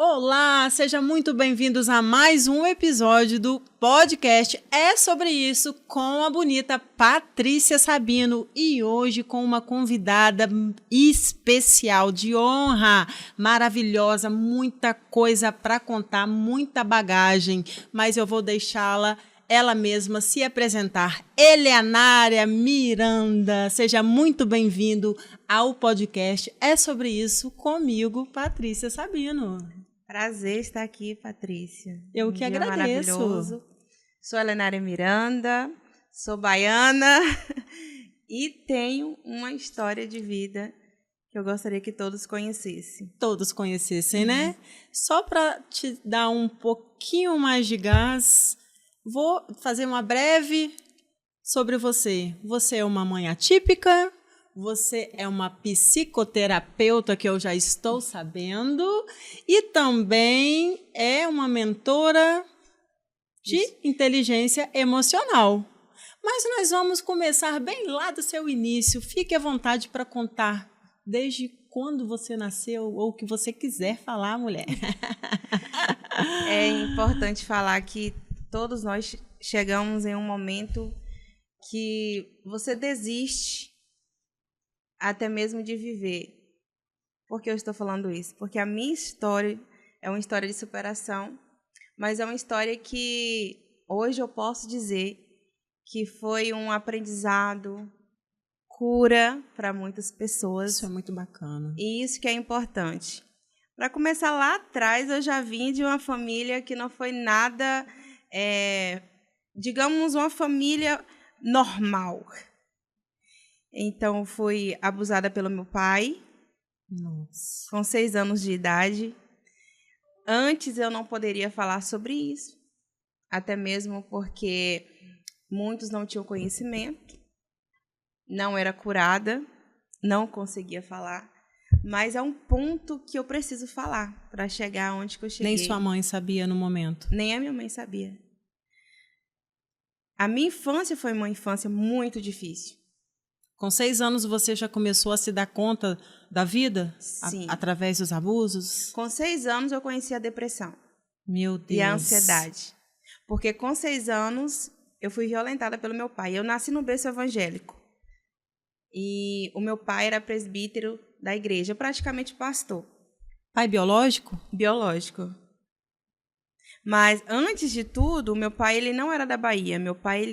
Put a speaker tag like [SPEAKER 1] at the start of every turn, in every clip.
[SPEAKER 1] Olá, sejam muito bem-vindos a mais um episódio do podcast É Sobre Isso com a bonita Patrícia Sabino e hoje com uma convidada especial de honra, maravilhosa, muita coisa para contar, muita bagagem, mas eu vou deixá-la ela mesma se apresentar. Eleanária Miranda, seja muito bem-vindo ao podcast É Sobre Isso comigo, Patrícia Sabino.
[SPEAKER 2] Prazer estar aqui, Patrícia.
[SPEAKER 1] Eu que agradeço.
[SPEAKER 2] Maravilhoso. Sou Eleanária Miranda, sou baiana e tenho uma história de vida que eu gostaria que todos conhecessem.
[SPEAKER 1] Todos conhecessem, né? Só para te dar um pouquinho mais de gás, vou fazer uma breve sobre você. Você é uma mãe atípica, você é uma psicoterapeuta, que eu já estou sabendo, e também é uma mentora de inteligência emocional. Mas nós vamos começar bem lá do seu início. Fique à vontade para contar desde quando você nasceu ou o que você quiser falar, mulher.
[SPEAKER 2] É importante falar que todos nós chegamos em um momento que você desiste até mesmo de viver. Por que eu estou falando isso? Porque a minha história é uma história de superação, mas é uma história que hoje eu posso dizer que foi um aprendizado, cura para muitas pessoas.
[SPEAKER 1] Isso é muito bacana.
[SPEAKER 2] E isso que é importante. Para começar lá atrás, eu já vim de uma família que não foi nada, digamos, uma família normal. Então, fui abusada pelo meu pai.
[SPEAKER 1] Nossa.
[SPEAKER 2] Com 6 anos de idade. Antes eu não poderia falar sobre isso, até mesmo porque muitos não tinham conhecimento, não era curada, não conseguia falar, mas é um ponto que eu preciso falar para chegar onde que eu cheguei.
[SPEAKER 1] Nem sua mãe sabia no momento?
[SPEAKER 2] Nem a minha mãe sabia. A minha infância foi uma infância muito difícil.
[SPEAKER 1] Com 6 anos você já começou a se dar conta da vida?
[SPEAKER 2] Sim.
[SPEAKER 1] Através dos abusos?
[SPEAKER 2] Com 6 anos eu conheci a depressão.
[SPEAKER 1] Meu Deus.
[SPEAKER 2] E a ansiedade. Porque com 6 anos eu fui violentada pelo meu pai. Eu nasci no berço evangélico. E o meu pai era presbítero da igreja, praticamente pastor.
[SPEAKER 1] Pai biológico?
[SPEAKER 2] Biológico. Mas antes de tudo, o meu pai ele não era da Bahia. Meu pai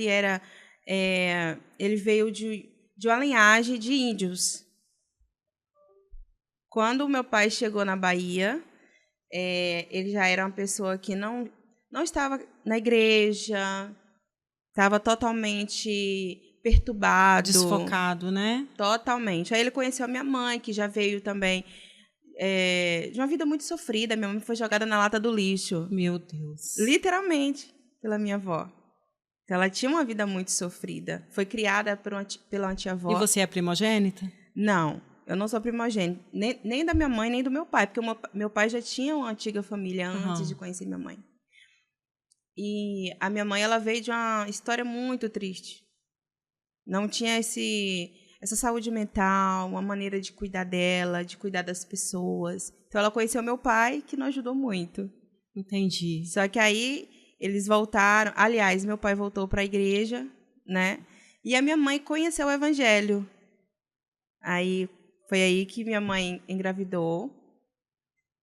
[SPEAKER 2] ele veio de uma linhagem de índios. Quando o meu pai chegou na Bahia, ele já era uma pessoa que não estava na igreja, estava totalmente perturbado.
[SPEAKER 1] Desfocado, né?
[SPEAKER 2] Totalmente. Aí ele conheceu a minha mãe, que já veio também de uma vida muito sofrida. Minha mãe foi jogada na lata do lixo.
[SPEAKER 1] Meu Deus.
[SPEAKER 2] Literalmente, pela minha avó. Ela tinha uma vida muito sofrida. Foi criada pela tia-avó.
[SPEAKER 1] E você é primogênita?
[SPEAKER 2] Não, eu não sou primogênita. Nem da minha mãe, nem do meu pai. Porque meu pai já tinha uma antiga família antes de conhecer minha mãe. E a minha mãe ela veio de uma história muito triste. Não tinha essa saúde mental, uma maneira de cuidar dela, de cuidar das pessoas. Então, ela conheceu meu pai, que não ajudou muito.
[SPEAKER 1] Entendi.
[SPEAKER 2] Só que aí eles voltaram. Aliás, meu pai voltou para a igreja, né? E a minha mãe conheceu o evangelho. Aí foi aí que minha mãe engravidou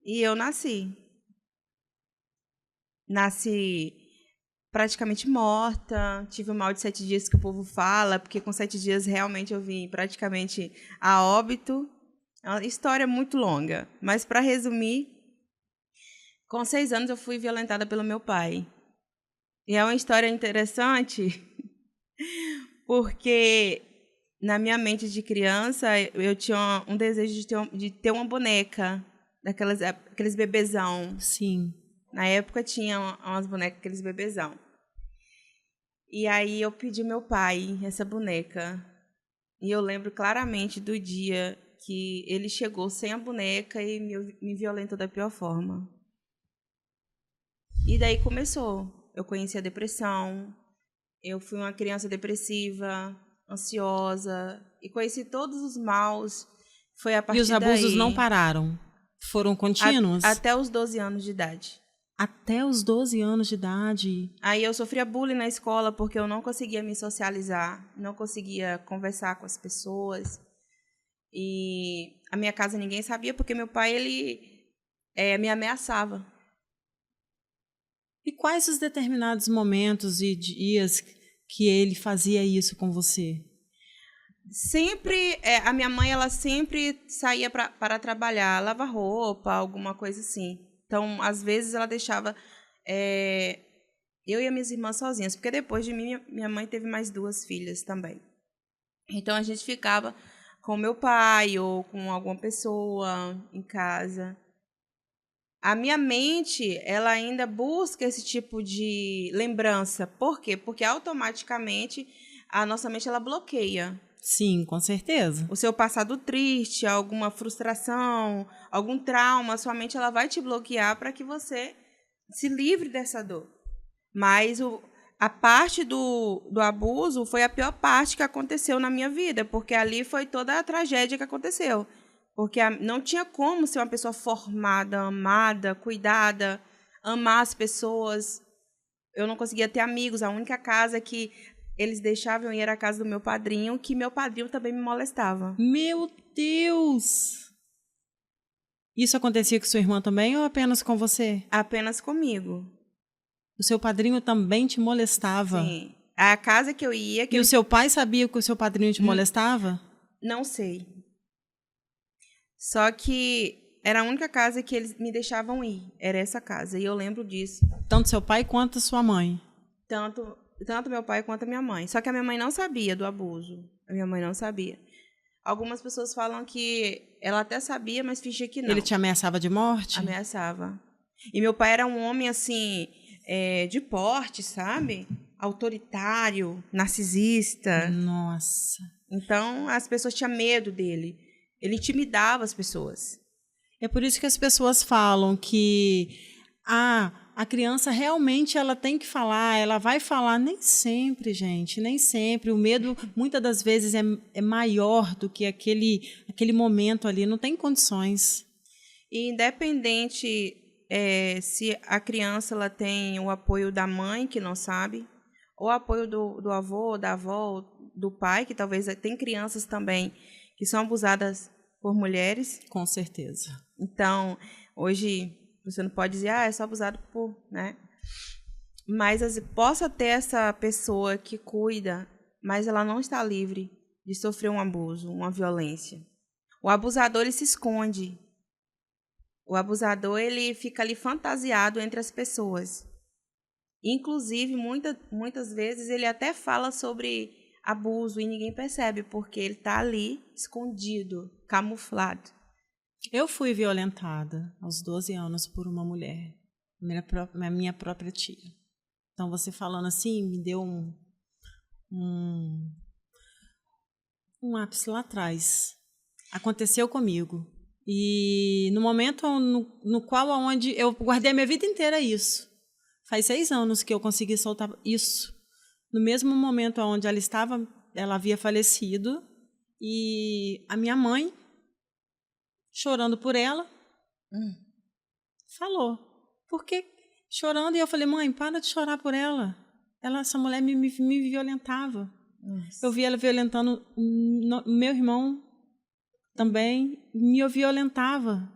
[SPEAKER 2] e eu nasci. Nasci praticamente morta. Tive o mal de 7 dias que o povo fala, porque com 7 dias realmente eu vim praticamente a óbito. É uma história muito longa, mas para resumir, com 6 anos eu fui violentada pelo meu pai. E é uma história interessante, porque na minha mente de criança eu tinha um desejo de ter uma boneca, aqueles bebezão.
[SPEAKER 1] Sim.
[SPEAKER 2] Na época tinha umas bonecas, aqueles bebezão. E aí eu pedi ao meu pai essa boneca. E eu lembro claramente do dia que ele chegou sem a boneca e me violentou da pior forma. E daí começou. Eu conheci a depressão, eu fui uma criança depressiva, ansiosa, e conheci todos os maus. Foi a partir daí.
[SPEAKER 1] E os abusos não pararam? Foram contínuos?
[SPEAKER 2] Até os 12 anos de idade.
[SPEAKER 1] Até os 12 anos de idade.
[SPEAKER 2] Aí eu sofria bullying na escola porque eu não conseguia me socializar, não conseguia conversar com as pessoas. E a minha casa ninguém sabia porque meu pai, ele me ameaçava.
[SPEAKER 1] E quais os determinados momentos e dias que ele fazia isso com você?
[SPEAKER 2] Sempre, a minha mãe, ela sempre saía para trabalhar, lavar roupa, alguma coisa assim. Então, às vezes, ela deixava eu e as minhas irmãs sozinhas, porque depois de mim, minha mãe teve mais 2 filhas também. Então, a gente ficava com meu pai ou com alguma pessoa em casa. A minha mente, ela ainda busca esse tipo de lembrança. Por quê? Porque automaticamente a nossa mente, ela bloqueia.
[SPEAKER 1] Sim, com certeza.
[SPEAKER 2] O seu passado triste, alguma frustração, algum trauma, sua mente, ela vai te bloquear para que você se livre dessa dor. Mas a parte do abuso foi a pior parte que aconteceu na minha vida, porque ali foi toda a tragédia que aconteceu. Porque não tinha como ser uma pessoa formada, amada, cuidada, amar as pessoas. Eu não conseguia ter amigos. A única casa que eles deixavam ir era a casa do meu padrinho, que meu padrinho também me molestava.
[SPEAKER 1] Meu Deus! Isso acontecia com sua irmã também ou apenas com você?
[SPEAKER 2] Apenas comigo.
[SPEAKER 1] O seu padrinho também te molestava?
[SPEAKER 2] Sim. A casa que eu ia...
[SPEAKER 1] E o seu pai sabia que o seu padrinho te molestava?
[SPEAKER 2] Não sei. Só que era a única casa que eles me deixavam ir. Era essa casa. E eu lembro disso.
[SPEAKER 1] Tanto seu pai quanto sua mãe?
[SPEAKER 2] Tanto meu pai quanto a minha mãe. Só que a minha mãe não sabia do abuso. A minha mãe não sabia. Algumas pessoas falam que ela até sabia, mas fingia que não.
[SPEAKER 1] Ele te ameaçava de morte?
[SPEAKER 2] Ameaçava. E meu pai era um homem, assim, de porte, sabe? Autoritário, narcisista.
[SPEAKER 1] Nossa.
[SPEAKER 2] Então, as pessoas tinham medo dele. Ele intimidava as pessoas.
[SPEAKER 1] É por isso que as pessoas falam que a criança realmente ela tem que falar, ela vai falar. Nem sempre, gente, nem sempre. O medo, muitas das vezes, é maior do que aquele momento ali. Não tem condições.
[SPEAKER 2] E independente se a criança ela tem o apoio da mãe, que não sabe, ou o apoio do avô, da avó, do pai, que talvez tem crianças também que são abusadas por mulheres.
[SPEAKER 1] Com certeza.
[SPEAKER 2] Então, hoje... Você não pode dizer, é só abusado por, né? Mas possa ter essa pessoa que cuida, mas ela não está livre de sofrer um abuso, uma violência. O abusador, ele se esconde. O abusador, ele fica ali fantasiado entre as pessoas. Inclusive, muitas vezes, ele até fala sobre abuso e ninguém percebe, porque ele está ali escondido, camuflado.
[SPEAKER 1] Eu fui violentada aos 12 anos por uma mulher, minha própria tia. Então, você falando assim, me deu um ápice lá atrás. Aconteceu comigo. E no momento no qual onde eu guardei a minha vida inteira isso. Faz 6 anos que eu consegui soltar isso. No mesmo momento onde ela estava, ela havia falecido. E a minha mãe, chorando por ela, falou. Por que chorando? E eu falei, mãe, para de chorar por ela. Essa mulher me violentava. Nossa. Eu vi ela violentando meu irmão também, me violentava.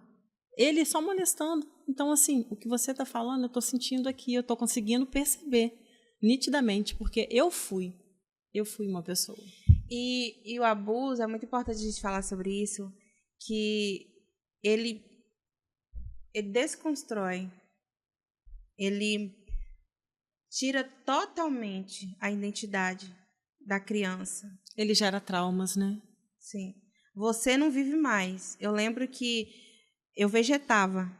[SPEAKER 1] Ele só molestando. Então, assim, o que você está falando, eu estou sentindo aqui, eu estou conseguindo perceber nitidamente, porque eu fui uma pessoa.
[SPEAKER 2] E o abuso, é muito importante a gente falar sobre isso, que ele desconstrói, ele tira totalmente a identidade da criança.
[SPEAKER 1] Ele gera traumas, né?
[SPEAKER 2] Sim. Você não vive mais. Eu lembro que eu vegetava.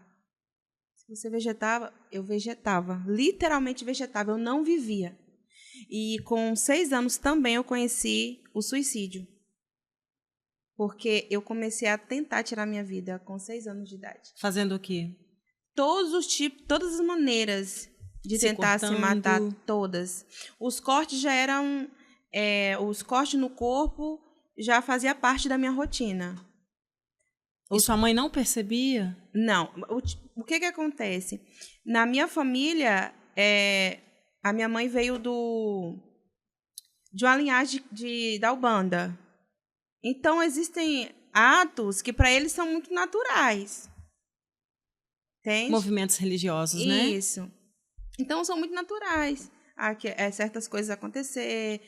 [SPEAKER 2] Se você vegetava, eu vegetava. Literalmente vegetava, eu não vivia. E com 6 anos também eu conheci o suicídio. Porque eu comecei a tentar tirar minha vida com 6 anos de idade.
[SPEAKER 1] Fazendo o quê?
[SPEAKER 2] Todos os tipos, todas as maneiras de tentar se matar, todas. Os cortes já eram... os cortes no corpo já fazia parte da minha rotina.
[SPEAKER 1] E sua mãe não percebia?
[SPEAKER 2] Não. O que acontece? Na minha família, a minha mãe veio de uma linhagem da Umbanda. Então, existem atos que para eles são muito naturais. Entende?
[SPEAKER 1] Movimentos religiosos, né?
[SPEAKER 2] Isso. Então, são muito naturais. Certas coisas acontecer,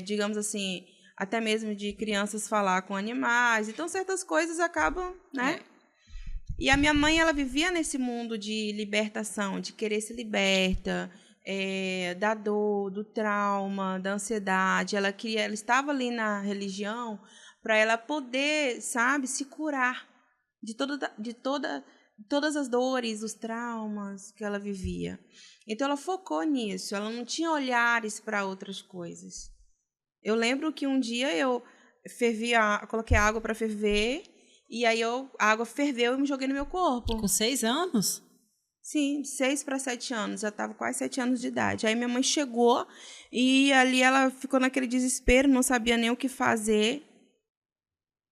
[SPEAKER 2] digamos assim, até mesmo de crianças falar com animais. Então, certas coisas acabam, né? E a minha mãe, ela vivia nesse mundo de libertação, de querer se liberta, da dor, do trauma, da ansiedade. Ela estava ali na religião para ela poder, sabe, se curar de todas as dores, os traumas que ela vivia. Então, ela focou nisso. Ela não tinha olhares para outras coisas. Eu lembro que um dia eu coloquei água para ferver, e aí a água ferveu e me joguei no meu corpo.
[SPEAKER 1] Com 6 anos?
[SPEAKER 2] Sim, de 6 para 7 anos. Já estava quase 7 anos de idade. Aí minha mãe chegou e ali ela ficou naquele desespero, não sabia nem o que fazer.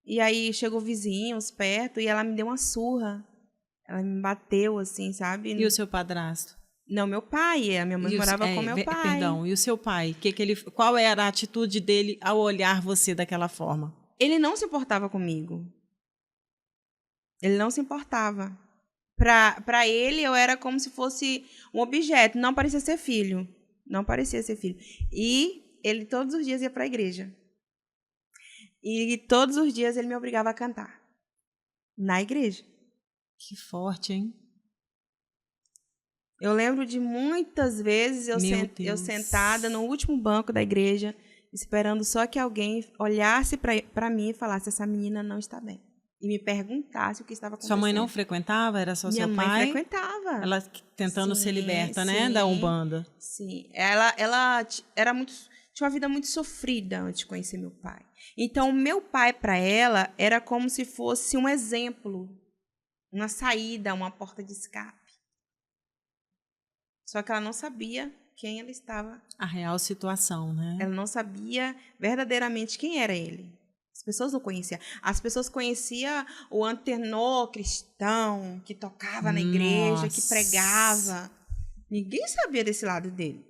[SPEAKER 2] E aí chegou vizinhos perto e ela me deu uma surra. Ela me bateu, assim, sabe?
[SPEAKER 1] E o seu padrasto?
[SPEAKER 2] Não, meu pai. A minha mãe morava com meu pai.
[SPEAKER 1] Perdão, e o seu pai? Qual era a atitude dele ao olhar você daquela forma?
[SPEAKER 2] Ele não se importava comigo. Ele não se importava. Para ele, eu era como se fosse um objeto. Não parecia ser filho. Não parecia ser filho. E ele todos os dias ia para a igreja. E todos os dias ele me obrigava a cantar. Na igreja.
[SPEAKER 1] Que forte, hein?
[SPEAKER 2] Eu lembro de muitas vezes eu sentada no último banco da igreja, esperando só que alguém olhasse para mim e falasse: essa menina não está bem. E me perguntasse o que estava acontecendo.
[SPEAKER 1] Sua mãe não frequentava? Era só seu pai?
[SPEAKER 2] Minha mãe frequentava.
[SPEAKER 1] Ela tentando ser liberta, né? Da Umbanda.
[SPEAKER 2] Sim. Ela era tinha uma vida muito sofrida antes de conhecer meu pai. Então, o meu pai, para ela, era como se fosse um exemplo, uma saída, uma porta de escape. Só que ela não sabia quem ela estava.
[SPEAKER 1] A real situação, né?
[SPEAKER 2] Ela não sabia verdadeiramente quem era ele. As pessoas não conheciam. As pessoas conheciam o antenor cristão, que tocava na igreja, que pregava. Ninguém sabia desse lado dele.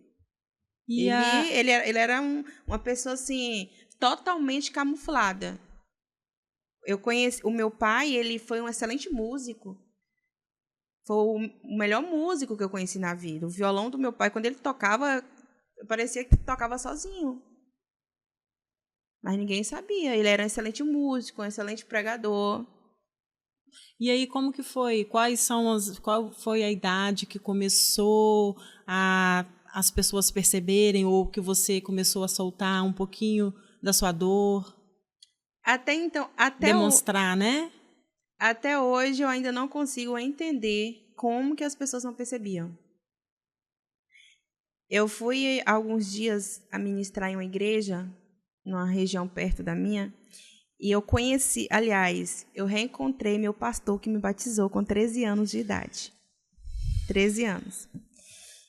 [SPEAKER 2] Ele era uma pessoa, assim, totalmente camuflada. Eu conheci o meu pai, ele foi um excelente músico. Foi o melhor músico que eu conheci na vida. O violão do meu pai, quando ele tocava, parecia que tocava sozinho. Mas ninguém sabia. Ele era um excelente músico, um excelente pregador.
[SPEAKER 1] E aí, como que foi? Qual foi a idade que começou as pessoas perceberem, ou que você começou a soltar um pouquinho da sua dor?
[SPEAKER 2] Até então,
[SPEAKER 1] demonstrar, né?
[SPEAKER 2] Até hoje eu ainda não consigo entender como que as pessoas não percebiam. Eu fui alguns dias a ministrar em uma igreja, numa região perto da minha, e eu eu reencontrei meu pastor que me batizou com 13 anos de idade. 13 anos.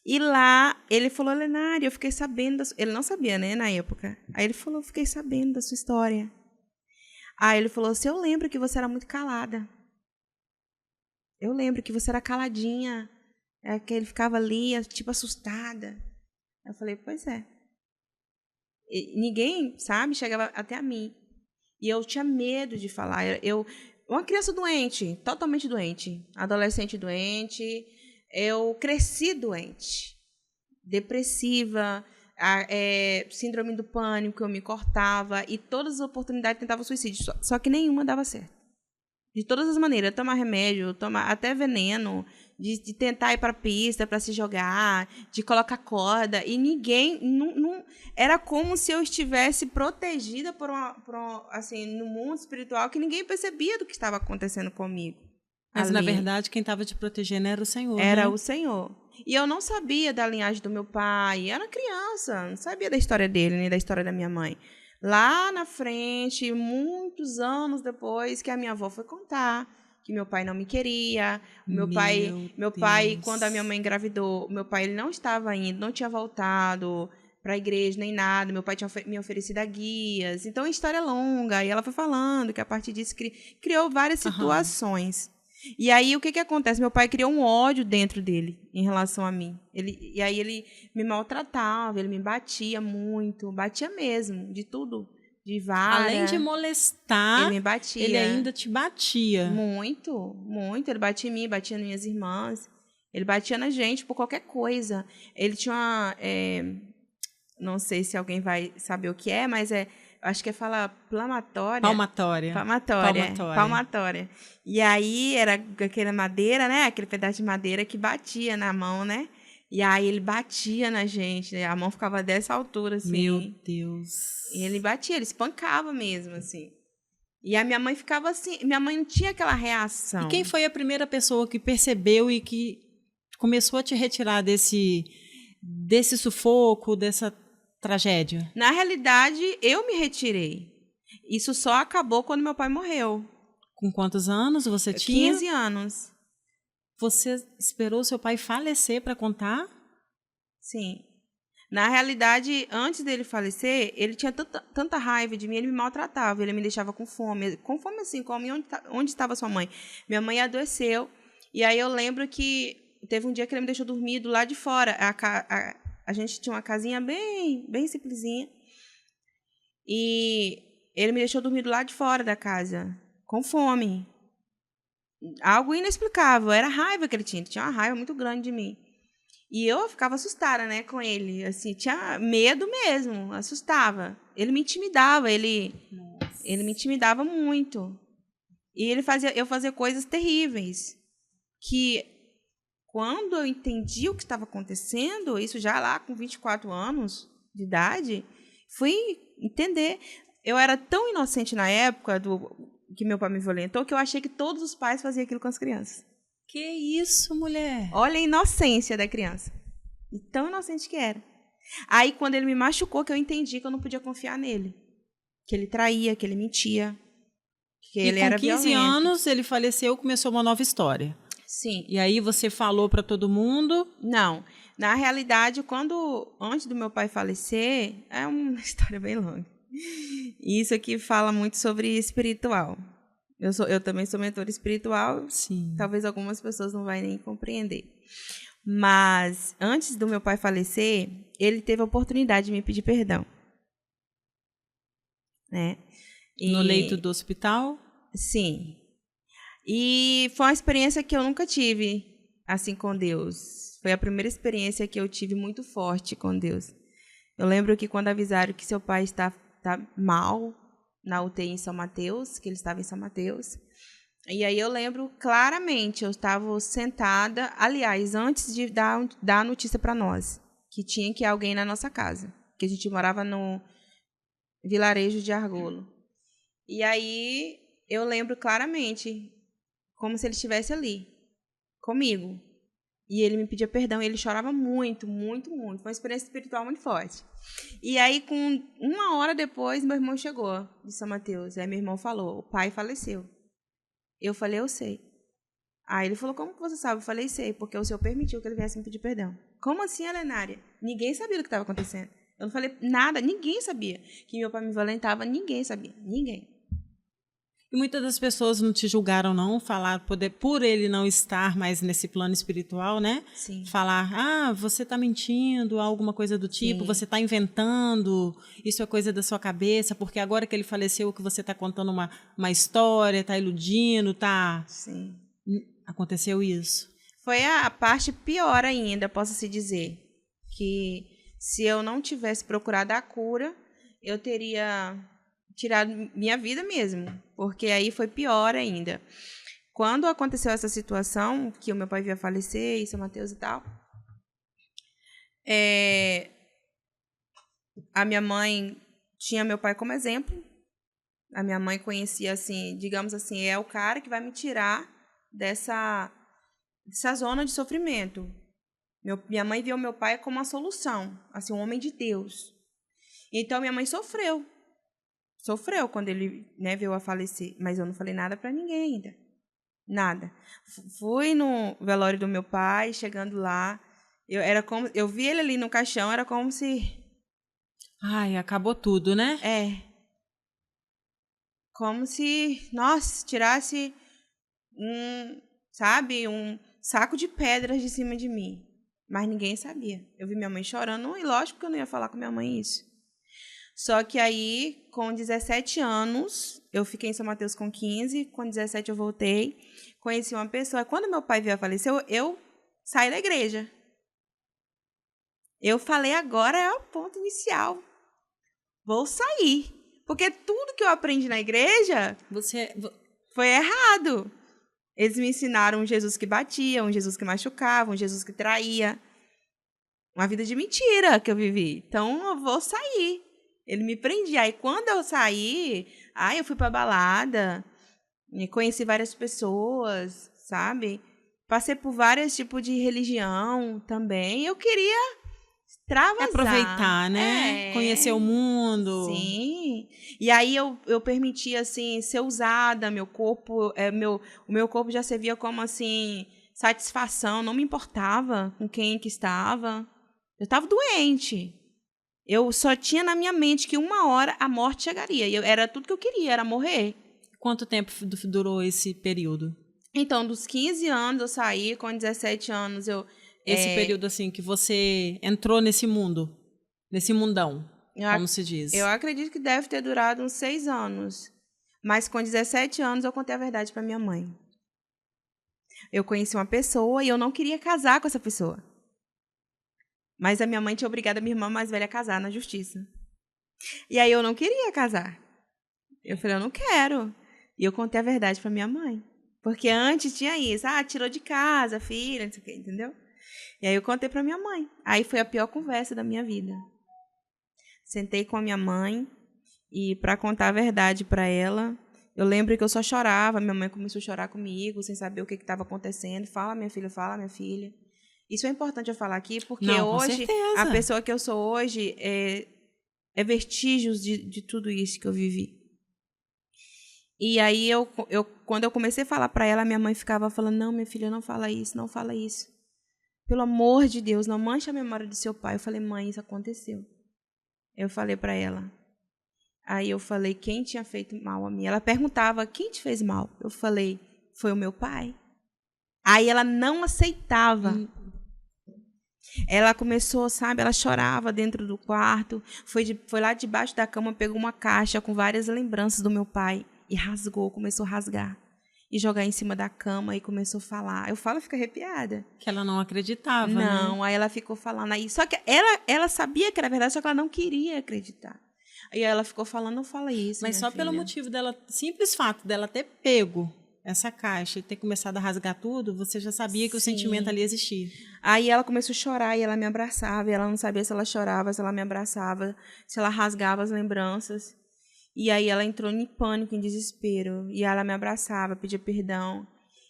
[SPEAKER 2] E lá, ele falou: Lenária, eu fiquei sabendo... Ele não sabia, né, na época. Aí ele falou: fiquei sabendo da sua história. Aí ele falou assim: eu lembro que você era muito calada. Eu lembro que você era caladinha. Que ele ficava ali, tipo, assustada. Eu falei: pois é. E ninguém, sabe, chegava até a mim. E eu tinha medo de falar. Uma criança doente, totalmente doente. Adolescente doente. Eu cresci doente. Depressiva. Síndrome do pânico, eu me cortava, e todas as oportunidades tentava suicídio, só que nenhuma dava certo. De todas as maneiras, tomar remédio, tomar até veneno, de tentar ir para a pista para se jogar, de colocar corda, e ninguém, não era como se eu estivesse protegida assim, no mundo espiritual, que ninguém percebia do que estava acontecendo comigo.
[SPEAKER 1] Mas, na verdade, quem estava te protegendo era o Senhor.
[SPEAKER 2] Era,
[SPEAKER 1] né?
[SPEAKER 2] o Senhor. E eu não sabia da linhagem do meu pai. Eu era criança, não sabia da história dele, nem da história da minha mãe. Lá na frente, muitos anos depois, que a minha avó foi contar que meu pai não me queria. Meu pai, quando a minha mãe engravidou, meu pai ele não estava indo, não tinha voltado. para a igreja, nem nada. Meu pai tinha me oferecido a guias. Então, a história é longa. E ela foi falando que, a partir disso, criou várias situações. E aí, o que acontece? Meu pai criou um ódio dentro dele em relação a mim. E aí, ele me maltratava, ele me batia muito. Batia mesmo, de tudo. De vara.
[SPEAKER 1] Além de molestar,
[SPEAKER 2] ele me batia.
[SPEAKER 1] Ele ainda te batia.
[SPEAKER 2] Muito, muito. Ele batia em mim, batia nas minhas irmãs. Ele batia na gente por qualquer coisa. Ele tinha uma... não sei se alguém vai saber o que é, mas acho que fala palmatória. Palmatória. E aí era aquela madeira, né? Aquele pedaço de madeira que batia na mão, né? E aí ele batia na gente, né? A mão ficava dessa altura, assim.
[SPEAKER 1] Meu Deus.
[SPEAKER 2] E ele batia, ele espancava mesmo, assim. E a minha mãe ficava assim, minha mãe não tinha aquela reação.
[SPEAKER 1] E quem foi a primeira pessoa que percebeu e que começou a te retirar desse sufoco, dessa tragédia?
[SPEAKER 2] Na realidade, eu me retirei. Isso só acabou quando meu pai morreu.
[SPEAKER 1] Com quantos anos você tinha?
[SPEAKER 2] 15 anos.
[SPEAKER 1] Você esperou seu pai falecer para contar?
[SPEAKER 2] Sim. Na realidade, antes dele falecer, ele tinha tanta raiva de mim, ele me maltratava, ele me deixava com fome assim, como onde estava sua mãe? Minha mãe adoeceu, e aí eu lembro que teve um dia que ele me deixou dormir do lado de fora. A gente tinha uma casinha bem, bem simplesinha. E ele me deixou dormir do lado de fora da casa, com fome. Algo inexplicável. Era a raiva que ele tinha. Ele tinha uma raiva muito grande de mim. E eu ficava assustada, né, com ele. Assim, tinha medo mesmo, assustava. Ele me intimidava, ele me intimidava muito. E eu fazia coisas terríveis. Que quando eu entendi o que estava acontecendo, isso já lá com 24 anos de idade, fui entender. Eu era tão inocente na época que meu pai me violentou que eu achei que todos os pais faziam aquilo com as crianças.
[SPEAKER 1] Que isso, mulher?
[SPEAKER 2] Olha a inocência da criança. E tão inocente que era. Aí, quando ele me machucou, que eu entendi que eu não podia confiar nele. Que ele traía, que ele mentia. Que ele era violento.
[SPEAKER 1] Com 15 anos, ele faleceu, começou uma nova história.
[SPEAKER 2] Sim.
[SPEAKER 1] E aí você falou para todo mundo?
[SPEAKER 2] Não. Na realidade, antes do meu pai falecer, é uma história bem longa. Isso aqui fala muito sobre espiritual. Eu também sou mentora espiritual.
[SPEAKER 1] Sim.
[SPEAKER 2] Talvez algumas pessoas não vão nem compreender. Mas, antes do meu pai falecer, ele teve a oportunidade de me pedir perdão. Né?
[SPEAKER 1] No leito do hospital?
[SPEAKER 2] Sim. E foi uma experiência que eu nunca tive, assim, com Deus. Foi a primeira experiência que eu tive muito forte com Deus. Eu lembro que quando avisaram que seu pai está mal na UTI em São Mateus, que ele estava em São Mateus. E aí eu lembro claramente, eu estava sentada, aliás, antes de dar a notícia para nós, que tinha que ir alguém na nossa casa, que a gente morava no vilarejo de Argolo. E aí eu lembro claramente, como se ele estivesse ali, comigo. E ele me pedia perdão, e ele chorava muito, muito, muito. Foi uma experiência espiritual muito forte. E aí, com 1 hora depois, meu irmão chegou de São Mateus. Aí meu irmão falou, o pai faleceu. Eu falei, eu sei. Aí ele falou, como que você sabe? Eu falei, sei, porque o senhor permitiu que ele viesse me pedir perdão. Como assim, Helenária? Ninguém sabia do que estava acontecendo. Eu não falei nada, ninguém sabia. Que meu pai me violentava, ninguém sabia. Ninguém.
[SPEAKER 1] E muitas das pessoas não te julgaram, não? Falar, por ele não estar mais nesse plano espiritual, né?
[SPEAKER 2] Sim.
[SPEAKER 1] Falar, você está mentindo, alguma coisa do tipo, sim, você está inventando, isso é coisa da sua cabeça, porque agora que ele faleceu, que você está contando uma história, está iludindo, está...
[SPEAKER 2] Sim.
[SPEAKER 1] Aconteceu isso?
[SPEAKER 2] Foi a parte pior ainda, posso-se dizer. Que se eu não tivesse procurado a cura, eu teria tirado minha vida mesmo, porque aí foi pior ainda. Quando aconteceu essa situação, que o meu pai ia falecer, em São Mateus e tal, a minha mãe tinha meu pai como exemplo. A minha mãe conhecia, assim, digamos assim, é o cara que vai me tirar dessa zona de sofrimento. Minha mãe viu meu pai como uma solução, assim, um homem de Deus. Então, minha mãe sofreu quando ele, né, veio a falecer, mas eu não falei nada para ninguém ainda, nada. Fui no velório do meu pai, chegando lá, eu vi ele ali no caixão, era como se
[SPEAKER 1] Ai, acabou tudo, né?
[SPEAKER 2] É. Como se, nossa, tirasse um saco de pedras de cima de mim. Mas ninguém sabia. Eu vi minha mãe chorando e lógico que eu não ia falar com minha mãe isso. Só que aí, com 17 anos, eu fiquei em São Mateus com 15, com 17 eu voltei, conheci uma pessoa. Quando meu pai veio a falecer, eu saí da igreja. Eu falei, agora é o ponto inicial. Vou sair. Porque tudo que eu aprendi na igreja foi errado. Eles me ensinaram um Jesus que batia, um Jesus que machucava, um Jesus que traía. Uma vida de mentira que eu vivi. Então, eu vou sair. Ele me prendia. Aí, quando eu saí, eu fui pra balada, conheci várias pessoas, sabe? Passei por vários tipos de religião também. Eu queria extravasar.
[SPEAKER 1] Aproveitar, né? Conhecer o mundo.
[SPEAKER 2] Sim. E aí eu permitia, assim, ser usada. Meu corpo, o meu corpo já servia como, assim, satisfação. Não me importava com quem que estava. Eu estava doente. Eu só tinha na minha mente que uma hora a morte chegaria. E era tudo que eu queria, era morrer.
[SPEAKER 1] Quanto tempo durou esse período?
[SPEAKER 2] Então, dos 15 anos eu saí, com 17 anos eu...
[SPEAKER 1] Esse período, assim, que você entrou nesse mundo, nesse mundão, como se diz.
[SPEAKER 2] Eu acredito que deve ter durado uns 6 anos. Mas com 17 anos eu contei a verdade para minha mãe. Eu conheci uma pessoa e eu não queria casar com essa pessoa. Mas a minha mãe tinha obrigado a minha irmã mais velha a casar na justiça. E aí eu não queria casar. Eu falei, eu não quero. E eu contei a verdade para minha mãe. Porque antes tinha isso. Tirou de casa, filha, não sei o quê, entendeu? E aí eu contei para minha mãe. Aí foi a pior conversa da minha vida. Sentei com a minha mãe e para contar a verdade para ela, eu lembro que eu só chorava. Minha mãe começou a chorar comigo, sem saber o que estava acontecendo. Fala, minha filha. Isso é importante eu falar aqui, porque hoje, a pessoa que eu sou hoje é vestígios de tudo isso que eu vivi. E aí, quando eu comecei a falar para ela, minha mãe ficava falando, não, minha filha, não fala isso, não fala isso. Pelo amor de Deus, não mancha a memória do seu pai. Eu falei, mãe, isso aconteceu. Eu falei para ela. Aí eu falei, quem tinha feito mal a mim? Ela perguntava, quem te fez mal? Eu falei, foi o meu pai. Aí ela não aceitava. Ela começou, sabe, ela chorava dentro do quarto, foi lá debaixo da cama, pegou uma caixa com várias lembranças do meu pai e rasgou, começou a rasgar. E jogar em cima da cama e começou a falar. Eu falo, fica arrepiada.
[SPEAKER 1] Que ela não acreditava,
[SPEAKER 2] não,
[SPEAKER 1] né?
[SPEAKER 2] Aí ela ficou falando. Aí, só que ela sabia que era verdade, só que ela não queria acreditar. Aí ela ficou falando, não fala isso,
[SPEAKER 1] mas só
[SPEAKER 2] filha.
[SPEAKER 1] Pelo motivo dela, simples fato dela ter pego essa caixa e ter começado a rasgar tudo, você já sabia que o sentimento ali existia.
[SPEAKER 2] Aí ela começou a chorar e ela me abraçava. E ela não sabia se ela chorava, se ela me abraçava, se ela rasgava as lembranças. E aí ela entrou em pânico, em desespero. E ela me abraçava, pedia perdão.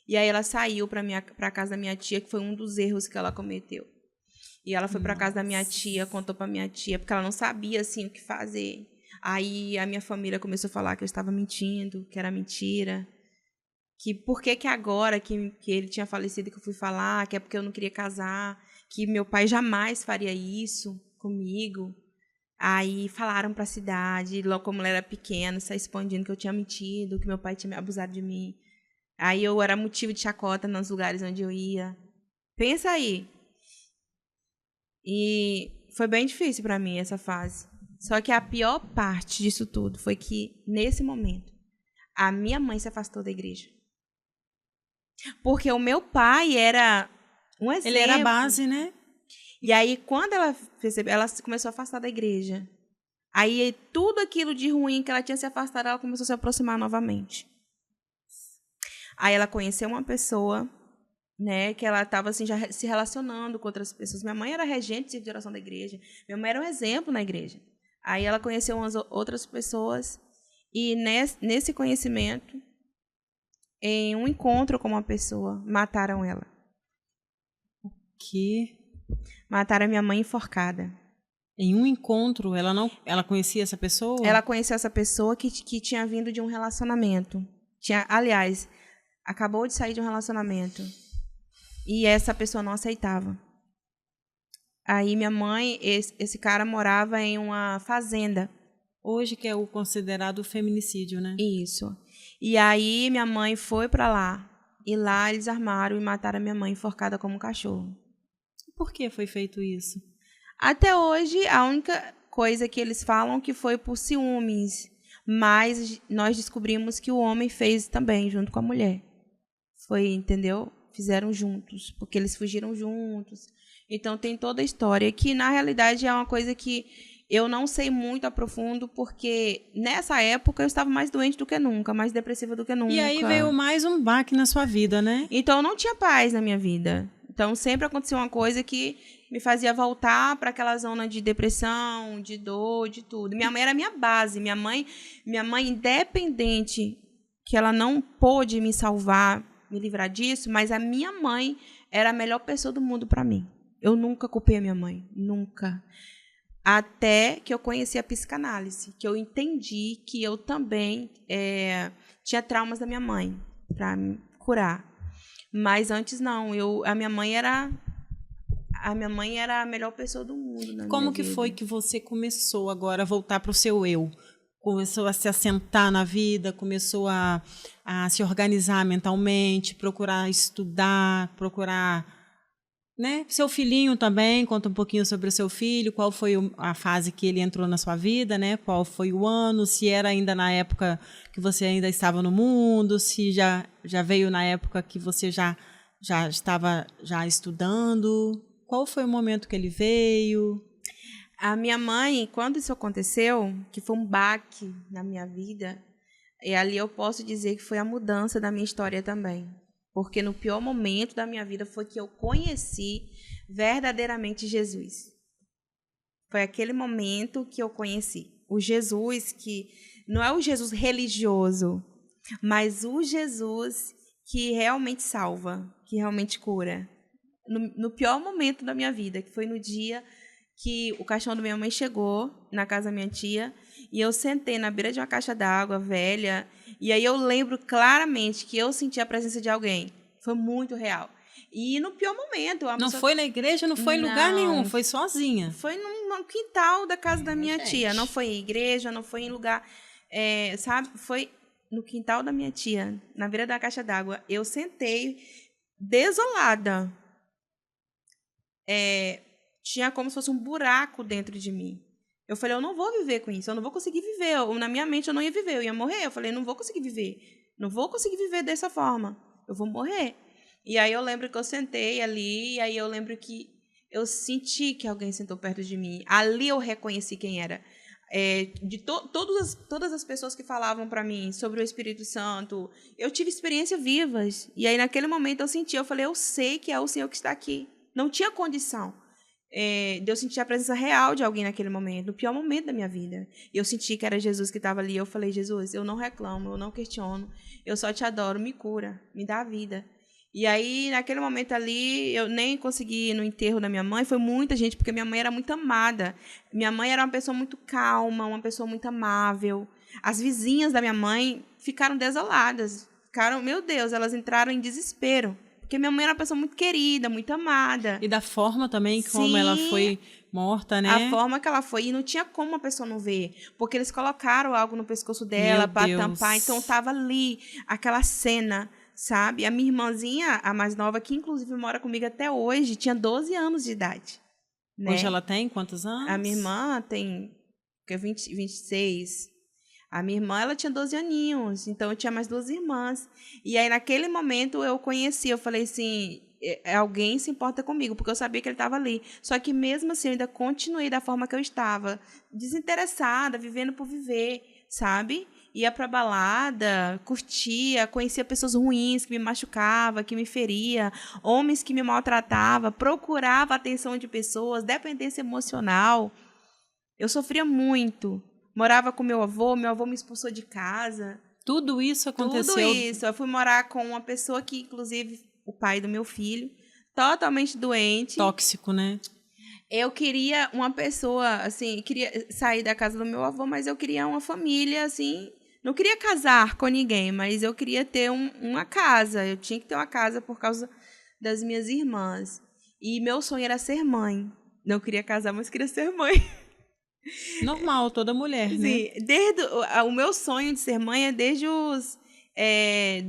[SPEAKER 2] E aí ela saiu para a casa da minha tia, que foi um dos erros que ela cometeu. E ela foi para a casa da minha tia, contou para minha tia, porque ela não sabia assim o que fazer. Aí a minha família começou a falar que eu estava mentindo, que era mentira. Que por que agora que ele tinha falecido que eu fui falar, que é porque eu não queria casar, que meu pai jamais faria isso comigo. Aí falaram para a cidade, logo como ela era pequena, saiu expandindo que eu tinha mentido, que meu pai tinha abusado de mim. Aí eu era motivo de chacota nos lugares onde eu ia. Pensa aí. E foi bem difícil para mim essa fase. Só que a pior parte disso tudo foi que, nesse momento, a minha mãe se afastou da igreja. Porque o meu pai era um exemplo.
[SPEAKER 1] Ele era a base, né?
[SPEAKER 2] E aí, quando ela percebeu, ela começou a afastar da igreja. Aí, tudo aquilo de ruim que ela tinha se afastado, ela começou a se aproximar novamente. Aí, ela conheceu uma pessoa, né, que ela estava assim, já se relacionando com outras pessoas. Minha mãe era regente de oração da igreja. Minha mãe era um exemplo na igreja. Aí, ela conheceu umas outras pessoas. E, nesse conhecimento, em um encontro com uma pessoa, mataram ela.
[SPEAKER 1] Que...
[SPEAKER 2] Mataram a minha mãe enforcada.
[SPEAKER 1] Em um encontro, ela conhecia essa pessoa?
[SPEAKER 2] Ela conheceu essa pessoa que tinha vindo de um relacionamento. Aliás, acabou de sair de um relacionamento. E essa pessoa não aceitava. Aí minha mãe, esse cara morava em uma fazenda.
[SPEAKER 1] Hoje que é o considerado feminicídio, né?
[SPEAKER 2] Isso. E aí minha mãe foi para lá. E lá eles armaram e mataram a minha mãe enforcada como um cachorro.
[SPEAKER 1] Por que foi feito isso?
[SPEAKER 2] Até hoje, a única coisa que eles falam que foi por ciúmes. Mas nós descobrimos que o homem fez também, junto com a mulher. Foi, entendeu? Fizeram juntos, porque eles fugiram juntos. Então tem toda a história, que na realidade é uma coisa que eu não sei muito a profundo, porque nessa época eu estava mais doente do que nunca, mais depressiva do que nunca.
[SPEAKER 1] E aí veio mais um baque na sua vida, né?
[SPEAKER 2] Então eu não tinha paz na minha vida. Então sempre acontecia uma coisa que me fazia voltar para aquela zona de depressão, de dor, de tudo. Minha mãe era a minha base. Minha mãe, independente que ela não pôde me salvar, me livrar disso, mas a minha mãe era a melhor pessoa do mundo para mim. Eu nunca culpei a minha mãe, nunca. Até que eu conheci a psicanálise, que eu entendi que eu também tinha traumas da minha mãe para me curar. Mas antes não, a minha mãe era a melhor pessoa do mundo.
[SPEAKER 1] Como que foi que você começou agora a voltar para o seu eu? Começou a se assentar na vida, começou a se organizar mentalmente, procurar estudar, procurar, né? Seu filhinho também, conta um pouquinho sobre o seu filho, qual foi a fase que ele entrou na sua vida, né? Qual foi o ano, se era ainda na época que você ainda estava no mundo, se já veio na época que você já estava estudando. Qual foi o momento que ele veio?
[SPEAKER 2] A minha mãe, quando isso aconteceu, que foi um baque na minha vida, e ali eu posso dizer que foi a mudança da minha história também. Porque no pior momento da minha vida foi que eu conheci verdadeiramente Jesus. Foi aquele momento que eu conheci. O Jesus que não é o Jesus religioso, mas o Jesus que realmente salva, que realmente cura. No pior momento da minha vida, que foi no dia que o caixão da minha mãe chegou na casa da minha tia e eu sentei na beira de uma caixa d'água velha e aí eu lembro claramente que eu senti a presença de alguém. Foi muito real. E no pior momento...
[SPEAKER 1] Não foi na igreja, não foi em lugar nenhum, foi sozinha?
[SPEAKER 2] Foi no quintal da casa da minha tia. Não foi em igreja, não foi em lugar... sabe? Foi no quintal da minha tia, na beira da caixa d'água. Eu sentei desolada. Tinha como se fosse um buraco dentro de mim. Eu falei, eu não vou viver com isso, eu não vou conseguir viver. Na minha mente eu não ia viver, eu ia morrer. Eu falei, não vou conseguir viver. Não vou conseguir viver dessa forma. Eu vou morrer. E aí eu lembro que eu sentei ali, e aí eu lembro que eu senti que alguém sentou perto de mim. Ali eu reconheci quem era. Todas as pessoas que falavam para mim sobre o Espírito Santo, eu tive experiências vivas. E aí naquele momento eu senti, eu falei, eu sei que é o Senhor que está aqui. Não tinha condição de eu sentir a presença real de alguém naquele momento, no pior momento da minha vida. Eu senti que era Jesus que estava ali. Eu falei, Jesus, eu não reclamo, eu não questiono, eu só te adoro, me cura, me dá a vida. E aí, naquele momento ali, eu nem consegui ir no enterro da minha mãe. Foi muita gente, porque minha mãe era muito amada. Minha mãe era uma pessoa muito calma, uma pessoa muito amável. As vizinhas da minha mãe ficaram desoladas. Meu Deus, elas entraram em desespero. Porque minha mãe era uma pessoa muito querida, muito amada.
[SPEAKER 1] E da forma também como ela foi morta, né?
[SPEAKER 2] A forma que ela foi. E não tinha como a pessoa não ver. Porque eles colocaram algo no pescoço dela para tampar. Então, estava ali aquela cena, sabe? A minha irmãzinha, a mais nova, que inclusive mora comigo até hoje, tinha 12 anos de idade. Né?
[SPEAKER 1] Hoje ela tem quantos anos?
[SPEAKER 2] A minha irmã tem 26. A minha irmã, ela tinha 12 aninhos, então eu tinha mais 2 irmãs. E aí, naquele momento, eu conheci, eu falei assim, alguém se importa comigo, porque eu sabia que ele estava ali. Só que, mesmo assim, eu ainda continuei da forma que eu estava, desinteressada, vivendo por viver, sabe? Ia pra balada, curtia, conhecia pessoas ruins que me machucavam, que me feria, homens que me maltratavam, procurava a atenção de pessoas, dependência emocional. Eu sofria muito. Morava com meu avô me expulsou de casa.
[SPEAKER 1] Tudo isso aconteceu?
[SPEAKER 2] Tudo isso. Eu fui morar com uma pessoa que, inclusive, o pai do meu filho, totalmente doente.
[SPEAKER 1] Tóxico, né?
[SPEAKER 2] Eu queria uma pessoa, assim, queria sair da casa do meu avô, mas eu queria uma família, assim, não queria casar com ninguém, mas eu queria ter uma casa. Eu tinha que ter uma casa por causa das minhas irmãs. E meu sonho era ser mãe. Não queria casar, mas queria ser mãe.
[SPEAKER 1] Normal, toda mulher, né?
[SPEAKER 2] Sim, o meu sonho de ser mãe é desde os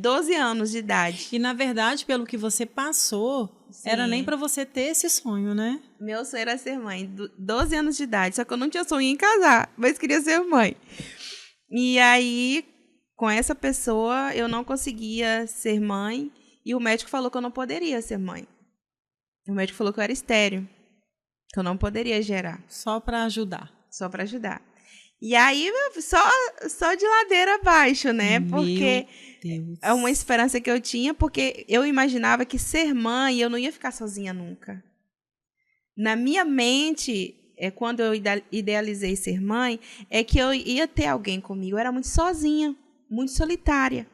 [SPEAKER 2] 12 anos de idade.
[SPEAKER 1] E, na verdade, pelo que você passou,
[SPEAKER 2] Sim.
[SPEAKER 1] era nem para você ter esse sonho, né?
[SPEAKER 2] Meu sonho era ser mãe, 12 anos de idade. Só que eu não tinha sonho em casar, mas queria ser mãe. E aí, com essa pessoa, eu não conseguia ser mãe. E o médico falou que eu não poderia ser mãe. O médico falou que eu era estéril, que eu não poderia gerar.
[SPEAKER 1] Só para ajudar.
[SPEAKER 2] Só para ajudar. E aí, só de ladeira abaixo, né? Porque é uma esperança que eu tinha, porque eu imaginava que ser mãe, eu não ia ficar sozinha nunca. Na minha mente, quando eu idealizei ser mãe, é que eu ia ter alguém comigo. Eu era muito sozinha, muito solitária.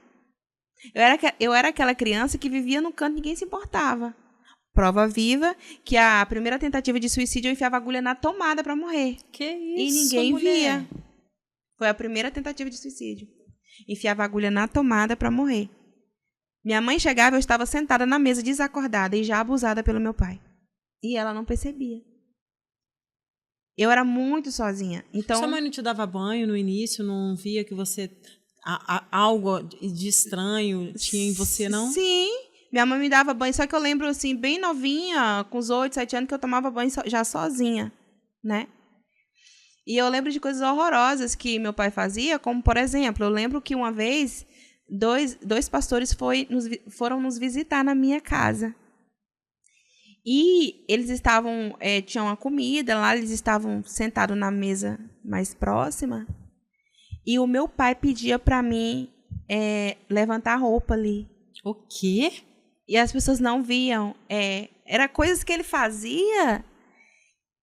[SPEAKER 2] Eu era aquela criança que vivia no canto e ninguém se importava. Prova viva que a primeira tentativa de suicídio eu enfiava a agulha na tomada para morrer.
[SPEAKER 1] Que isso,
[SPEAKER 2] e ninguém
[SPEAKER 1] mulher.
[SPEAKER 2] via. Foi a primeira tentativa de suicídio. Enfiava a agulha na tomada para morrer. Minha mãe chegava, eu estava sentada na mesa desacordada e já abusada pelo meu pai. E ela não percebia. Eu era muito sozinha. Então,
[SPEAKER 1] sua mãe não te dava banho no início? Não via que você algo de estranho tinha em você, não?
[SPEAKER 2] Sim. Minha mãe me dava banho, só que eu lembro, assim, bem novinha, com os 8, 7 anos, que eu tomava banho já sozinha, né? E eu lembro de coisas horrorosas que meu pai fazia, como, por exemplo, eu lembro que uma vez, dois pastores foram nos visitar na minha casa. E eles estavam, tinham uma comida lá, eles estavam sentados na mesa mais próxima, e o meu pai pedia para mim levantar a roupa ali.
[SPEAKER 1] O quê?
[SPEAKER 2] E as pessoas não viam. Era coisas que ele fazia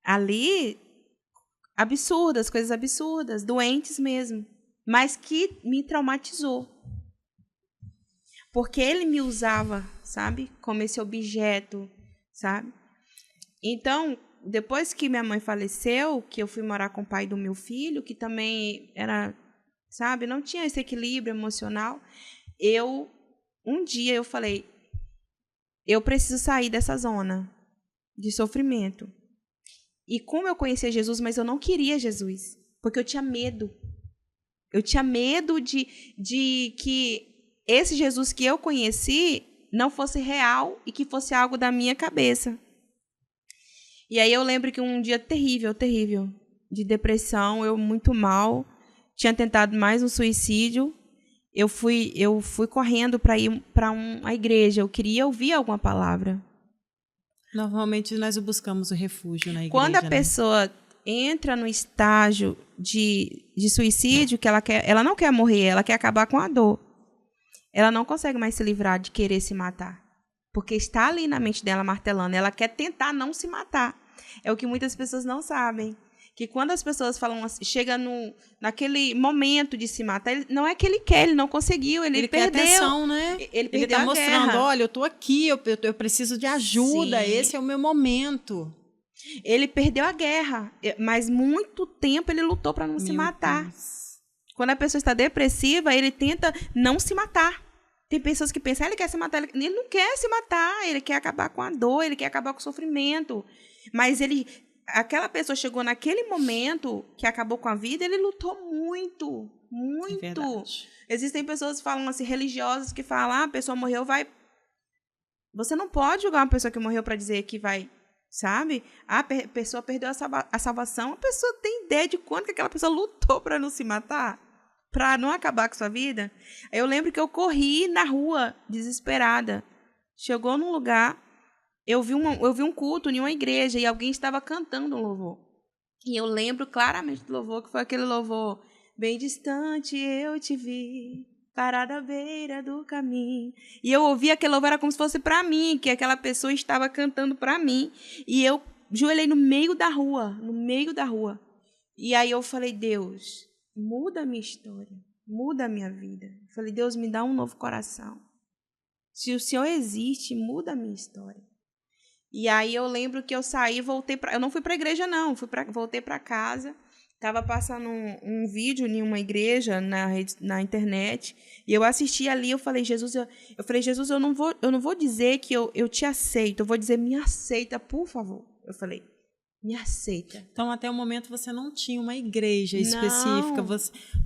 [SPEAKER 2] ali, absurdas, coisas absurdas, doentes mesmo. Mas que me traumatizou. Porque ele me usava, sabe? Como esse objeto, sabe? Então, depois que minha mãe faleceu, que eu fui morar com o pai do meu filho, que também era, sabe? Não tinha esse equilíbrio emocional. Um dia eu falei, eu preciso sair dessa zona de sofrimento. E como eu conhecia Jesus, mas eu não queria Jesus, porque eu tinha medo. Eu tinha medo de que esse Jesus que eu conheci não fosse real e que fosse algo da minha cabeça. E aí eu lembro que um dia terrível, de depressão, eu muito mal, tinha tentado mais um suicídio. Eu fui correndo para ir para uma igreja. Eu queria ouvir alguma palavra.
[SPEAKER 1] Normalmente nós buscamos o refúgio na igreja.
[SPEAKER 2] Quando a pessoa entra no estágio de suicídio, que ela não quer morrer, ela quer acabar com a dor. Ela não consegue mais se livrar de querer se matar. Porque está ali na mente dela martelando. Ela quer tentar não se matar. É o que muitas pessoas não sabem. Que quando as pessoas falam assim, chega naquele momento de se matar, não é que ele quer, ele não conseguiu, ele perdeu.
[SPEAKER 1] Quer atenção, né?
[SPEAKER 2] Ele perdeu
[SPEAKER 1] tá mostrando,
[SPEAKER 2] guerra.
[SPEAKER 1] olha, eu tô aqui, eu preciso de ajuda,
[SPEAKER 2] Sim.
[SPEAKER 1] esse é o meu momento.
[SPEAKER 2] Ele perdeu a guerra, mas muito tempo ele lutou para não se matar.
[SPEAKER 1] Deus.
[SPEAKER 2] Quando a pessoa está depressiva, ele tenta não se matar. Tem pessoas que pensam, ele quer se matar, ele não quer se matar, ele quer acabar com a dor, ele quer acabar com o sofrimento. Mas aquela pessoa chegou naquele momento que acabou com a vida, ele lutou muito, muito.
[SPEAKER 1] É verdade.
[SPEAKER 2] Existem pessoas que falam assim, religiosas, que falam, a pessoa morreu, vai... Você não pode julgar uma pessoa que morreu para dizer que vai, sabe? A pessoa perdeu a salvação, a pessoa tem ideia de quanto que aquela pessoa lutou para não se matar? Para não acabar com sua vida? Eu lembro que eu corri na rua, desesperada. Chegou num lugar... Eu vi um culto em uma igreja e alguém estava cantando um louvor. E eu lembro claramente do louvor, que foi aquele louvor, bem distante eu te vi, parada à beira do caminho. E eu ouvi aquele louvor, era como se fosse para mim, que aquela pessoa estava cantando para mim. E eu joelhei no meio da rua. E aí eu falei, Deus, muda a minha história, muda a minha vida. Eu falei, Deus, me dá um novo coração. Se o Senhor existe, muda a minha história. E aí eu lembro que eu saí, eu não fui para a igreja não, voltei para casa, estava passando um vídeo em uma igreja na internet, e eu assisti ali, eu falei, Jesus, eu não vou dizer que eu te aceito, eu vou dizer, me aceita, por favor. Eu falei, me aceita.
[SPEAKER 1] Então, até o momento, você não tinha uma igreja específica,
[SPEAKER 2] Não.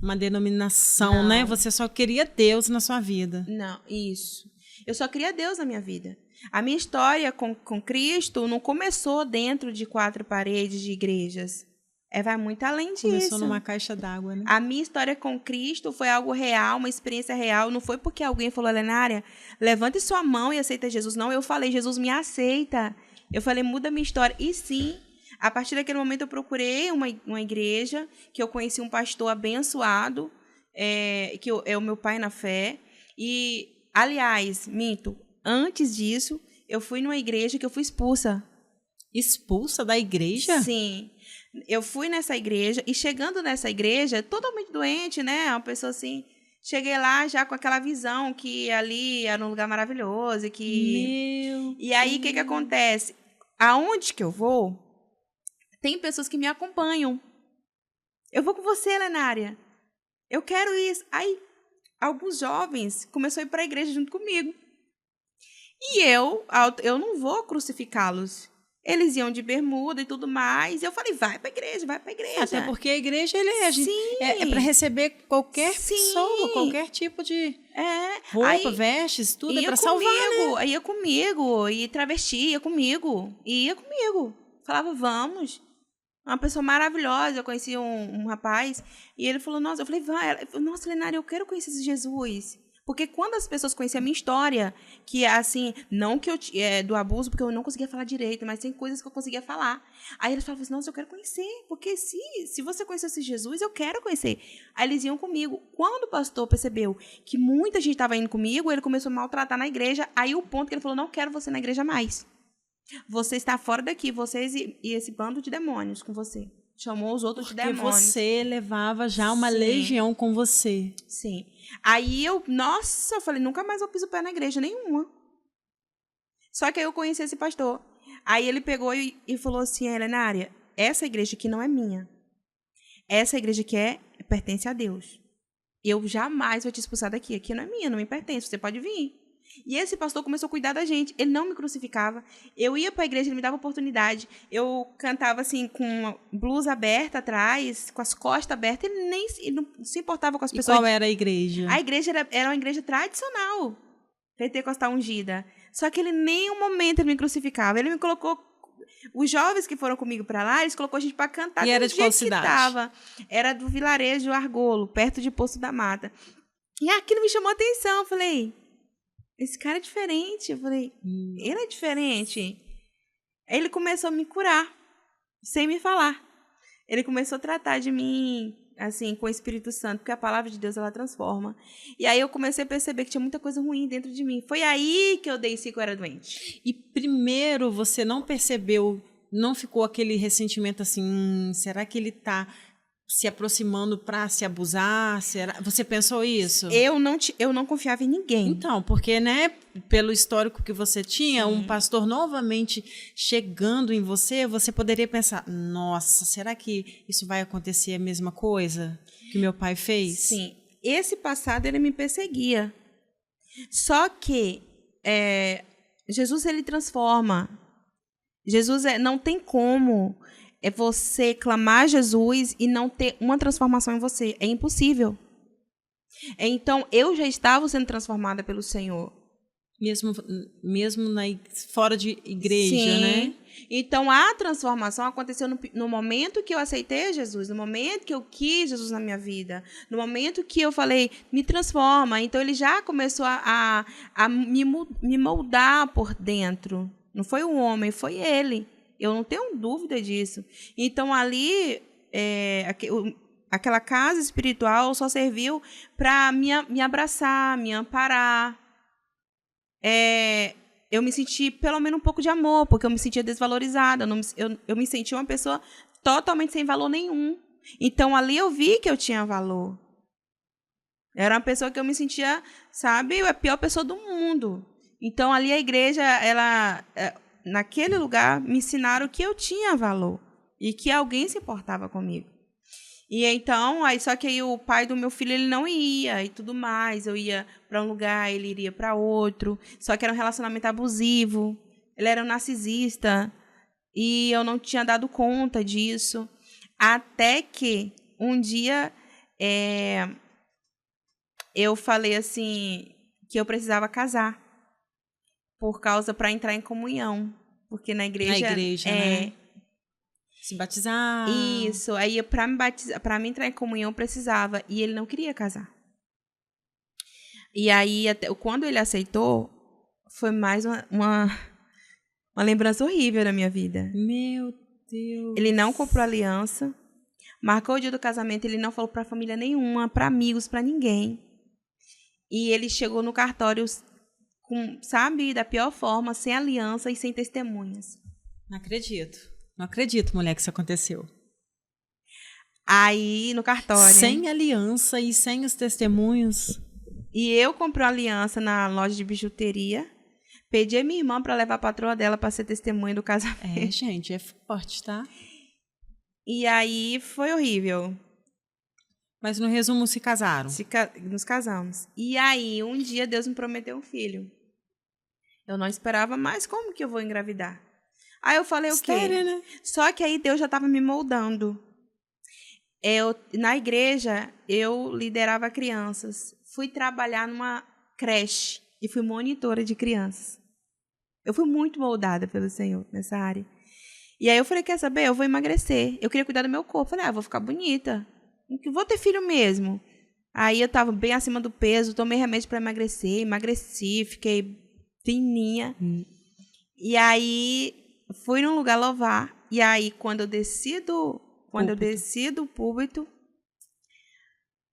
[SPEAKER 1] uma denominação,
[SPEAKER 2] Não.
[SPEAKER 1] né? Você só queria Deus na sua vida.
[SPEAKER 2] Não, isso. Eu só queria Deus na minha vida. A minha história com Cristo não começou dentro de 4 paredes de igrejas. Vai muito além disso.
[SPEAKER 1] Começou numa caixa d'água, né?
[SPEAKER 2] A minha história com Cristo foi algo real, uma experiência real. Não foi porque alguém falou, Elenária, levante sua mão e aceita Jesus. Não, eu falei, Jesus me aceita. Eu falei, muda minha história. E sim, a partir daquele momento eu procurei uma igreja, que eu conheci um pastor abençoado, é o meu pai na fé. E, aliás, minto, antes disso, eu fui numa igreja que eu fui expulsa.
[SPEAKER 1] Expulsa da igreja?
[SPEAKER 2] Sim. Eu fui nessa igreja e chegando nessa igreja, totalmente doente, né? Uma pessoa assim, cheguei lá já com aquela visão que ali era um lugar maravilhoso e aí o que acontece? Aonde que eu vou? Tem pessoas que me acompanham. Eu vou com você, Elenária. Eu quero isso. Aí alguns jovens começaram a ir para a igreja junto comigo. E eu não vou crucificá-los. Eles iam de bermuda e tudo mais. E eu falei, vai pra igreja, vai pra igreja.
[SPEAKER 1] Até porque a igreja
[SPEAKER 2] Sim.
[SPEAKER 1] é para receber qualquer
[SPEAKER 2] Sim.
[SPEAKER 1] pessoa, qualquer tipo de roupa,
[SPEAKER 2] aí,
[SPEAKER 1] vestes, tudo é
[SPEAKER 2] ia
[SPEAKER 1] para salvar, né?
[SPEAKER 2] Ia comigo, e travesti, ia comigo. Falava, vamos. Uma pessoa maravilhosa. Eu conheci um rapaz, e ele falou, nossa, eu falei, vai. Ele falou, nossa, Lenária, eu quero conhecer esse Jesus. Porque quando as pessoas conhecem a minha história, que assim, não que eu do abuso, porque eu não conseguia falar direito, mas tem coisas que eu conseguia falar. Aí eles falavam assim, nossa, eu quero conhecer, porque se você conhecesse Jesus, eu quero conhecer. Aí eles iam comigo. Quando o pastor percebeu que muita gente estava indo comigo, ele começou a maltratar na igreja, aí o ponto que ele falou, não quero você na igreja mais. Você está fora daqui, vocês e esse bando de demônios com você. Chamou os outros de demônios.
[SPEAKER 1] Porque você levava já uma legião com você.
[SPEAKER 2] Sim. Aí eu falei, nunca mais eu piso o pé na igreja nenhuma. Só que aí eu conheci esse pastor. Aí ele pegou e falou assim, Elenária, essa igreja aqui não é minha. Essa igreja aqui pertence a Deus. Eu jamais vou te expulsar daqui. Aqui não é minha, não me pertence, você pode vir. E esse pastor começou a cuidar da gente. Ele não me crucificava. Eu ia para a igreja, ele me dava oportunidade. Eu cantava assim, com uma blusa aberta atrás, com as costas abertas. Ele não se importava com as pessoas.
[SPEAKER 1] E qual era a igreja?
[SPEAKER 2] A igreja era uma igreja tradicional, pentecostal ungida. Só que ele em nenhum momento ele me crucificava. Ele me colocou... Os jovens que foram comigo para lá, eles colocou a gente para cantar.
[SPEAKER 1] E era de qual cidade?
[SPEAKER 2] Era do vilarejo Argolo, perto de Poço da Mata. E aquilo me chamou a atenção. Eu falei... Esse cara é diferente. Eu falei, ele é diferente. Aí ele começou a me curar, sem me falar. Ele começou a tratar de mim, assim, com o Espírito Santo, porque a palavra de Deus, ela transforma. E aí eu comecei a perceber que tinha muita coisa ruim dentro de mim. Foi aí que eu dei que eu era doente.
[SPEAKER 1] E primeiro você não percebeu, não ficou aquele ressentimento assim, será que ele está se aproximando para se abusar? Você pensou isso?
[SPEAKER 2] Eu não confiava em ninguém.
[SPEAKER 1] Então, porque, né, pelo histórico que você tinha, um pastor novamente chegando em você, você poderia pensar, nossa, será que isso vai acontecer a mesma coisa que meu pai fez?
[SPEAKER 2] Sim. Esse passado, ele me perseguia. Só que Jesus, ele transforma. Jesus não tem como... É você clamar a Jesus e não ter uma transformação em você. É impossível. Então, eu já estava sendo transformada pelo Senhor.
[SPEAKER 1] Mesmo fora de igreja,
[SPEAKER 2] sim,
[SPEAKER 1] né?
[SPEAKER 2] Então, a transformação aconteceu no momento que eu aceitei Jesus, no momento que eu quis Jesus na minha vida, no momento que eu falei, me transforma. Então, ele já começou a me moldar por dentro. Não foi o homem, foi ele. Eu não tenho dúvida disso. Então, ali, aquela casa espiritual só serviu para me abraçar, me amparar. Eu me senti, pelo menos, um pouco de amor, porque eu me sentia desvalorizada. Eu me sentia uma pessoa totalmente sem valor nenhum. Então, ali eu vi que eu tinha valor. Era uma pessoa que eu me sentia, sabe, a pior pessoa do mundo. Então, ali a igreja, naquele lugar, me ensinaram que eu tinha valor e que alguém se importava comigo. E então, só que aí o pai do meu filho, ele não ia e tudo mais. Eu ia para um lugar, ele iria para outro. Só que era um relacionamento abusivo. Ele era um narcisista. E eu não tinha dado conta disso. Até que um dia eu falei assim que eu precisava casar para entrar em comunhão, porque na igreja
[SPEAKER 1] né? Se batizar.
[SPEAKER 2] Isso, aí para me entrar em comunhão eu precisava, e ele não queria casar. E aí quando ele aceitou, foi mais uma lembrança horrível da minha vida.
[SPEAKER 1] Meu Deus.
[SPEAKER 2] Ele não comprou aliança, marcou o dia do casamento, ele não falou para família nenhuma, para amigos, para ninguém. E ele chegou no cartório da pior forma, sem aliança e sem testemunhas.
[SPEAKER 1] Não acredito, mulher, que isso aconteceu.
[SPEAKER 2] Aí, no cartório...
[SPEAKER 1] Sem aliança e sem os testemunhos.
[SPEAKER 2] E eu comprei uma aliança na loja de bijuteria, pedi a minha irmã para levar a patroa dela para ser testemunha do casamento.
[SPEAKER 1] Gente, é forte, tá?
[SPEAKER 2] E aí, foi horrível.
[SPEAKER 1] Mas, no resumo, se casaram.
[SPEAKER 2] Nos casamos. E aí, um dia, Deus me prometeu um filho. Eu não esperava mais, como que eu vou engravidar? Aí eu falei,
[SPEAKER 1] Sério,
[SPEAKER 2] o quê?
[SPEAKER 1] Né?
[SPEAKER 2] Só que aí Deus já estava me moldando. Na igreja, eu liderava crianças. Fui trabalhar numa creche e fui monitora de crianças. Eu fui muito moldada pelo Senhor nessa área. E aí eu falei, quer saber? Eu vou emagrecer. Eu queria cuidar do meu corpo. Falei, vou ficar bonita. Vou ter filho mesmo. Aí eu estava bem acima do peso, tomei remédio para emagrecer, emagreci, fiquei fininha. E aí fui num lugar louvar. E aí quando eu desci do púlpito,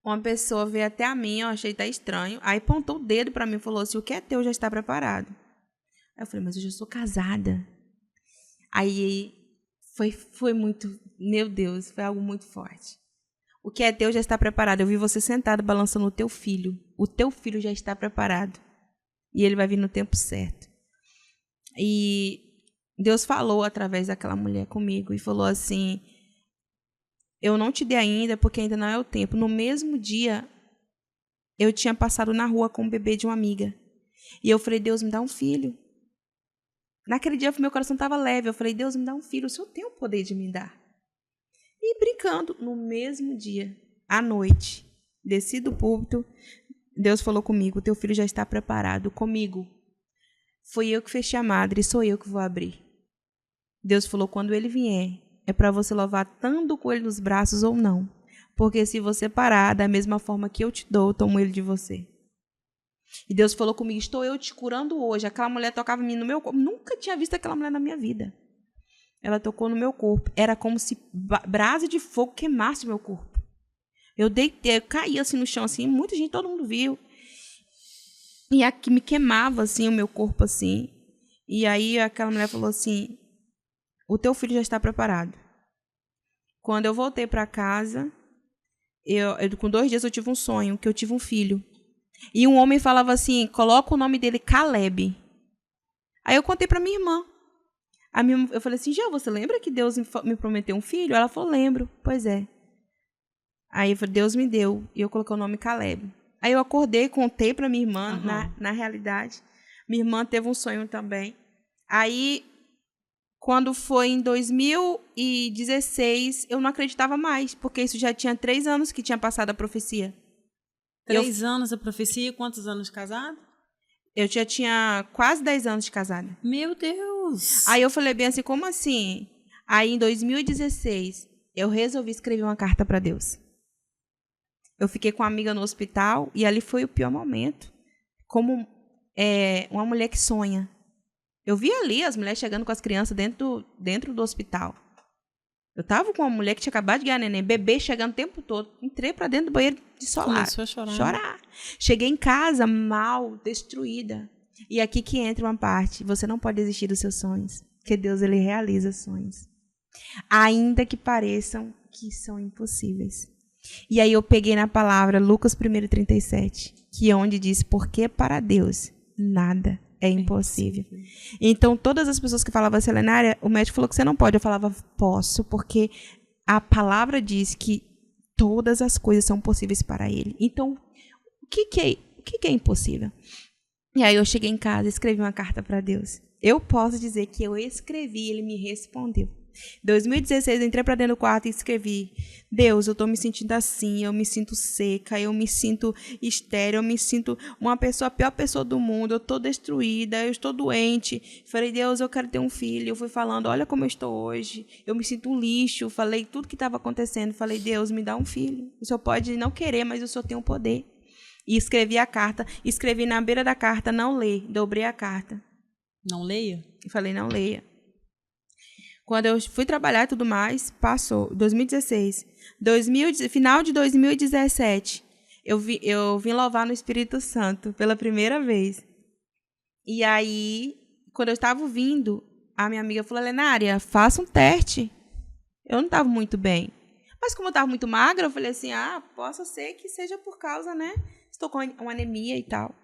[SPEAKER 2] uma pessoa veio até a mim, eu achei até estranho. Aí apontou o dedo para mim e falou assim, o que é teu já está preparado. Aí eu falei, mas eu já sou casada. Aí foi muito, meu Deus, foi algo muito forte. O que é teu já está preparado. Eu vi você sentado balançando o teu filho. O teu filho já está preparado. E ele vai vir no tempo certo. E Deus falou através daquela mulher comigo e falou assim, eu não te dei ainda porque ainda não é o tempo. No mesmo dia, eu tinha passado na rua com o bebê de uma amiga. E eu falei, Deus, me dá um filho. Naquele dia, meu coração estava leve. Eu falei, Deus, me dá um filho. O Senhor tem o poder de me dar. E brincando, no mesmo dia, à noite, desci do púlpito, Deus falou comigo, teu filho já está preparado comigo. Foi eu que fechei a madre e sou eu que vou abrir. Deus falou, quando ele vier, é para você louvar tanto com ele nos braços ou não. Porque se você parar, da mesma forma que eu te dou, eu tomo ele de você. E Deus falou comigo, estou eu te curando hoje. Aquela mulher tocava em mim no meu corpo. Nunca tinha visto aquela mulher na minha vida. Ela tocou no meu corpo. Era como se brasa de fogo queimasse o meu corpo. Eu deitei, eu caí assim no chão, assim, muita gente, todo mundo viu. E aqui me queimava assim o meu corpo assim. E aí aquela mulher falou assim, o teu filho já está preparado. Quando eu voltei para casa, com 2 dias eu tive um sonho, que eu tive um filho. E um homem falava assim, coloca o nome dele Caleb. Aí eu contei para minha irmã. Eu falei assim, você lembra que Deus me prometeu um filho? Ela falou, lembro. Pois é. Aí eu falei, Deus me deu. E eu coloquei o nome Caleb. Aí eu acordei, contei para minha irmã, na realidade. Minha irmã teve um sonho também. Aí, quando foi em 2016, eu não acreditava mais, porque isso já tinha 3 anos que tinha passado a profecia.
[SPEAKER 1] 3 anos a profecia, quantos anos de casado?
[SPEAKER 2] Eu já tinha quase 10 anos de casada.
[SPEAKER 1] Meu Deus!
[SPEAKER 2] Aí eu falei bem assim, como assim? Aí em 2016, eu resolvi escrever uma carta para Deus. Eu fiquei com uma amiga no hospital e ali foi o pior momento. Como uma mulher que sonha. Eu vi ali as mulheres chegando com as crianças dentro do hospital. Eu tava com uma mulher que tinha acabado de ganhar neném, bebê chegando o tempo todo. Entrei para dentro do banheiro de solar.
[SPEAKER 1] Começou a chorar.
[SPEAKER 2] Cheguei em casa mal, destruída. E aqui que entra uma parte. Você não pode desistir dos seus sonhos. Porque Deus, ele realiza sonhos. Ainda que pareçam que são impossíveis. E aí eu peguei na palavra Lucas 1:37, que é onde diz, porque para Deus nada é impossível. Então, todas as pessoas que falavam, Selenária, o médico falou que você não pode. Eu falava, posso, porque a palavra diz que todas as coisas são possíveis para ele. Então, o que é impossível? E aí eu cheguei em casa, escrevi uma carta para Deus. eu posso dizer que eu escrevi, ele me respondeu. 2016, eu entrei para dentro do quarto e escrevi: Deus, eu tô me sentindo assim, eu me sinto seca, eu me sinto estéril, eu me sinto a pior pessoa do mundo, eu tô destruída, eu estou doente. Falei: Deus, eu quero ter um filho. Eu fui falando: olha como eu estou hoje, eu me sinto um lixo. Falei tudo que estava acontecendo. Falei: Deus, me dá um filho. O Senhor pode não querer, mas o Senhor tem o poder. E escrevi a carta, escrevi na beira da carta: não lê. Dobrei a carta.
[SPEAKER 1] Não leia?
[SPEAKER 2] E falei: não leia. Quando eu fui trabalhar e tudo mais, passou. 2016. Final de 2017, eu vim louvar no Espírito Santo pela primeira vez. E aí, quando eu estava vindo, a minha amiga falou: Lenária, faça um teste. Eu não estava muito bem. Mas como eu estava muito magra, eu falei assim: possa ser que seja por causa, né? Estou com uma anemia e tal.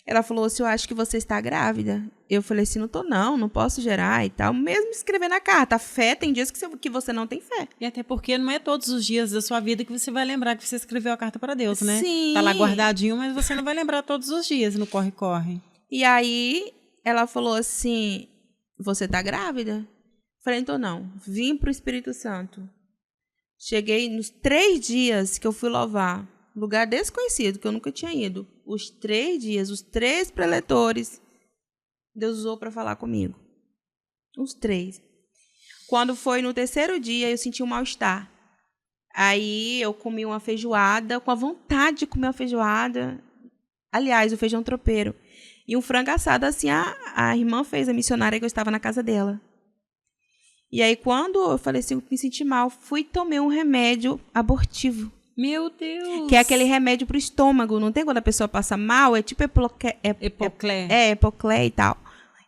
[SPEAKER 2] Ela falou: eu acho que você está grávida. Eu falei assim: não estou não posso gerar e tal. Mesmo escrever na carta, a fé, tem dias que você não tem fé.
[SPEAKER 1] E até porque não é todos os dias da sua vida que você vai lembrar que você escreveu a carta para Deus, né?
[SPEAKER 2] Sim.
[SPEAKER 1] Tá lá guardadinho, mas você não vai lembrar todos os dias no corre-corre.
[SPEAKER 2] E aí, ela falou assim: você está grávida? Falei: então não. Vim para o Espírito Santo. Cheguei nos 3 dias que eu fui louvar. Lugar desconhecido, que eu nunca tinha ido. Os 3 dias, os 3 preletores, Deus usou para falar comigo. Os 3. Quando foi no 3º dia, eu senti um mal-estar. Aí eu comi uma feijoada, com a vontade de comer uma feijoada. Aliás, o feijão tropeiro. E um frango assado, assim, a irmã fez, a missionária, que eu estava na casa dela. E aí, quando eu falei assim, eu me senti mal, fui e tomei um remédio abortivo.
[SPEAKER 1] Meu Deus!
[SPEAKER 2] Que é aquele remédio pro estômago. Não tem quando a pessoa passa mal? É tipo
[SPEAKER 1] Epoclé.
[SPEAKER 2] Epoclé e tal.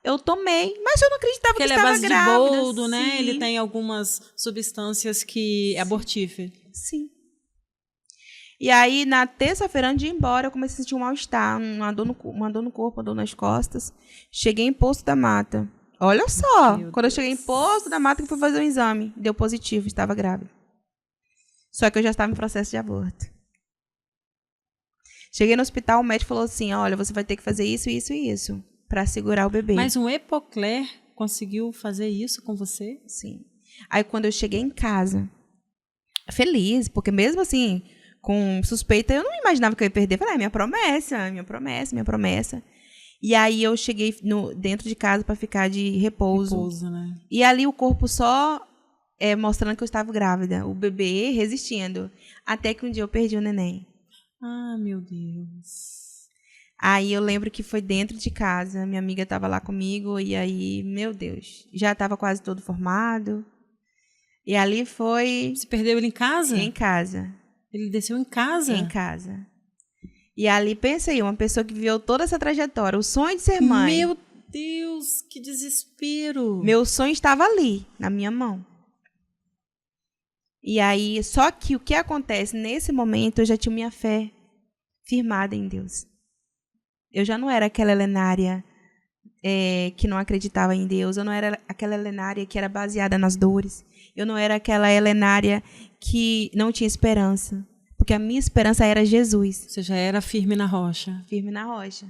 [SPEAKER 2] Eu tomei, mas eu não acreditava que estava grávida.
[SPEAKER 1] Porque ele é base de boldo, né? Sim. Ele tem algumas substâncias que é abortífero.
[SPEAKER 2] Sim. E aí, na terça-feira, antes de ir embora, eu comecei a sentir um mal-estar, uma dor no corpo, uma dor nas costas. Cheguei em Poço da Mata. Olha só, quando eu cheguei em Poço da Mata, que fui fazer um exame, deu positivo, estava grávida. Só que eu já estava em processo de aborto. Cheguei no hospital, o médico falou assim: olha, você vai ter que fazer isso, isso e isso para segurar o bebê.
[SPEAKER 1] Mas um Epoclé conseguiu fazer isso com você?
[SPEAKER 2] Sim. Aí quando eu cheguei em casa, feliz, porque mesmo assim, com suspeita, eu não imaginava que eu ia perder. Falei: minha promessa, minha promessa, minha promessa. E aí eu cheguei dentro de casa para ficar de repouso.
[SPEAKER 1] Repouso, né?
[SPEAKER 2] E ali o corpo só mostrando que eu estava grávida. O bebê resistindo. Até que um dia eu perdi o neném.
[SPEAKER 1] Ah, meu Deus.
[SPEAKER 2] Aí eu lembro que foi dentro de casa. Minha amiga estava lá comigo. E aí, meu Deus, já estava quase todo formado. E ali foi...
[SPEAKER 1] Você perdeu ele em casa?
[SPEAKER 2] Em casa.
[SPEAKER 1] Ele desceu em casa?
[SPEAKER 2] Em casa. E ali, pensa aí, uma pessoa que viveu toda essa trajetória, o sonho de ser mãe.
[SPEAKER 1] Meu Deus, que desespero.
[SPEAKER 2] Meu sonho estava ali, na minha mão. E aí, só que o que acontece nesse momento, eu já tinha minha fé firmada em Deus. Eu já não era aquela Lenária que não acreditava em Deus. Eu não era aquela Lenária que era baseada nas dores. Eu não era aquela Lenária que não tinha esperança. Porque a minha esperança era Jesus.
[SPEAKER 1] Você já era firme na rocha.
[SPEAKER 2] Firme na rocha.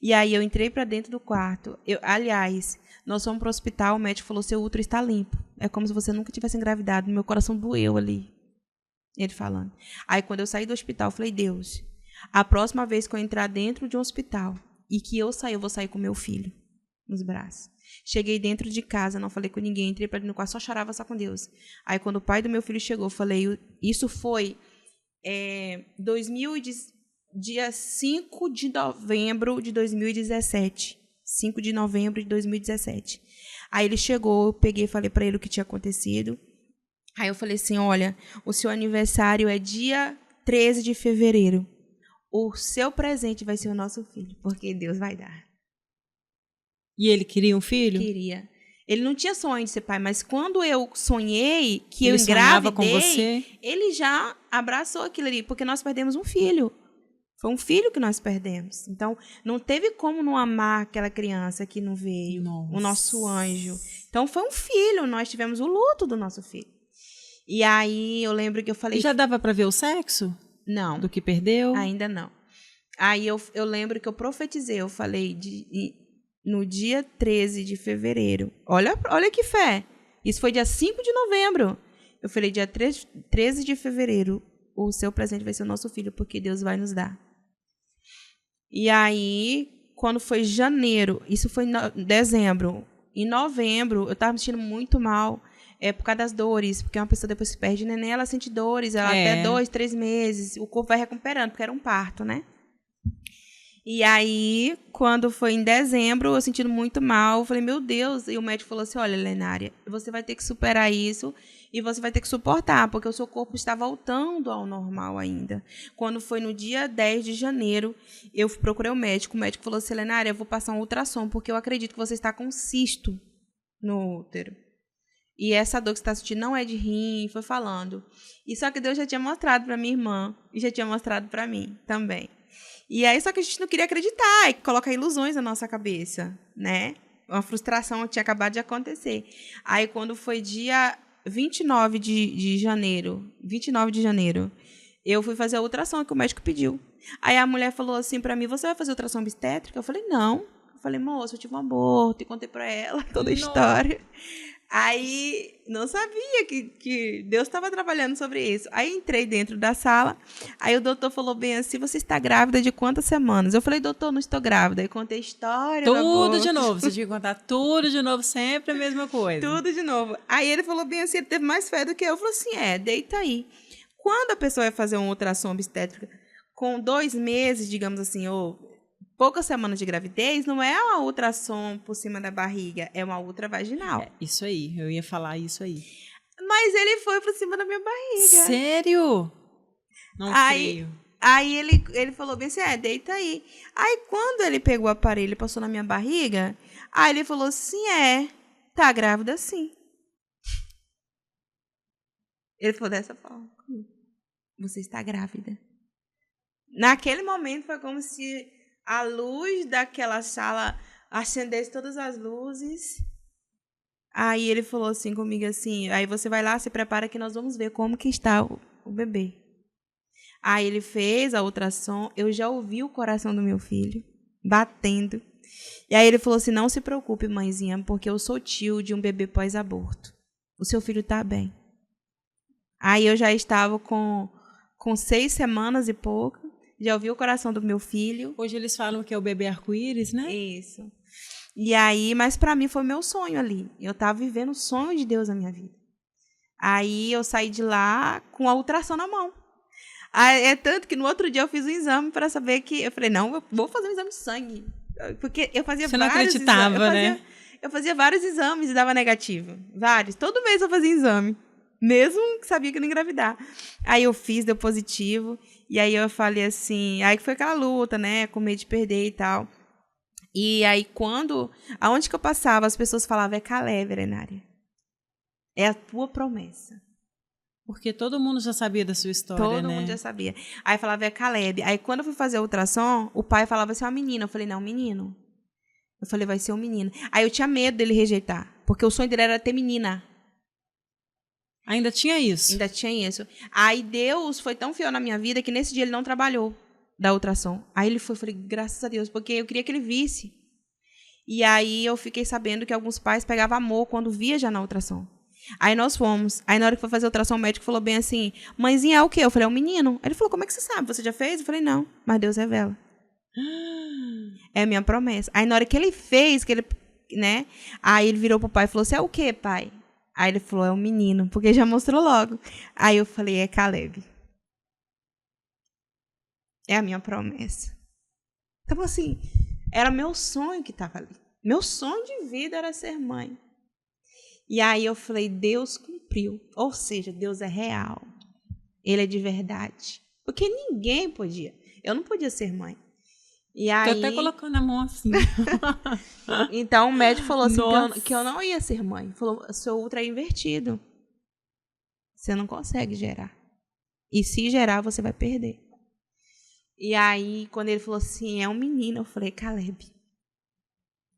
[SPEAKER 2] E aí eu entrei para dentro do quarto. Aliás, nós fomos para o hospital, o médico falou: seu útero está limpo. É como se você nunca tivesse engravidado. Meu coração doeu ali. Ele falando. Aí quando eu saí do hospital, eu falei: Deus, a próxima vez que eu entrar dentro de um hospital e que eu sair, eu vou sair com meu filho nos braços. Cheguei dentro de casa, não falei com ninguém, entrei para dentro do quarto, só chorava só com Deus. Aí quando o pai do meu filho chegou, eu falei: isso foi... dia 5 de novembro de 2017. 5 de novembro de 2017. Aí ele chegou, eu peguei e falei para ele o que tinha acontecido. Aí eu falei assim: olha, o seu aniversário é dia 13 de fevereiro. O seu presente vai ser o nosso filho, porque Deus vai dar.
[SPEAKER 1] E ele queria um filho?
[SPEAKER 2] Queria. Ele não tinha sonho de ser pai, mas quando eu sonhei que
[SPEAKER 1] ele
[SPEAKER 2] eu engravidei,
[SPEAKER 1] com você?
[SPEAKER 2] Ele já abraçou aquilo ali, porque nós perdemos um filho. Foi um filho que nós perdemos. Então, não teve como não amar aquela criança que não veio, o nosso anjo. Então, foi um filho, nós tivemos o luto do nosso filho. E aí, eu lembro que eu falei...
[SPEAKER 1] E já dava para ver o sexo?
[SPEAKER 2] Não.
[SPEAKER 1] Do que perdeu?
[SPEAKER 2] Ainda não. Aí, eu lembro que eu profetizei, eu falei... no dia 13 de fevereiro. Olha que fé. Isso foi dia 5 de novembro. Eu falei, dia 13 de fevereiro, o seu presente vai ser o nosso filho, porque Deus vai nos dar. E aí, quando foi janeiro, isso foi em dezembro. Em novembro, eu estava me sentindo muito mal. Por causa das dores, porque uma pessoa depois que perde neném, ela sente dores, ela até 2, 3 meses, o corpo vai recuperando, porque era um parto, né? E aí, quando foi em dezembro, eu sentindo muito mal, eu falei, meu Deus, e o médico falou assim, olha, Lenária, você vai ter que superar isso e você vai ter que suportar, porque o seu corpo está voltando ao normal ainda. Quando foi no dia 10 de janeiro, eu procurei o médico falou assim, Lenária, eu vou passar um ultrassom, porque eu acredito que você está com cisto no útero. E essa dor que você está sentindo não é de rim, foi falando. E só que Deus já tinha mostrado para minha irmã e já tinha mostrado para mim também. E aí, só que a gente não queria acreditar, e coloca ilusões na nossa cabeça, né? Uma frustração tinha acabado de acontecer. Aí, quando foi dia 29 de janeiro, eu fui fazer a ultrassom que o médico pediu. Aí a mulher falou assim para mim, você vai fazer ultrassom obstétrica? Eu falei, não. Eu falei, moça, eu tive um aborto, e contei para ela toda a história. Aí, não sabia que Deus estava trabalhando sobre isso. Aí, entrei dentro da sala. Aí, o doutor falou bem assim, você está grávida de quantas semanas? Eu falei, doutor, não estou grávida. Aí, contei a história.
[SPEAKER 1] Tudo de novo. Você tinha que contar tudo de novo, sempre a mesma coisa.
[SPEAKER 2] Tudo de novo. Aí, ele falou bem assim, ele teve mais fé do que eu. Falou assim, deita aí. Quando a pessoa vai fazer uma ultrassom obstétrica com 2 meses, digamos assim, ou poucas semanas de gravidez, não é uma ultrassom por cima da barriga, é uma ultravaginal.
[SPEAKER 1] Isso aí, eu ia falar isso aí.
[SPEAKER 2] Mas ele foi por cima da minha barriga.
[SPEAKER 1] Sério? Não creio.
[SPEAKER 2] Aí ele falou bem assim, deita aí. Aí quando ele pegou o aparelho e passou na minha barriga, aí ele falou assim, tá grávida sim. Ele falou dessa forma, você está grávida. Naquele momento foi como se a luz daquela sala acendesse todas as luzes. Aí ele falou assim comigo assim, aí você vai lá, se prepara que nós vamos ver como que está o bebê. Aí ele fez a ultrassom, eu já ouvi o coração do meu filho batendo. E aí ele falou assim, não se preocupe, mãezinha, porque eu sou tio de um bebê pós-aborto. O seu filho está bem. Aí eu já estava com 6 semanas e pouco. Já ouvi o coração do meu filho.
[SPEAKER 1] Hoje eles falam que é o bebê arco-íris, né?
[SPEAKER 2] Isso. E aí, mas para mim foi meu sonho ali. Eu estava vivendo o sonho de Deus na minha vida. Aí eu saí de lá com a ultrassom na mão. É tanto que no outro dia eu fiz um exame para saber que... Eu falei, não, eu vou fazer um exame de sangue. Porque eu fazia
[SPEAKER 1] Você
[SPEAKER 2] vários
[SPEAKER 1] não acreditava, né?
[SPEAKER 2] Eu fazia vários exames e dava negativo. Vários. Todo mês eu fazia exame. Mesmo que sabia que eu não ia engravidar. Aí eu fiz, deu positivo. E aí eu falei assim... Aí que foi aquela luta, né? Com medo de perder e tal. E aí aonde que eu passava, as pessoas falavam, é Caleb, Lenária. É a tua promessa.
[SPEAKER 1] Porque todo mundo já sabia da sua história,
[SPEAKER 2] Todo mundo já sabia. Aí falava, é Caleb. Aí quando eu fui fazer a ultrassom, o pai falava assim, é uma menina. Eu falei, não, menino. Eu falei, vai ser um menino. Aí eu tinha medo dele rejeitar. Porque o sonho dele era ter menina.
[SPEAKER 1] Ainda tinha isso?
[SPEAKER 2] Ainda tinha isso. Aí Deus foi tão fiel na minha vida que nesse dia ele não trabalhou da ultrassom. Aí ele foi, eu falei, graças a Deus, porque eu queria que ele visse. E aí eu fiquei sabendo que alguns pais pegavam amor quando via já na ultrassom. Aí nós fomos. Aí na hora que foi fazer a ultrassom, o médico falou bem assim, mãezinha, é o quê? Eu falei, é um menino. Aí ele falou, como é que você sabe? Você já fez? Eu falei, não, mas Deus revela. É a minha promessa. Aí na hora que ele fez, que ele, né? Aí ele virou pro pai e falou assim, é o quê, pai? Aí ele falou, é um menino, porque já mostrou logo. Aí eu falei, é Caleb. É a minha promessa. Então, assim, era meu sonho que estava ali. Meu sonho de vida era ser mãe. E aí eu falei, Deus cumpriu. Ou seja, Deus é real. Ele é de verdade. Porque ninguém podia. Eu não podia ser mãe. E aí...
[SPEAKER 1] Tô até colocando a mão assim.
[SPEAKER 2] Então o médico falou assim que eu não ia ser mãe. Falou, seu útero é invertido. Você não consegue gerar. E se gerar, você vai perder. E aí, quando ele falou assim, é um menino, eu falei, Caleb.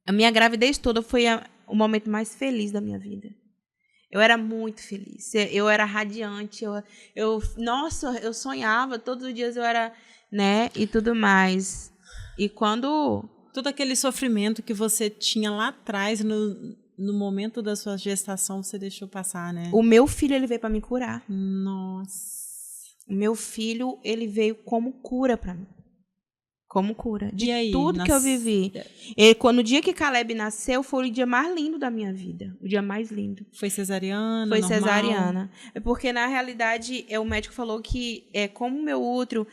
[SPEAKER 2] A minha gravidez toda foi o momento mais feliz da minha vida. Eu era muito feliz. Eu era radiante. Nossa, eu sonhava. Todos os dias eu era, né? E tudo mais. E quando
[SPEAKER 1] Todo aquele sofrimento que você tinha lá atrás, no momento da sua gestação, você deixou passar, né?
[SPEAKER 2] O meu filho, ele veio para me curar.
[SPEAKER 1] Nossa.
[SPEAKER 2] O meu filho, ele veio como cura para mim. Como cura. De
[SPEAKER 1] aí,
[SPEAKER 2] tudo que eu vivi. No dia que Caleb nasceu, foi o dia mais lindo da minha vida. O dia mais lindo.
[SPEAKER 1] Foi cesariana?
[SPEAKER 2] Foi
[SPEAKER 1] normal?
[SPEAKER 2] cesariana. É porque, na realidade, o médico falou que, como o meu útero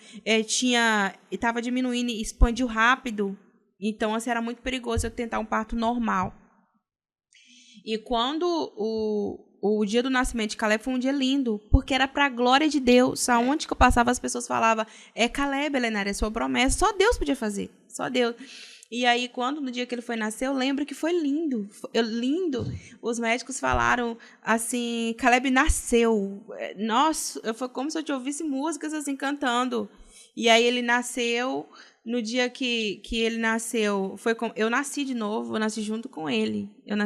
[SPEAKER 2] estava diminuindo e expandiu rápido, então, assim, era muito perigoso eu tentar um parto normal. E quando o dia do nascimento de Caleb foi um dia lindo, porque era para a glória de Deus. Aonde que eu passava, as pessoas falavam, Caleb, Elenária, é sua promessa. Só Deus podia fazer, só Deus. E aí, no dia que ele foi nascer, eu lembro que foi lindo. Lindo. Os médicos falaram assim, Caleb nasceu. Nossa, foi como se eu te ouvisse músicas assim, cantando. E aí ele nasceu. No dia que ele nasceu, eu nasci de novo, eu nasci junto com ele. Eu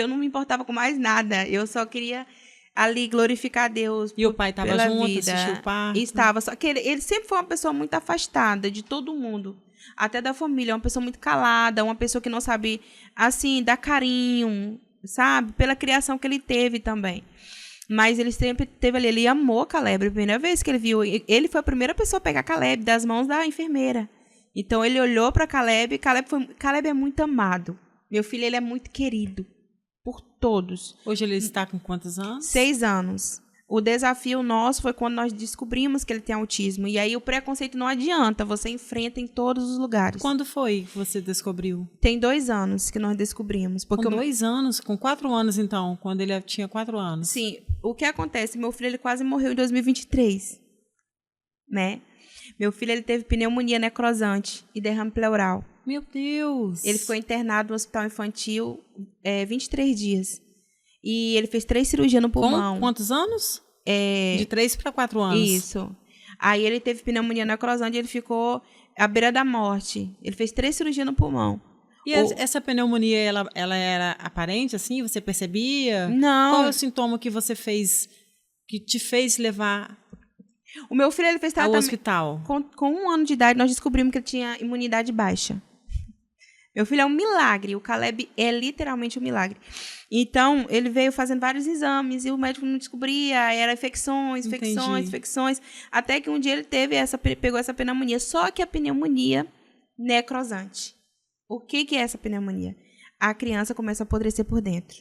[SPEAKER 2] não me importava com mais nada. Eu só queria ali glorificar a Deus.
[SPEAKER 1] E o pai estava junto, assistiu o parto?
[SPEAKER 2] Estava, só que ele sempre foi uma pessoa muito afastada de todo mundo. Até da família, uma pessoa muito calada, uma pessoa que não sabe, assim, dar carinho, sabe? Pela criação que ele teve também. Mas ele sempre teve ali, ele amou Caleb. A primeira vez que ele viu, ele foi a primeira pessoa a pegar Caleb das mãos da enfermeira. Então, ele olhou para Caleb. Caleb é muito amado. Meu filho, ele é muito querido por todos.
[SPEAKER 1] Hoje ele está com quantos anos?
[SPEAKER 2] 6 anos. O desafio nosso foi quando nós descobrimos que ele tem autismo. E aí, o preconceito não adianta. Você enfrenta em todos os lugares.
[SPEAKER 1] Quando foi que você descobriu?
[SPEAKER 2] Tem 2 anos que nós descobrimos.
[SPEAKER 1] Com 2 anos? Com 4 anos, então? Quando ele tinha 4 anos?
[SPEAKER 2] Sim. O que acontece? Meu filho, ele quase morreu em 2023. Né? Meu filho, ele teve pneumonia necrosante e derrame pleural.
[SPEAKER 1] Meu Deus!
[SPEAKER 2] Ele ficou internado no hospital infantil 23 dias. E ele fez 3 cirurgias no pulmão.
[SPEAKER 1] Com quantos anos? De 3 para 4 anos.
[SPEAKER 2] Isso. Aí ele teve pneumonia necrosante e ele ficou à beira da morte. Ele fez 3 cirurgias no pulmão.
[SPEAKER 1] E essa pneumonia, ela era aparente, assim? Você percebia?
[SPEAKER 2] Não.
[SPEAKER 1] Qual é o sintoma que você fez, que te fez levar...
[SPEAKER 2] O meu filho, ele fez tratamento
[SPEAKER 1] ao hospital.
[SPEAKER 2] Com 1 ano de idade, nós descobrimos que ele tinha imunidade baixa. Meu filho é um milagre. O Caleb é literalmente um milagre. Então, ele veio fazendo vários exames e o médico não descobria. Era infecções. Até que um dia ele pegou essa pneumonia. Só que a pneumonia necrosante. O que é essa pneumonia? A criança começa a apodrecer por dentro.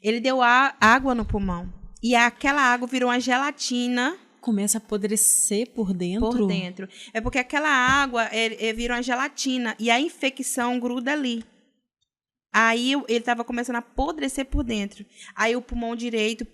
[SPEAKER 2] Ele deu água no pulmão. E aquela água virou uma gelatina.
[SPEAKER 1] Começa a apodrecer por dentro?
[SPEAKER 2] Por dentro. É porque aquela água virou uma gelatina. E a infecção gruda ali. Aí ele estava começando a apodrecer por dentro. Aí o pulmão direito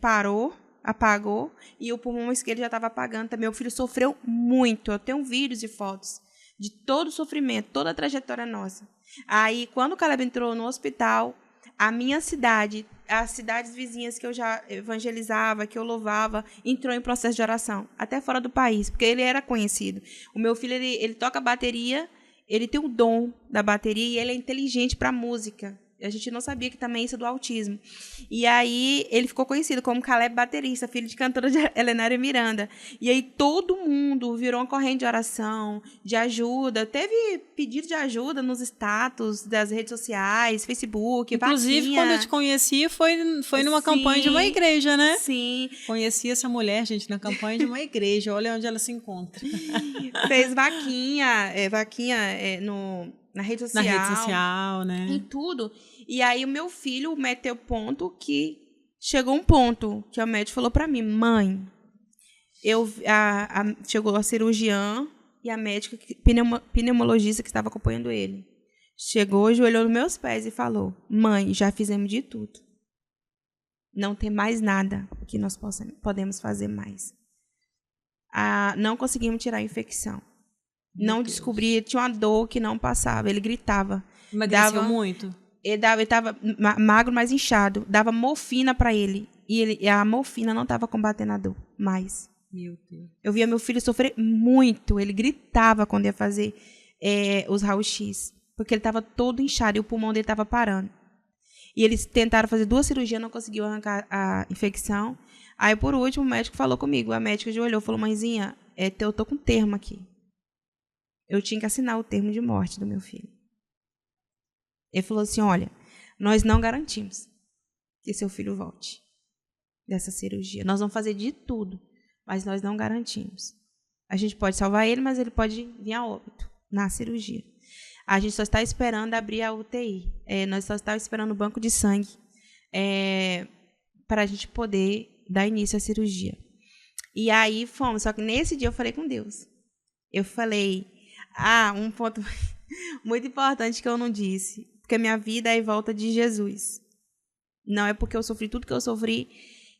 [SPEAKER 2] apagou. E o pulmão esquerdo já estava apagando também. Meu filho sofreu muito. Eu tenho vídeos e fotos de todo o sofrimento, toda a trajetória nossa. Aí, quando o Caleb entrou no hospital, a minha cidade, as cidades vizinhas que eu já evangelizava, que eu louvava, entrou em processo de oração, até fora do país, porque ele era conhecido. O meu filho, ele toca bateria, ele tem o dom da bateria e ele é inteligente para música. A gente não sabia que também isso é do autismo. E aí ele ficou conhecido como Caleb baterista, filho de cantora de Elenária Miranda. E aí todo mundo virou uma corrente de oração, de ajuda. Teve pedido de ajuda nos status das redes sociais, Facebook,
[SPEAKER 1] inclusive,
[SPEAKER 2] vaquinha.
[SPEAKER 1] Quando eu te conheci, foi numa campanha de uma igreja, né?
[SPEAKER 2] Sim.
[SPEAKER 1] Conheci essa mulher, gente, na campanha de uma igreja. Olha onde ela se encontra.
[SPEAKER 2] Fez vaquinha na rede social.
[SPEAKER 1] Na rede social, né?
[SPEAKER 2] Em tudo. E aí o meu filho meteu ponto que chegou um ponto que a médica falou para mim, mãe, chegou a cirurgiã e a médica, pneumologista que estava acompanhando ele, chegou, ajoelhou nos meus pés e falou, mãe, já fizemos de tudo. Não tem mais nada que nós podemos fazer mais. Não conseguimos tirar a infecção. Não descobri, tinha uma dor que não passava, ele gritava.
[SPEAKER 1] Emagreceu muito?
[SPEAKER 2] Ele estava magro, mas inchado. Dava morfina para ele. E a morfina não estava combatendo a dor mais.
[SPEAKER 1] Meu Deus.
[SPEAKER 2] Eu via meu filho sofrer muito. Ele gritava quando ia fazer os raio-x. Porque ele estava todo inchado e o pulmão dele estava parando. E eles tentaram fazer 2 cirurgias, não conseguiu arrancar a infecção. Aí, por último, o médico falou comigo. A médica já olhou e falou, mãezinha, eu tô com termo aqui. eu tinha que assinar o termo de morte do meu filho. Ele falou assim, olha, nós não garantimos que seu filho volte dessa cirurgia. Nós vamos fazer de tudo, mas nós não garantimos. A gente pode salvar ele, mas ele pode vir a óbito na cirurgia. A gente só está esperando abrir a UTI. Nós só estamos esperando o banco de sangue para a gente poder dar início à cirurgia. E aí fomos. Só que nesse dia eu falei com Deus. Eu falei, um ponto muito importante que eu não disse, porque a minha vida é em volta de Jesus. Não é porque eu sofri tudo que eu sofri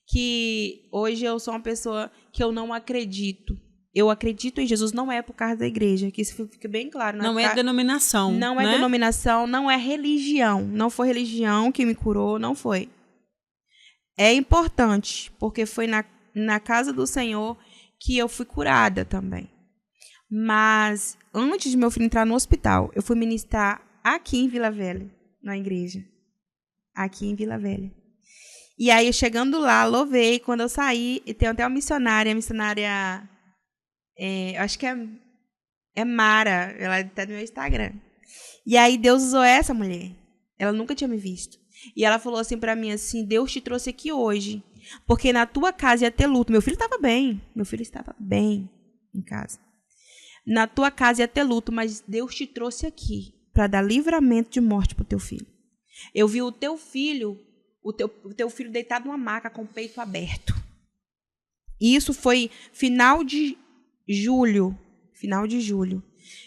[SPEAKER 2] que hoje eu sou uma pessoa que eu não acredito. Eu acredito em Jesus, não é por causa da igreja, que isso fique bem claro.
[SPEAKER 1] Não é denominação.
[SPEAKER 2] Não é denominação, não é religião. Não foi religião que me curou, não foi. É importante, porque foi na casa do Senhor que eu fui curada também. Mas antes de meu filho entrar no hospital, eu fui ministrar aqui em Vila Velha, na igreja. Aqui em Vila Velha. E aí, chegando lá, louvei. Quando eu saí, e tem até uma missionária, acho que é Mara, ela está no meu Instagram. E aí, Deus usou essa mulher. Ela nunca tinha me visto. E ela falou assim para mim, assim, Deus te trouxe aqui hoje, porque na tua casa ia ter luto. Meu filho estava bem em casa. Na tua casa ia ter luto, mas Deus te trouxe aqui para dar livramento de morte para o teu filho. Eu vi o teu filho deitado numa maca com o peito aberto. E isso foi final de julho.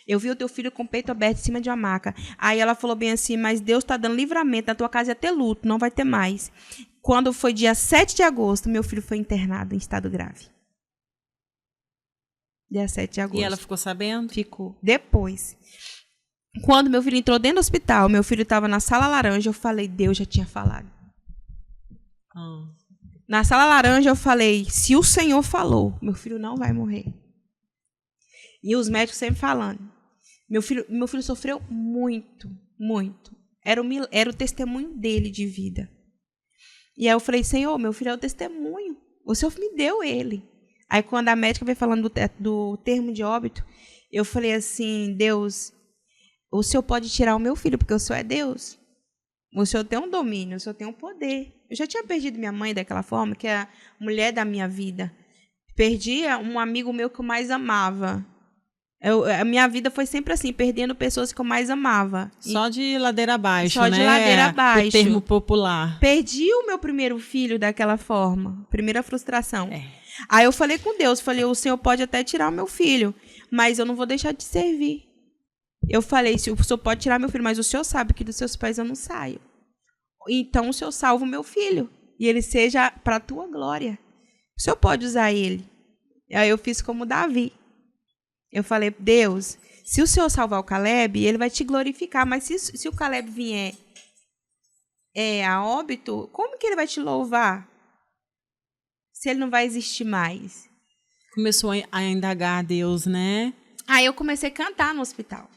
[SPEAKER 2] Eu vi o teu filho com o peito aberto em cima de uma maca. Aí ela falou bem assim, mas Deus está dando livramento, na tua casa ia ter luto, não vai ter mais. Quando foi dia 7 de agosto, meu filho foi internado em estado grave. Dia 7 de agosto.
[SPEAKER 1] E ela ficou sabendo?
[SPEAKER 2] Ficou. Depois, quando meu filho entrou dentro do hospital, meu filho estava na sala laranja, eu falei, Deus já tinha falado. Na sala laranja, eu falei, se o Senhor falou, meu filho não vai morrer. E os médicos sempre falando. Meu filho sofreu muito, muito. Era o testemunho dele de vida. E aí eu falei, Senhor, meu filho é o testemunho. O Senhor me deu ele. Aí quando a médica veio falando do termo de óbito, eu falei assim, Deus, o Senhor pode tirar o meu filho, porque o Senhor é Deus. O Senhor tem um domínio, o Senhor tem um poder. Eu já tinha perdido minha mãe daquela forma, que é a mulher da minha vida. Perdi um amigo meu que eu mais amava. A minha vida foi sempre assim, perdendo pessoas que eu mais amava.
[SPEAKER 1] Só de ladeira abaixo,
[SPEAKER 2] né? Só de ladeira abaixo.
[SPEAKER 1] O termo popular.
[SPEAKER 2] Perdi o meu primeiro filho daquela forma. Primeira frustração. Aí eu falei com Deus, o Senhor pode até tirar o meu filho, mas eu não vou deixar de servir. Eu falei, o Senhor pode tirar meu filho, mas o Senhor sabe que dos seus pés eu não saio. Então o Senhor salva o meu filho. E ele seja para a tua glória. O Senhor pode usar ele. Aí eu fiz como Davi. Eu falei, Deus, se o Senhor salvar o Caleb, ele vai te glorificar. Mas se o Caleb vier a óbito, como que ele vai te louvar? Se ele não vai existir mais.
[SPEAKER 1] Começou a indagar a Deus, né?
[SPEAKER 2] Aí eu comecei a cantar no hospital.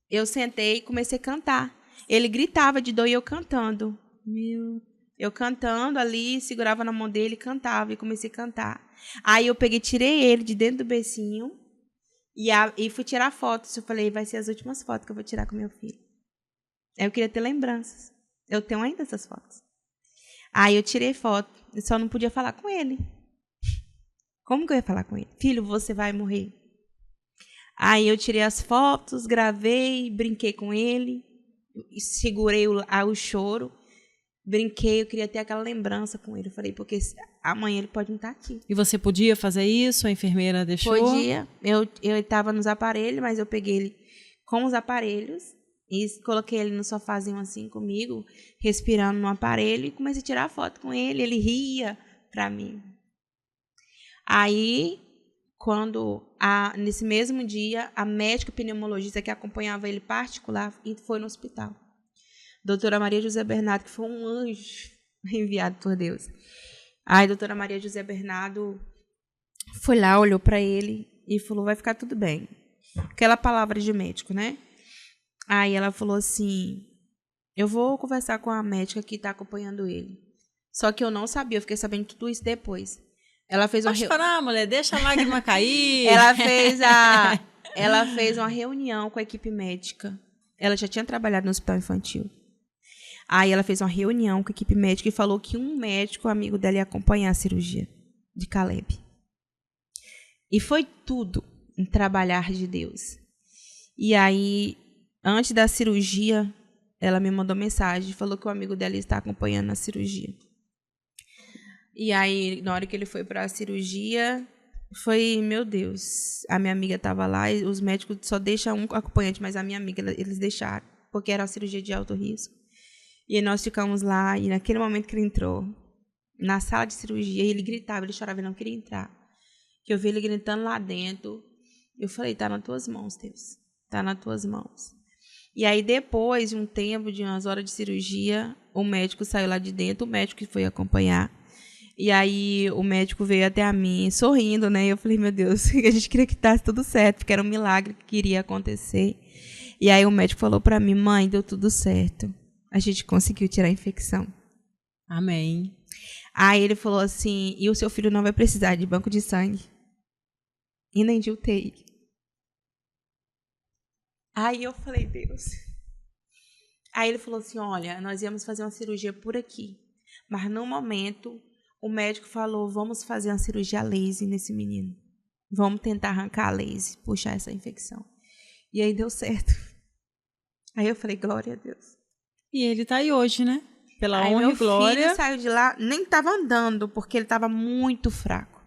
[SPEAKER 2] Eu sentei e comecei a cantar. Ele gritava de dor e eu cantando. Eu cantando ali, segurava na mão dele, cantava e comecei a cantar. Aí eu tirei ele de dentro do bercinho e fui tirar fotos. Eu falei, vai ser as últimas fotos que eu vou tirar com meu filho. Eu queria ter lembranças. Eu tenho ainda essas fotos. Aí eu tirei foto, eu só não podia falar com ele. Como que eu ia falar com ele? Filho, você vai morrer. Aí eu tirei as fotos, gravei, brinquei com ele, segurei o choro, brinquei, eu queria ter aquela lembrança com ele. Eu falei, porque amanhã ele pode não estar aqui.
[SPEAKER 1] E você podia fazer isso? A enfermeira deixou?
[SPEAKER 2] Podia. Eu estava nos aparelhos, mas eu peguei ele com os aparelhos e coloquei ele no sofazinho assim comigo, respirando no aparelho e comecei a tirar foto com ele. Ele ria para mim. Aí, nesse mesmo dia, a médica pneumologista que acompanhava ele particular foi no hospital. Doutora Maria José Bernardo, que foi um anjo enviado por Deus. Aí a doutora Maria José Bernardo foi lá, olhou para ele e falou, vai ficar tudo bem. Aquela palavra de médico, né? Aí ela falou assim, eu vou conversar com a médica que está acompanhando ele. Só que eu não sabia, eu fiquei sabendo tudo isso depois. Ela fez
[SPEAKER 1] Pode chorar, mulher, deixa a lágrima cair.
[SPEAKER 2] ela fez uma reunião com a equipe médica. Ela já tinha trabalhado no hospital infantil. Aí ela fez uma reunião com a equipe médica e falou que um médico amigo dela ia acompanhar a cirurgia de Caleb. E foi tudo um trabalhar de Deus. E aí, antes da cirurgia, ela me mandou mensagem, falou que o amigo dela está acompanhando a cirurgia. E aí, na hora que ele foi para a cirurgia, foi, meu Deus, a minha amiga estava lá e os médicos só deixam um acompanhante, mas a minha amiga, eles deixaram, porque era uma cirurgia de alto risco. E aí nós ficamos lá, e naquele momento que ele entrou, na sala de cirurgia, ele gritava, ele chorava, ele não queria entrar. Que eu vi ele gritando lá dentro, eu falei, tá nas tuas mãos, Deus, tá nas tuas mãos. E aí, depois de um tempo, de umas horas de cirurgia, o médico saiu lá de dentro, o médico que foi acompanhar. E aí, o médico veio até a mim, sorrindo, né? E eu falei, meu Deus, a gente queria que estasse tudo certo, porque era um milagre que iria acontecer. E aí, o médico falou para mim, mãe, deu tudo certo. A gente conseguiu tirar a infecção.
[SPEAKER 1] Amém.
[SPEAKER 2] Aí, ele falou assim, e o seu filho não vai precisar de banco de sangue e nem de UTI. Aí eu falei, Deus. Aí ele falou assim, olha, nós íamos fazer uma cirurgia por aqui. Mas no momento, o médico falou, vamos fazer uma cirurgia laser nesse menino. Vamos tentar arrancar a laser, puxar essa infecção. E aí deu certo. Aí eu falei, glória a Deus.
[SPEAKER 1] E ele tá aí hoje, né? Pela
[SPEAKER 2] aí
[SPEAKER 1] honra
[SPEAKER 2] meu
[SPEAKER 1] e glória.
[SPEAKER 2] filho saiu de lá, nem estava andando, porque ele estava muito fraco.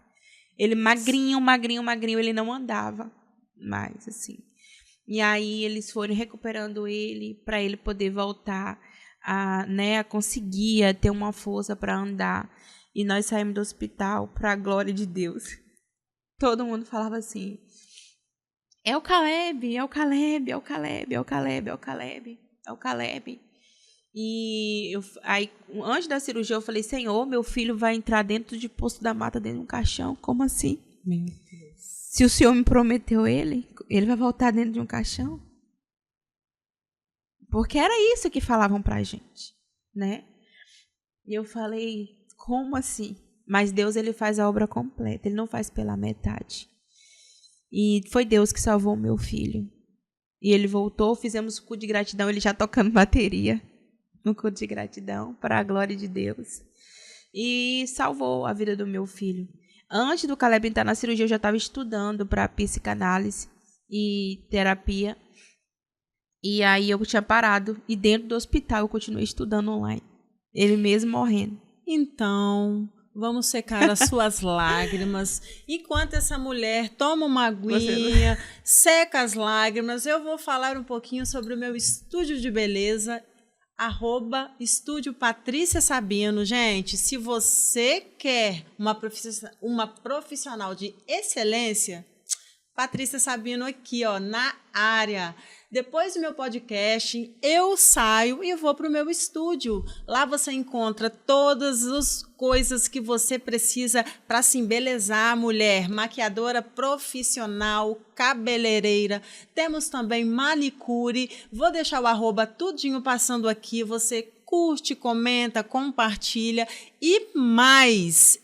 [SPEAKER 2] Ele magrinho, ele não andava mais, assim. E aí eles foram recuperando ele para ele poder voltar a conseguir a ter uma força para andar. E nós saímos do hospital para a glória de Deus. Todo mundo falava assim, é o Caleb, é o Caleb, é o Caleb, é o Caleb, é o Caleb, é o Caleb. E aí, antes da cirurgia, eu falei, Senhor, meu filho vai entrar dentro de Poço da Mata, dentro de um caixão? Como assim?
[SPEAKER 1] Meu Deus.
[SPEAKER 2] Se o Senhor me prometeu ele vai voltar dentro de um caixão? Porque era isso que falavam pra gente, né? E eu falei, como assim? Mas Deus, ele faz a obra completa, ele não faz pela metade. E foi Deus que salvou o meu filho. E ele voltou, fizemos o culto de gratidão, ele já tocando bateria no culto de gratidão, para a glória de Deus. E salvou a vida do meu filho. Antes do Caleb entrar na cirurgia, eu já estava estudando para psicanálise e terapia. E aí eu tinha parado. E dentro do hospital eu continuei estudando online. Ele mesmo morrendo.
[SPEAKER 1] Então, vamos secar as suas lágrimas. Enquanto essa mulher toma uma aguinha, seca as lágrimas, eu vou falar um pouquinho sobre o meu estúdio de beleza, @Estúdio Patrícia Sabino. Gente, se você quer uma profissional de excelência, Patrícia Sabino aqui, ó, na área. Depois do meu podcast, eu saio e vou para o meu estúdio. Lá você encontra todas as coisas que você precisa para se embelezar, mulher. Maquiadora profissional, cabeleireira. Temos também manicure. Vou deixar o @ tudinho passando aqui. Você curte, comenta, compartilha. E mais,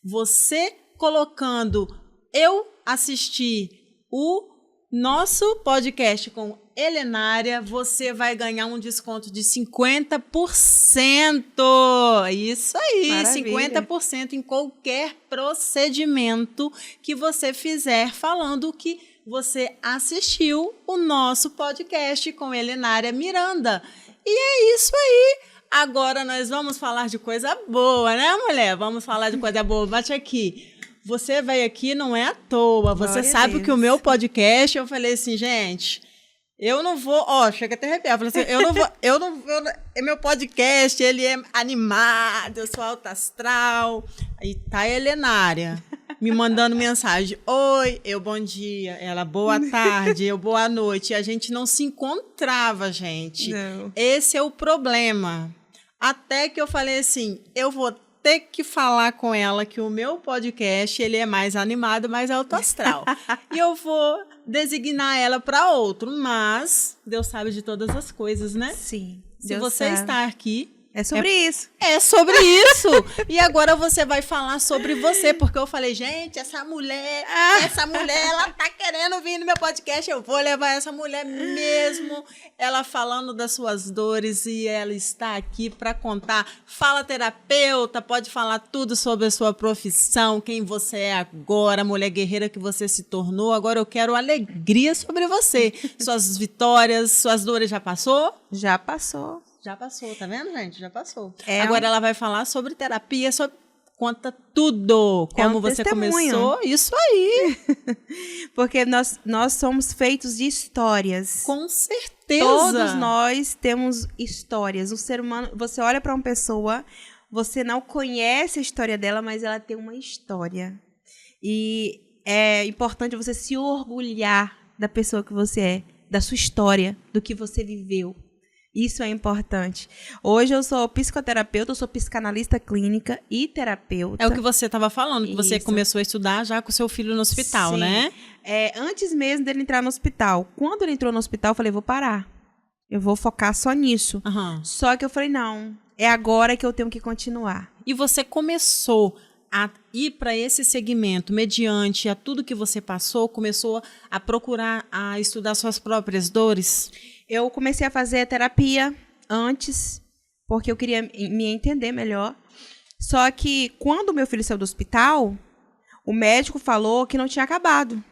[SPEAKER 1] você colocando eu assistir o nosso podcast com Helenária, você vai ganhar um desconto de 50%. Isso aí, maravilha. 50% em qualquer procedimento que você fizer, falando que você assistiu o nosso podcast com Helenária Miranda. E é isso aí. Agora nós vamos falar de coisa boa, né, mulher? Vamos falar de coisa boa. Bate aqui. Você veio aqui não é à toa. Você sabe que o meu podcast, eu falei assim, gente, eu não vou, chega até arrepiar. Eu falei assim, eu não vou, meu podcast, ele é animado, eu sou alta astral. Aí tá a Helenária me mandando mensagem, oi, eu bom dia, ela boa tarde, eu boa noite. E a gente não se encontrava, gente. Não. Esse é o problema. Até que eu falei assim, eu vou ter que falar com ela que o meu podcast ele é mais animado, mais alto astral. E eu vou designar ela para outro, mas Deus sabe de todas as coisas, né?
[SPEAKER 2] Sim.
[SPEAKER 1] Se você está aqui,
[SPEAKER 2] É sobre isso.
[SPEAKER 1] É sobre isso. E agora você vai falar sobre você, porque eu falei, gente, essa mulher, ela tá querendo vir no meu podcast, eu vou levar essa mulher mesmo. Ela falando das suas dores e ela está aqui para contar. Fala, terapeuta, pode falar tudo sobre a sua profissão, quem você é agora, a mulher guerreira que você se tornou. Agora eu quero alegria sobre você. Suas vitórias, suas dores já passou?
[SPEAKER 2] Já passou.
[SPEAKER 1] Já passou, tá vendo, gente? Já passou.
[SPEAKER 2] É
[SPEAKER 1] agora ela vai falar sobre terapia, conta tudo. Como você começou. Isso aí.
[SPEAKER 2] Porque nós somos feitos de histórias.
[SPEAKER 1] Com certeza.
[SPEAKER 2] Todos nós temos histórias. O ser humano, você olha para uma pessoa, você não conhece a história dela, mas ela tem uma história. E é importante você se orgulhar da pessoa que você é, da sua história, do que você viveu. Isso é importante. Hoje eu sou psicoterapeuta, eu sou psicanalista clínica e terapeuta.
[SPEAKER 1] É o que você estava falando, que você começou a estudar já com seu filho no hospital,
[SPEAKER 2] sim,
[SPEAKER 1] né?
[SPEAKER 2] Antes mesmo dele entrar no hospital. Quando ele entrou no hospital, eu falei, vou parar. Eu vou focar só nisso.
[SPEAKER 1] Uhum.
[SPEAKER 2] Só que eu falei, não, é agora que eu tenho que continuar.
[SPEAKER 1] E você começou a ir para esse segmento, mediante a tudo que você passou, começou a procurar, a estudar suas próprias dores?
[SPEAKER 2] Eu comecei a fazer terapia antes, porque eu queria me entender melhor. Só que quando meu filho saiu do hospital, o médico falou que não tinha acabado.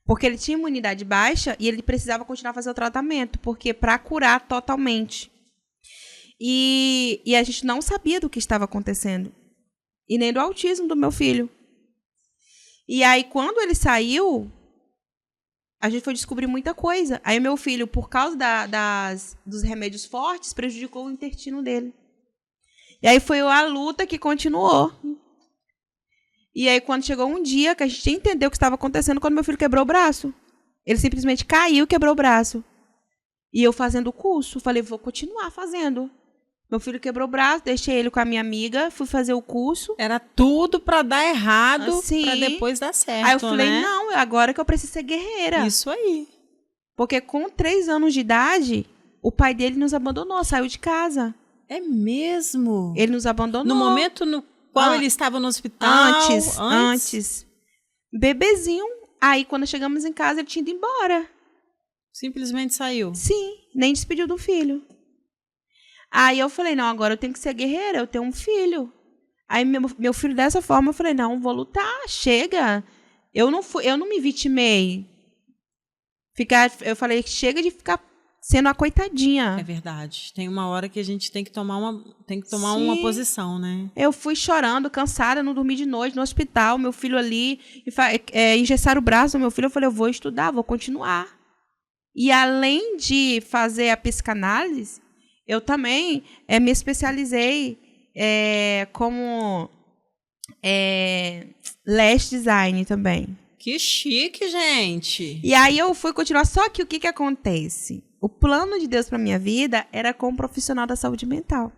[SPEAKER 2] Porque ele tinha imunidade baixa e ele precisava continuar a fazer o tratamento, porque para curar totalmente. E a gente não sabia do que estava acontecendo. E nem do autismo do meu filho. E aí, quando ele saiu, a gente foi descobrir muita coisa. Aí meu filho, por causa dos remédios fortes, prejudicou o intestino dele. E aí foi a luta que continuou. E aí quando chegou um dia que a gente entendeu o que estava acontecendo, quando meu filho quebrou o braço. Ele simplesmente caiu e quebrou o braço. E eu fazendo o curso, falei, vou continuar fazendo. Meu filho quebrou o braço, deixei ele com a minha amiga, fui fazer o curso.
[SPEAKER 1] Era tudo para dar errado,
[SPEAKER 2] assim,
[SPEAKER 1] para depois dar certo,
[SPEAKER 2] aí eu falei,
[SPEAKER 1] né?
[SPEAKER 2] não, agora que eu preciso ser guerreira.
[SPEAKER 1] Isso aí.
[SPEAKER 2] Porque com 3 anos de idade, o pai dele nos abandonou, saiu de casa.
[SPEAKER 1] É mesmo?
[SPEAKER 2] Ele nos abandonou.
[SPEAKER 1] No momento no qual ele estava no hospital?
[SPEAKER 2] Antes. Bebezinho. Aí, quando chegamos em casa, ele tinha ido embora.
[SPEAKER 1] Simplesmente saiu?
[SPEAKER 2] Sim, nem despediu do filho. Aí eu falei, não, agora eu tenho que ser guerreira, eu tenho um filho. Aí meu filho, dessa forma, eu falei, não, vou lutar, chega. Eu não me vitimei. Eu falei, chega de ficar sendo a coitadinha.
[SPEAKER 1] É verdade. Tem uma hora que a gente tem que tomar uma posição, né?
[SPEAKER 2] Eu fui chorando, cansada, não dormi de noite no hospital, meu filho ali, engessaram o braço do meu filho, eu falei, eu vou estudar, vou continuar. E além de fazer a psicanálise, eu também me especializei como lash design também.
[SPEAKER 1] Que chique, gente!
[SPEAKER 2] E aí eu fui continuar, só que o que acontece? O plano de Deus para minha vida era como profissional da saúde mental.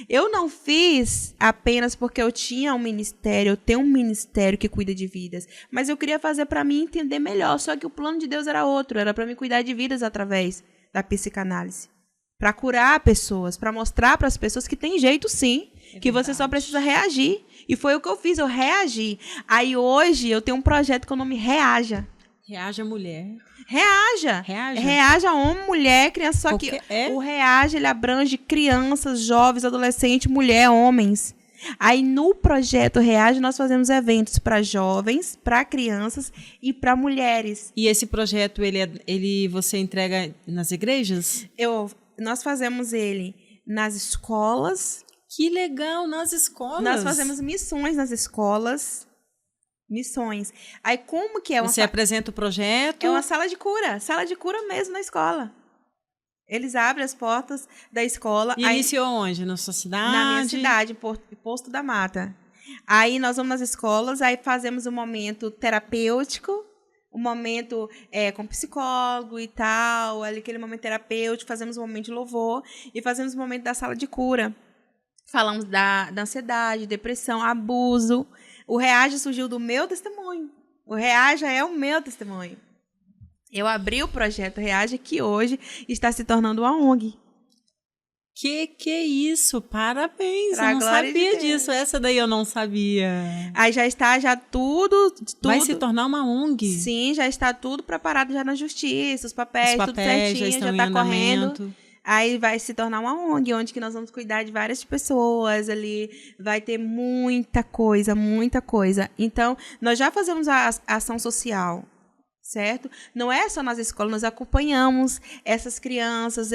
[SPEAKER 2] Eu não fiz apenas porque eu tinha um ministério, eu tenho um ministério que cuida de vidas, mas eu queria fazer para mim entender melhor, só que o plano de Deus era outro, era para mim cuidar de vidas através da psicanálise. Para curar pessoas, para mostrar para as pessoas que tem jeito sim, que você só precisa reagir. E foi o que eu fiz, eu reagi. Aí hoje eu tenho um projeto com o nome Reaja.
[SPEAKER 1] Reaja Mulher.
[SPEAKER 2] Reaja. Reaja homem, mulher, criança. Só que o Reaja, ele abrange crianças, jovens, adolescentes, mulher, homens. Aí no projeto Reaja nós fazemos eventos para jovens, para crianças e para mulheres.
[SPEAKER 1] E esse projeto, você entrega nas igrejas?
[SPEAKER 2] Nós fazemos ele nas escolas.
[SPEAKER 1] Que legal, nas escolas.
[SPEAKER 2] Nós fazemos missões nas escolas. Missões. Aí como que é?
[SPEAKER 1] Você apresenta o projeto?
[SPEAKER 2] É uma sala de cura mesmo na escola. Eles abrem as portas da escola.
[SPEAKER 1] E iniciou onde? Na sua cidade?
[SPEAKER 2] Na minha cidade, Posto da Mata. Aí nós vamos nas escolas, aí fazemos um momento terapêutico, um momento com psicólogo e tal, aquele momento terapêutico, fazemos um momento de louvor e fazemos um momento da sala de cura. Falamos da ansiedade, depressão, abuso. O Reaja surgiu do meu testemunho. O Reaja é o meu testemunho. Eu abri o projeto Reaja, que hoje está se tornando uma ONG.
[SPEAKER 1] Que é isso? Parabéns,
[SPEAKER 2] Pra
[SPEAKER 1] eu não
[SPEAKER 2] glória de
[SPEAKER 1] sabia
[SPEAKER 2] Deus.
[SPEAKER 1] disso. Essa daí eu não sabia.
[SPEAKER 2] Aí já está tudo.
[SPEAKER 1] Vai se tornar uma ONG.
[SPEAKER 2] Sim, já está tudo preparado já na justiça, os papéis tudo
[SPEAKER 1] já
[SPEAKER 2] certinho,
[SPEAKER 1] estão
[SPEAKER 2] já
[SPEAKER 1] em
[SPEAKER 2] está correndo.
[SPEAKER 1] andamento.
[SPEAKER 2] Aí vai se tornar uma ONG, onde que nós vamos cuidar de várias pessoas ali. Vai ter muita coisa, muita coisa. Então, nós já fazemos a ação social, certo? Não é só nas escolas, nós acompanhamos essas crianças,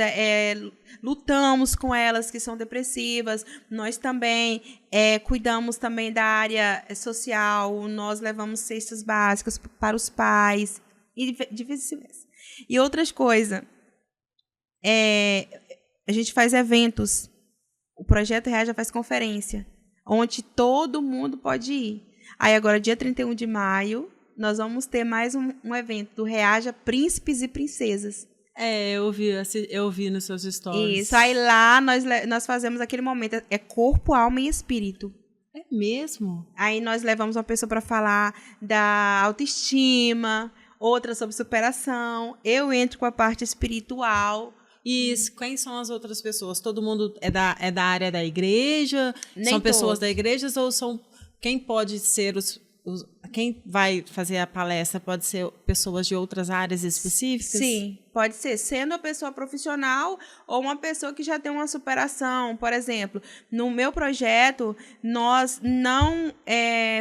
[SPEAKER 2] lutamos com elas que são depressivas. Nós também cuidamos também da área social, nós levamos cestas básicas para os pais e de vice-versa. E outras coisas. A gente faz eventos. O Projeto Reaja faz conferência, onde todo mundo pode ir. Aí agora, dia 31 de maio, nós vamos ter mais um evento do Reaja Príncipes e Princesas.
[SPEAKER 1] Eu vi nos seus stories.
[SPEAKER 2] Isso, aí lá nós fazemos aquele momento, corpo, alma e espírito.
[SPEAKER 1] É mesmo?
[SPEAKER 2] Aí nós levamos uma pessoa para falar da autoestima, outra sobre superação. Eu entro com a parte espiritual.
[SPEAKER 1] E quem são as outras pessoas? Todo mundo é da área da igreja?
[SPEAKER 2] Nem
[SPEAKER 1] são pessoas
[SPEAKER 2] todos.
[SPEAKER 1] da igreja ou são... Quem pode ser quem vai fazer a palestra pode ser pessoas de outras áreas específicas?
[SPEAKER 2] Sim, pode ser. Sendo uma pessoa profissional ou uma pessoa que já tem uma superação. Por exemplo, no meu projeto, nós não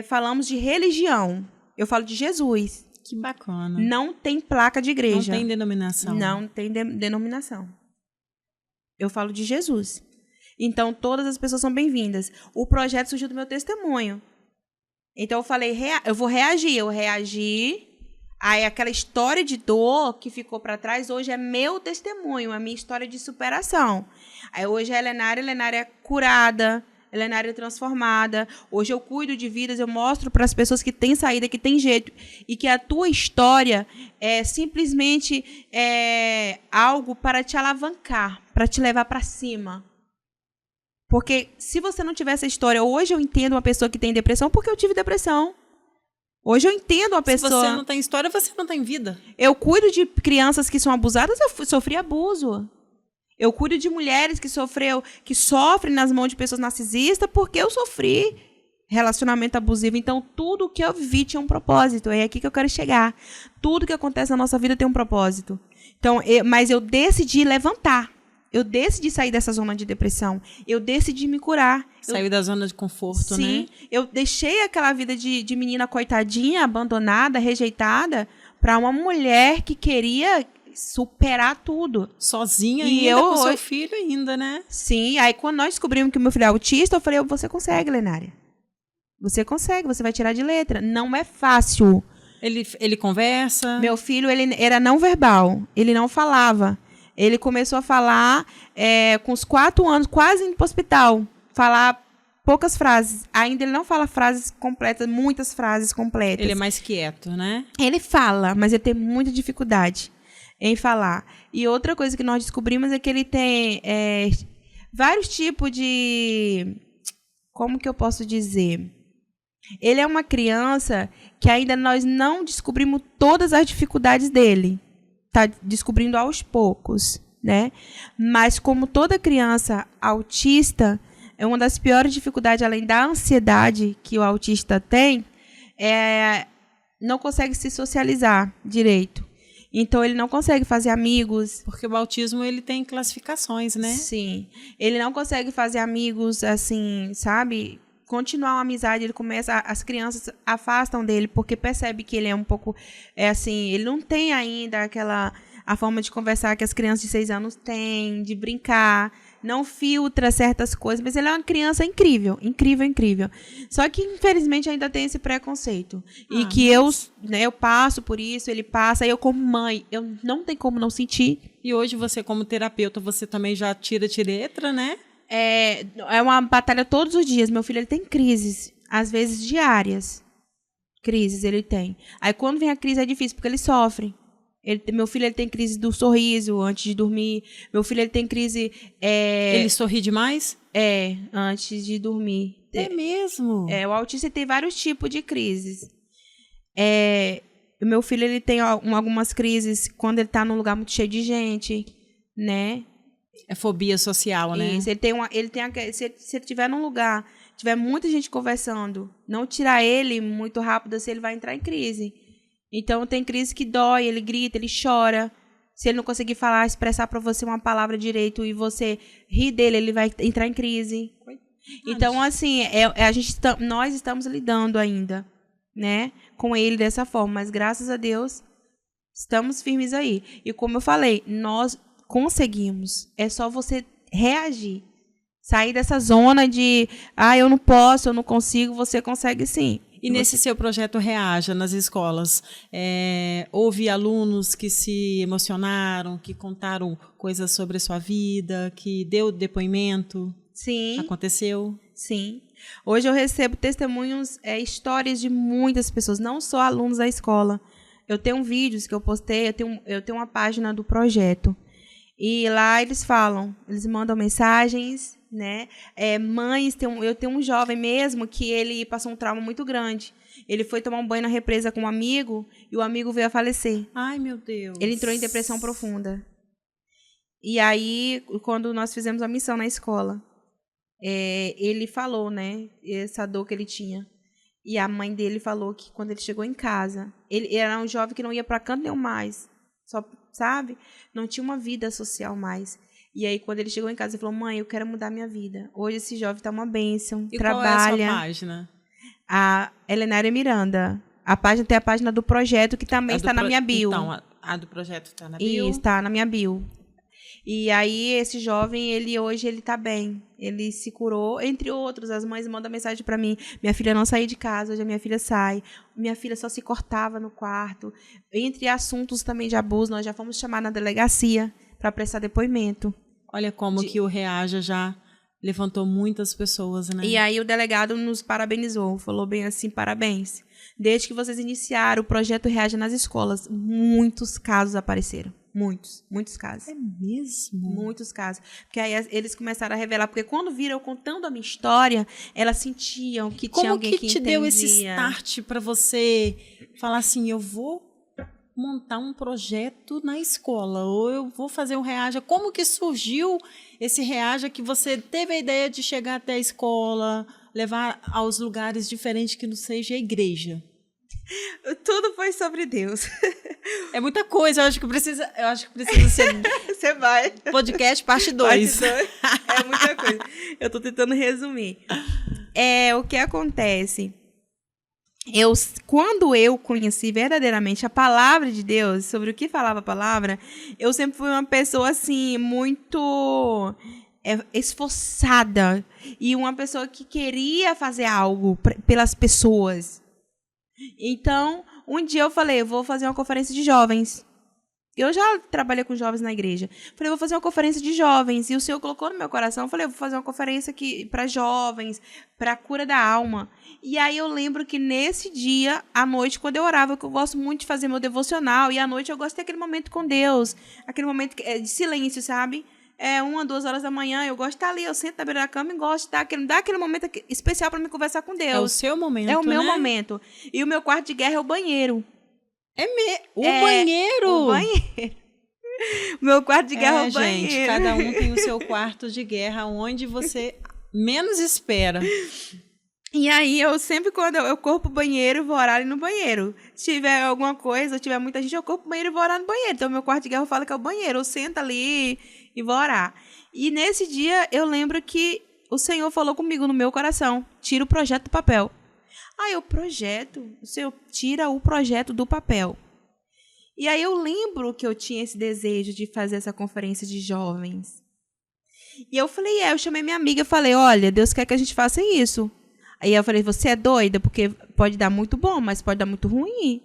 [SPEAKER 2] falamos de religião. Eu falo de Jesus.
[SPEAKER 1] Que bacana.
[SPEAKER 2] Não tem placa de igreja.
[SPEAKER 1] Não tem denominação.
[SPEAKER 2] Não tem denominação. Eu falo de Jesus. Então, todas as pessoas são bem-vindas. O projeto surgiu do meu testemunho. Então, eu falei, eu vou reagir. Eu reagi. Aí, aquela história de dor que ficou para trás, hoje é meu testemunho, a minha história de superação. Aí, hoje a Helenária é curada. Helenária transformada. Hoje eu cuido de vidas, eu mostro para as pessoas que têm saída, que tem jeito. E que a tua história é simplesmente algo para te alavancar, para te levar para cima. Porque se você não tiver essa história, hoje eu entendo uma pessoa que tem depressão porque eu tive depressão. Hoje eu entendo uma pessoa...
[SPEAKER 1] Se você não tem história, você não tem vida.
[SPEAKER 2] Eu cuido de crianças que são abusadas, eu sofri abuso. Eu cuido de mulheres que sofrem nas mãos de pessoas narcisistas porque eu sofri relacionamento abusivo. Então, tudo que eu vivi tinha um propósito. É aqui que eu quero chegar. Tudo que acontece na nossa vida tem um propósito. Então, mas eu decidi levantar. Eu decidi sair dessa zona de depressão. Eu decidi me curar.
[SPEAKER 1] Saiu da zona de conforto, né?
[SPEAKER 2] Sim. Eu deixei aquela vida de menina coitadinha, abandonada, rejeitada, para uma mulher que queria superar tudo.
[SPEAKER 1] Sozinha
[SPEAKER 2] e
[SPEAKER 1] ainda, com seu filho ainda, né?
[SPEAKER 2] Sim, aí quando nós descobrimos que o meu filho é autista, eu falei, você consegue, Lenária. Você consegue, você vai tirar de letra. Não é fácil.
[SPEAKER 1] Ele conversa?
[SPEAKER 2] Meu filho, ele era não verbal, ele não falava. Ele começou a falar com os 4 anos, quase indo para o hospital. Falar poucas frases. Ainda ele não fala frases completas, muitas frases completas.
[SPEAKER 1] Ele é mais quieto, né?
[SPEAKER 2] Ele fala, mas ele tem muita dificuldade em falar. E outra coisa que nós descobrimos é que ele tem vários tipos de... Como que eu posso dizer? Ele é uma criança que ainda nós não descobrimos todas as dificuldades dele. Está descobrindo aos poucos, né? Mas como toda criança autista, uma das piores dificuldades, além da ansiedade que o autista tem, não consegue se socializar direito. Então, ele não consegue fazer amigos.
[SPEAKER 1] Porque o autismo, ele tem classificações, né?
[SPEAKER 2] Sim. Ele não consegue fazer amigos, assim, sabe? Continuar uma amizade, ele começa... As crianças afastam dele, porque percebe que ele é um pouco... assim, ele não tem ainda a forma de conversar que as crianças de 6 anos têm, de brincar, não filtra certas coisas, mas ele é uma criança incrível, incrível, incrível. Só que, infelizmente, ainda tem esse preconceito. E que eu passo por isso, ele passa, e eu como mãe, eu não tenho como não sentir.
[SPEAKER 1] E hoje você, como terapeuta, você também já tira de letra, né?
[SPEAKER 2] É uma batalha todos os dias. Meu filho, ele tem crises, às vezes diárias. Crises ele tem. Aí, quando vem a crise, é difícil, porque ele sofre. Meu filho, ele tem crise do sorriso antes de dormir. Meu filho, ele tem crise...
[SPEAKER 1] Ele sorri demais?
[SPEAKER 2] Antes de dormir.
[SPEAKER 1] É mesmo?
[SPEAKER 2] O autista tem vários tipos de crises. O meu filho, ele tem algumas crises quando ele está num lugar muito cheio de gente, né?
[SPEAKER 1] É fobia social, né?
[SPEAKER 2] Isso, se ele estiver num lugar, tiver muita gente conversando, não tirar ele muito rápido, assim, ele vai entrar em crise. Então, tem crise que dói, ele grita, ele chora. Se ele não conseguir falar, expressar para você uma palavra direito e você rir dele, ele vai entrar em crise. Então, assim, nós estamos lidando ainda, né, com ele dessa forma. Mas, graças a Deus, estamos firmes aí. E como eu falei, nós conseguimos. É só você reagir. Sair dessa zona de, eu não posso, eu não consigo, você consegue sim.
[SPEAKER 1] E nesse seu projeto Reaja nas escolas, houve alunos que se emocionaram, que contaram coisas sobre a sua vida, que deu depoimento?
[SPEAKER 2] Sim.
[SPEAKER 1] Aconteceu?
[SPEAKER 2] Sim. Hoje eu recebo testemunhos, histórias de muitas pessoas, não só alunos da escola. Eu tenho vídeos que eu postei, eu tenho uma página do projeto. E lá eles mandam mensagens, né? Mães, eu tenho um jovem mesmo que ele passou um trauma muito grande. Ele foi tomar um banho na represa com um amigo e o amigo veio a falecer.
[SPEAKER 1] Ai, meu Deus.
[SPEAKER 2] Ele entrou em depressão profunda. E aí, quando nós fizemos a missão na escola, ele falou, né? Essa dor que ele tinha. E a mãe dele falou que quando ele chegou em casa, ele era um jovem que não ia para canto nenhum mais. Só, sabe? Não tinha uma vida social mais. E aí, quando ele chegou em casa, ele falou, mãe, eu quero mudar minha vida. Hoje esse jovem está uma bênção,
[SPEAKER 1] e
[SPEAKER 2] trabalha.
[SPEAKER 1] Qual é a sua página?
[SPEAKER 2] A Helenária Miranda. Tem a página do projeto, que também está na minha bio.
[SPEAKER 1] Então, a do projeto está na bio?
[SPEAKER 2] Isso, está na minha bio. E aí, esse jovem, hoje ele está bem. Ele se curou, entre outros. As mães mandam mensagem para mim. Minha filha não saiu de casa, hoje a minha filha sai. Minha filha só se cortava no quarto. Entre assuntos também de abuso, nós já fomos chamar na delegacia para prestar depoimento.
[SPEAKER 1] Olha como que o Reaja já levantou muitas pessoas, né?
[SPEAKER 2] E aí o delegado nos parabenizou, falou bem assim, parabéns. Desde que vocês iniciaram o projeto Reaja nas escolas, muitos casos apareceram. Muitos casos.
[SPEAKER 1] É mesmo?
[SPEAKER 2] Muitos casos. Porque aí eles começaram a revelar, porque quando viram eu contando a minha história, elas sentiam que tinha alguém que entendia.
[SPEAKER 1] Como que te deu esse start para você falar assim, eu vou montar um projeto na escola, ou eu vou fazer um Reaja? Como que surgiu esse Reaja que você teve a ideia de chegar até a escola, levar aos lugares diferentes que não seja a igreja?
[SPEAKER 2] Tudo foi sobre Deus.
[SPEAKER 1] É muita coisa, eu acho que precisa ser
[SPEAKER 2] Você vai.
[SPEAKER 1] Podcast parte 2.
[SPEAKER 2] É muita coisa. Eu tô tentando resumir. O que acontece? Quando eu conheci verdadeiramente a palavra de Deus, sobre o que falava a palavra, eu sempre fui uma pessoa assim, muito esforçada. E uma pessoa que queria fazer algo pelas pessoas. Então, um dia eu falei, eu vou fazer uma conferência de jovens. Eu já trabalhei com jovens na igreja. Falei, vou fazer uma conferência de jovens. E o Senhor colocou no meu coração. Eu falei, vou fazer uma conferência para jovens, para a cura da alma. E aí eu lembro que nesse dia, à noite, quando eu orava, que eu gosto muito de fazer meu devocional, e à noite eu gosto de ter aquele momento com Deus, aquele momento de silêncio, sabe? 1, 2 horas da manhã, eu gosto de estar ali, eu sento na beira da cama e gosto de dar aquele momento especial para me conversar com Deus.
[SPEAKER 1] É o seu momento,
[SPEAKER 2] É o meu
[SPEAKER 1] né?
[SPEAKER 2] momento. E o meu quarto de guerra é o banheiro.
[SPEAKER 1] O banheiro?
[SPEAKER 2] O banheiro. O meu quarto de guerra é o banheiro.
[SPEAKER 1] Gente, cada um tem o seu quarto de guerra, onde você menos espera.
[SPEAKER 2] E aí, eu sempre, quando eu corro pro banheiro, vou orar ali no banheiro. Se tiver alguma coisa, se tiver muita gente, eu corro pro banheiro e vou orar no banheiro. Então, meu quarto de guerra eu falo que é o banheiro. Eu sento ali e vou orar. E nesse dia, eu lembro que o Senhor falou comigo no meu coração. Tira o projeto do papel. Aí, o Senhor tira o projeto do papel. E aí, eu lembro que eu tinha esse desejo de fazer essa conferência de jovens. E eu falei, eu chamei minha amiga e falei, olha, Deus quer que a gente faça isso. Aí eu falei, você é doida? Porque pode dar muito bom, mas pode dar muito ruim.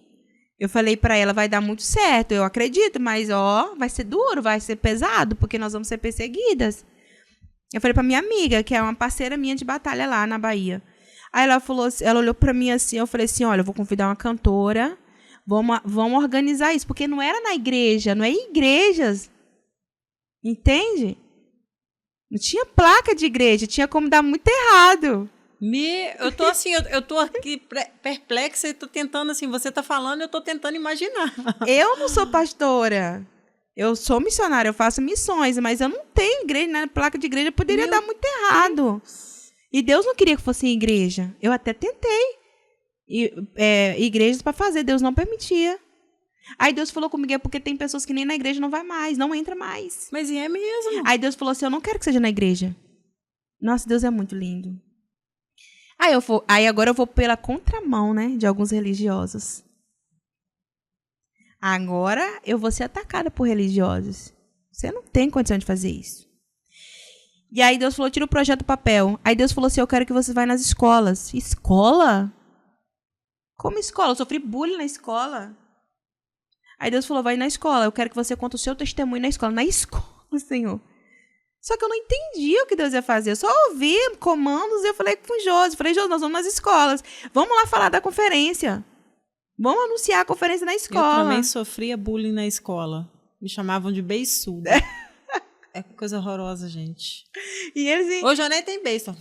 [SPEAKER 2] Eu falei para ela, vai dar muito certo, eu acredito, mas vai ser duro, vai ser pesado, porque nós vamos ser perseguidas. Eu falei para minha amiga, que é uma parceira minha de batalha lá na Bahia. Aí ela olhou para mim assim, eu falei assim, olha, eu vou convidar uma cantora, vamos organizar isso, porque não era na igreja, não é igrejas. Entende? Não tinha placa de igreja, tinha como dar muito errado.
[SPEAKER 1] Eu tô assim, eu tô aqui perplexa e tô tentando assim, você tá falando, eu tô tentando imaginar.
[SPEAKER 2] Eu não sou pastora. Eu sou missionária, eu faço missões, mas eu não tenho igreja, na placa de igreja poderia dar muito errado. E Deus não queria que fosse em igreja. Eu até tentei igrejas para fazer, Deus não permitia. Aí Deus falou comigo, é porque tem pessoas que nem na igreja não vai mais, não entra mais.
[SPEAKER 1] Mas e é mesmo?
[SPEAKER 2] Aí Deus falou assim, eu não quero que seja na igreja. Nossa, Deus é muito lindo. Aí agora eu vou pela contramão, né, de alguns religiosos. Agora eu vou ser atacada por religiosos. Você não tem condição de fazer isso. E aí Deus falou, tira o projeto do papel. Aí Deus falou assim, eu quero que você vá nas escolas. Escola? Como escola? Eu sofri bullying na escola. Aí Deus falou, vai na escola. Eu quero que você conte o seu testemunho na escola. Na escola, Senhor. Só que eu não entendi o que Deus ia fazer. Eu só ouvi comandos e eu falei com o Josi. Falei, Josi, nós vamos nas escolas. Vamos lá falar da conferência. Vamos anunciar a conferência na escola.
[SPEAKER 1] Eu também sofria bullying na escola. Me chamavam de beiçuda. É coisa horrorosa, gente.
[SPEAKER 2] E eles...
[SPEAKER 1] Hoje eu nem tenho beiço.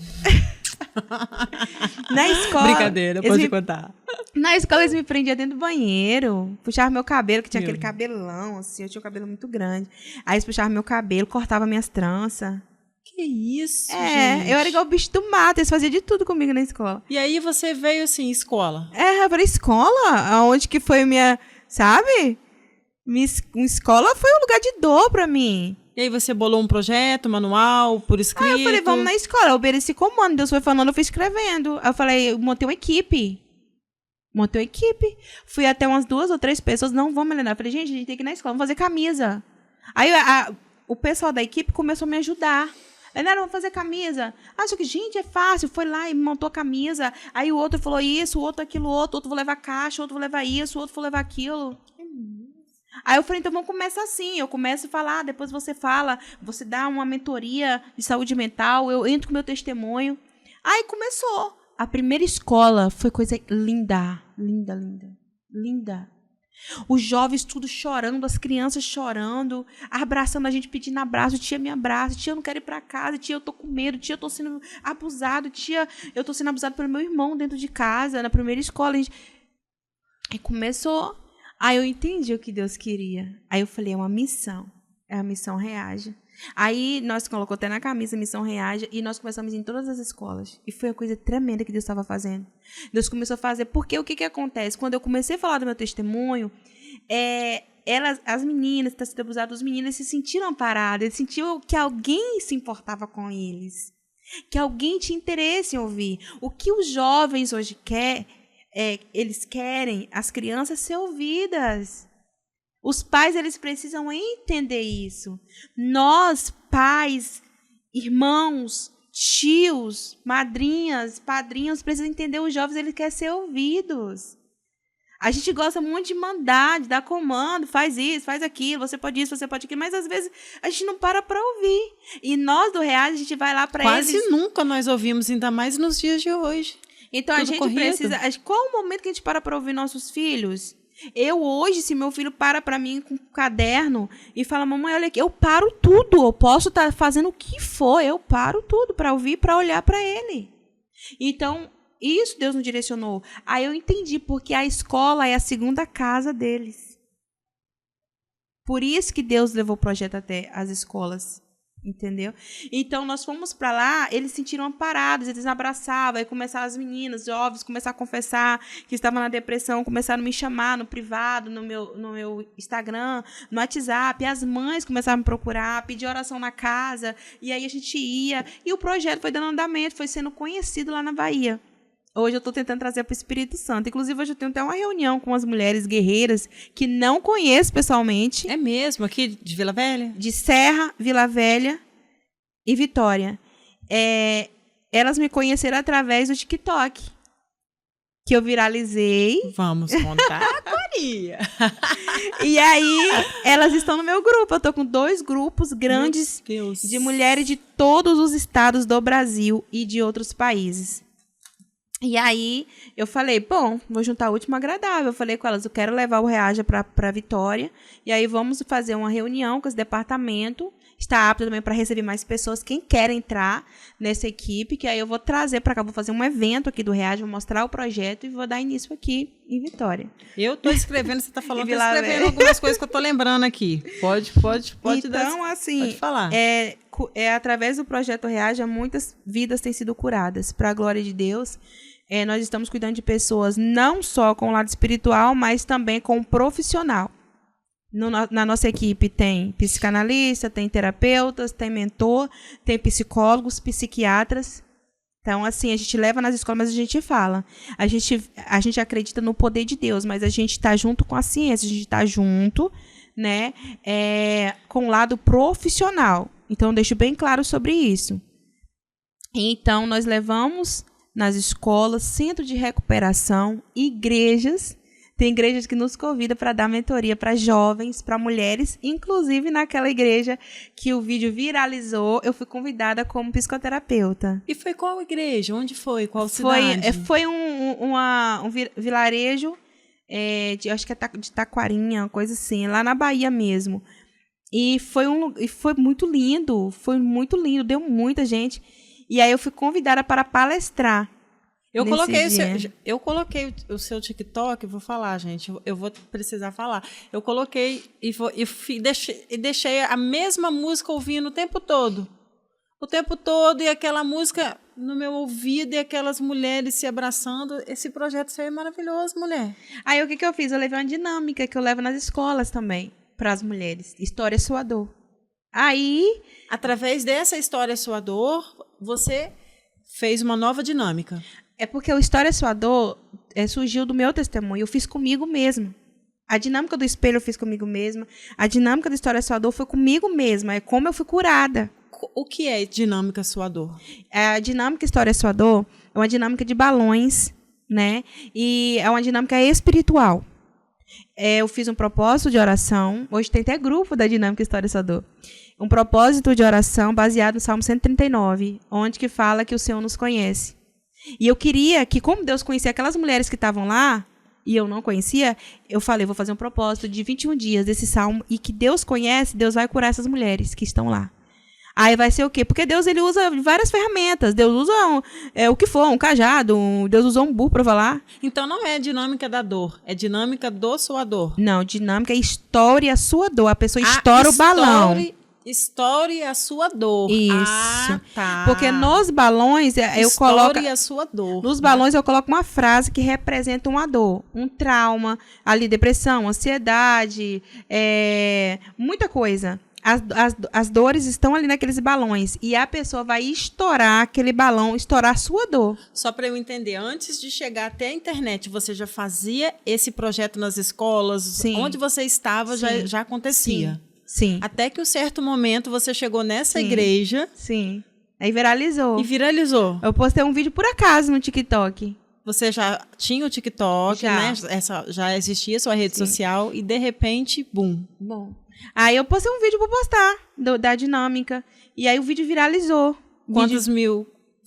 [SPEAKER 2] Na escola...
[SPEAKER 1] Brincadeira, pode contar.
[SPEAKER 2] Na escola eles me prendiam dentro do banheiro. Puxavam meu cabelo, que tinha aquele cabelão, assim. Eu tinha um cabelo muito grande. Aí eles puxavam meu cabelo, cortavam minhas tranças.
[SPEAKER 1] Que isso, gente?
[SPEAKER 2] Eu era igual o bicho do mato. Eles faziam de tudo comigo na escola.
[SPEAKER 1] E aí você veio, assim, escola?
[SPEAKER 2] Eu falei, escola? Aonde que foi minha... Sabe? Minha escola foi um lugar de dor pra mim.
[SPEAKER 1] E aí você bolou um projeto, manual, por escrito?
[SPEAKER 2] Aí eu falei, vamos na escola. Eu obedeci comando. Deus foi falando, eu fui escrevendo. Aí eu falei, eu montei uma equipe. Fui até umas 2 ou 3 pessoas. Não, vamos, Helena. Eu falei, gente, a gente tem que ir na escola. Vamos fazer camisa. Aí o pessoal da equipe começou a me ajudar. Helena, vamos fazer camisa. Só que, gente, é fácil. Foi lá e montou a camisa. Aí o outro falou isso, o outro aquilo, outro vou levar caixa, outro vou levar isso, outro vou levar aquilo. Aí eu falei, então vamos começar assim. Eu começo a falar, depois você fala, você dá uma mentoria de saúde mental, eu entro com o meu testemunho. Aí começou. A primeira escola foi coisa linda, linda, linda, linda. Os jovens tudo chorando, as crianças chorando, abraçando a gente, pedindo abraço. Tia, me abraça. Tia, eu não quero ir para casa. Tia, eu tô com medo. Tia, eu tô sendo abusado. Tia, eu tô sendo abusado pelo meu irmão dentro de casa, na primeira escola. Aí começou. Aí eu entendi o que Deus queria. Aí eu falei, é uma missão. É a missão Reaja. Aí nós colocamos até na camisa Missão Reaja e nós começamos em todas as escolas. E foi uma coisa tremenda que Deus estava fazendo. Deus começou a fazer. Porque o que acontece? Quando eu comecei a falar do meu testemunho, as meninas, que estão sendo abusadas, os meninos se sentiram amparados. Eles sentiam que alguém se importava com eles. Que alguém tinha interesse em ouvir. O que os jovens hoje querem, eles querem as crianças ser ouvidas. Os pais, eles precisam entender isso. Nós, pais, irmãos, tios, madrinhas, padrinhos, precisam entender os jovens, eles querem ser ouvidos. A gente gosta muito de mandar, de dar comando, faz isso, faz aquilo, você pode isso, você pode aquilo, mas às vezes a gente não para ouvir. E nós do Reaja, a gente vai lá para eles...
[SPEAKER 1] Quase nunca nós ouvimos, ainda mais nos dias de hoje.
[SPEAKER 2] Então a gente precisa... Qual o momento que a gente para ouvir nossos filhos? Eu hoje, se meu filho para mim com um caderno e fala, mamãe, olha aqui, eu paro tudo, eu posso estar fazendo o que for, eu paro tudo para ouvir, para olhar para ele. Então, isso Deus nos direcionou. Aí eu entendi, porque a escola é a segunda casa deles. Por isso que Deus levou o projeto até as escolas. Entendeu? Então, nós fomos para lá, eles se sentiram amparados, eles abraçavam, aí começaram as meninas, jovens, começaram a confessar que estavam na depressão, começaram a me chamar no privado, no meu Instagram, no WhatsApp, as mães começaram a me procurar, pedir oração na casa, e aí a gente ia, e o projeto foi dando andamento, foi sendo conhecido lá na Bahia. Hoje eu estou tentando trazer para o Espírito Santo. Inclusive, hoje eu tenho até uma reunião com as mulheres guerreiras que não conheço pessoalmente.
[SPEAKER 1] É mesmo? Aqui de Vila Velha?
[SPEAKER 2] De Serra, Vila Velha e Vitória. Elas me conheceram através do TikTok, que eu viralizei.
[SPEAKER 1] Vamos contar agora.
[SPEAKER 2] E aí, elas estão no meu grupo. Eu estou com 2 grupos grandes de mulheres de todos os estados do Brasil e de outros países. E aí, eu falei, bom, vou juntar o último agradável. Eu falei com elas, eu quero levar o Reaja para Vitória. E aí, vamos fazer uma reunião com esse departamento. Está apto também para receber mais pessoas, quem quer entrar nessa equipe. Que aí eu vou trazer para cá, vou fazer um evento aqui do Reaja, vou mostrar o projeto e vou dar início aqui em Vitória.
[SPEAKER 1] Eu tô escrevendo, você tá falando,
[SPEAKER 2] Em
[SPEAKER 1] tô
[SPEAKER 2] Vila
[SPEAKER 1] escrevendo
[SPEAKER 2] Velha.
[SPEAKER 1] algumas coisas que eu tô lembrando aqui. Pode
[SPEAKER 2] Então, assim,
[SPEAKER 1] pode falar.
[SPEAKER 2] Através do Projeto Reaja, muitas vidas têm sido curadas. Para a glória de Deus, nós estamos cuidando de pessoas não só com o lado espiritual, mas também com o profissional. Na nossa equipe tem psicanalista, tem terapeutas, tem mentor, tem psicólogos, psiquiatras. Então, assim, a gente leva nas escolas, mas a gente fala. A gente acredita no poder de Deus, mas a gente está junto com a ciência, a gente está junto, né, com o lado profissional. Então, eu deixo bem claro sobre isso. Então, nós levamos nas escolas, centro de recuperação, igrejas. Tem igrejas que nos convidam para dar mentoria para jovens, para mulheres. Inclusive, naquela igreja que o vídeo viralizou, eu fui convidada como psicoterapeuta.
[SPEAKER 1] E foi qual igreja? Onde foi? Qual cidade?
[SPEAKER 2] Foi um vilarejo, acho que é de Taquarinha, uma coisa assim, lá na Bahia mesmo. E foi muito lindo, deu muita gente. E aí eu fui convidada para palestrar. Eu
[SPEAKER 1] coloquei o seu TikTok, vou falar, gente, eu vou precisar falar. Eu coloquei e deixei a mesma música ouvindo o tempo todo. E aquela música no meu ouvido e aquelas mulheres se abraçando. Esse projeto seu é maravilhoso, mulher.
[SPEAKER 2] Aí o que eu fiz? Eu levei uma dinâmica que eu levo nas escolas também, para as mulheres. História Sua Dor. Aí,
[SPEAKER 1] através dessa História Sua Dor, você fez uma nova dinâmica.
[SPEAKER 2] É porque o História Sua Dor surgiu do meu testemunho. Eu fiz comigo mesma. A dinâmica do espelho eu fiz comigo mesma. A dinâmica do História Sua Dor foi comigo mesma. É como eu fui curada.
[SPEAKER 1] O que é dinâmica Sua Dor?
[SPEAKER 2] A dinâmica História Sua Dor é uma dinâmica de balões, né? E é uma dinâmica espiritual. Eu fiz um propósito de oração. Hoje tem até grupo da dinâmica História Sua Dor. Um propósito de oração baseado no Salmo 139, onde que fala que o Senhor nos conhece. E eu queria que, como Deus conhecia aquelas mulheres que estavam lá, e eu não conhecia, eu falei, vou fazer um propósito de 21 dias desse salmo, e que Deus conhece, Deus vai curar essas mulheres que estão lá. Aí vai ser o quê? Porque Deus, ele usa várias ferramentas. Deus usa o que for, um cajado, Deus usou um burro para falar.
[SPEAKER 1] Então não é dinâmica da dor, é dinâmica do sua dor.
[SPEAKER 2] Não, dinâmica é história a sua dor. A pessoa estoura o balão.
[SPEAKER 1] Estoure a sua dor.
[SPEAKER 2] Isso.
[SPEAKER 1] Ah, tá.
[SPEAKER 2] Porque nos balões eu coloco.
[SPEAKER 1] Estoure a sua dor.
[SPEAKER 2] Nos balões eu coloco uma frase que representa uma dor, um trauma, ali depressão, ansiedade, muita coisa. As dores estão ali naqueles balões e a pessoa vai estourar aquele balão, estourar a sua dor.
[SPEAKER 1] Só para eu entender, antes de chegar até a internet, você já fazia esse projeto nas escolas?
[SPEAKER 2] Sim.
[SPEAKER 1] Onde você estava já acontecia?
[SPEAKER 2] Sim.
[SPEAKER 1] Até que um certo momento você chegou nessa igreja.
[SPEAKER 2] Sim. Aí viralizou.
[SPEAKER 1] E viralizou.
[SPEAKER 2] Eu postei um vídeo por acaso no TikTok.
[SPEAKER 1] Você já tinha o TikTok, né? Já existia sua rede social e de repente, bum.
[SPEAKER 2] Bom. Aí eu postei um vídeo para postar da dinâmica. E aí o vídeo viralizou.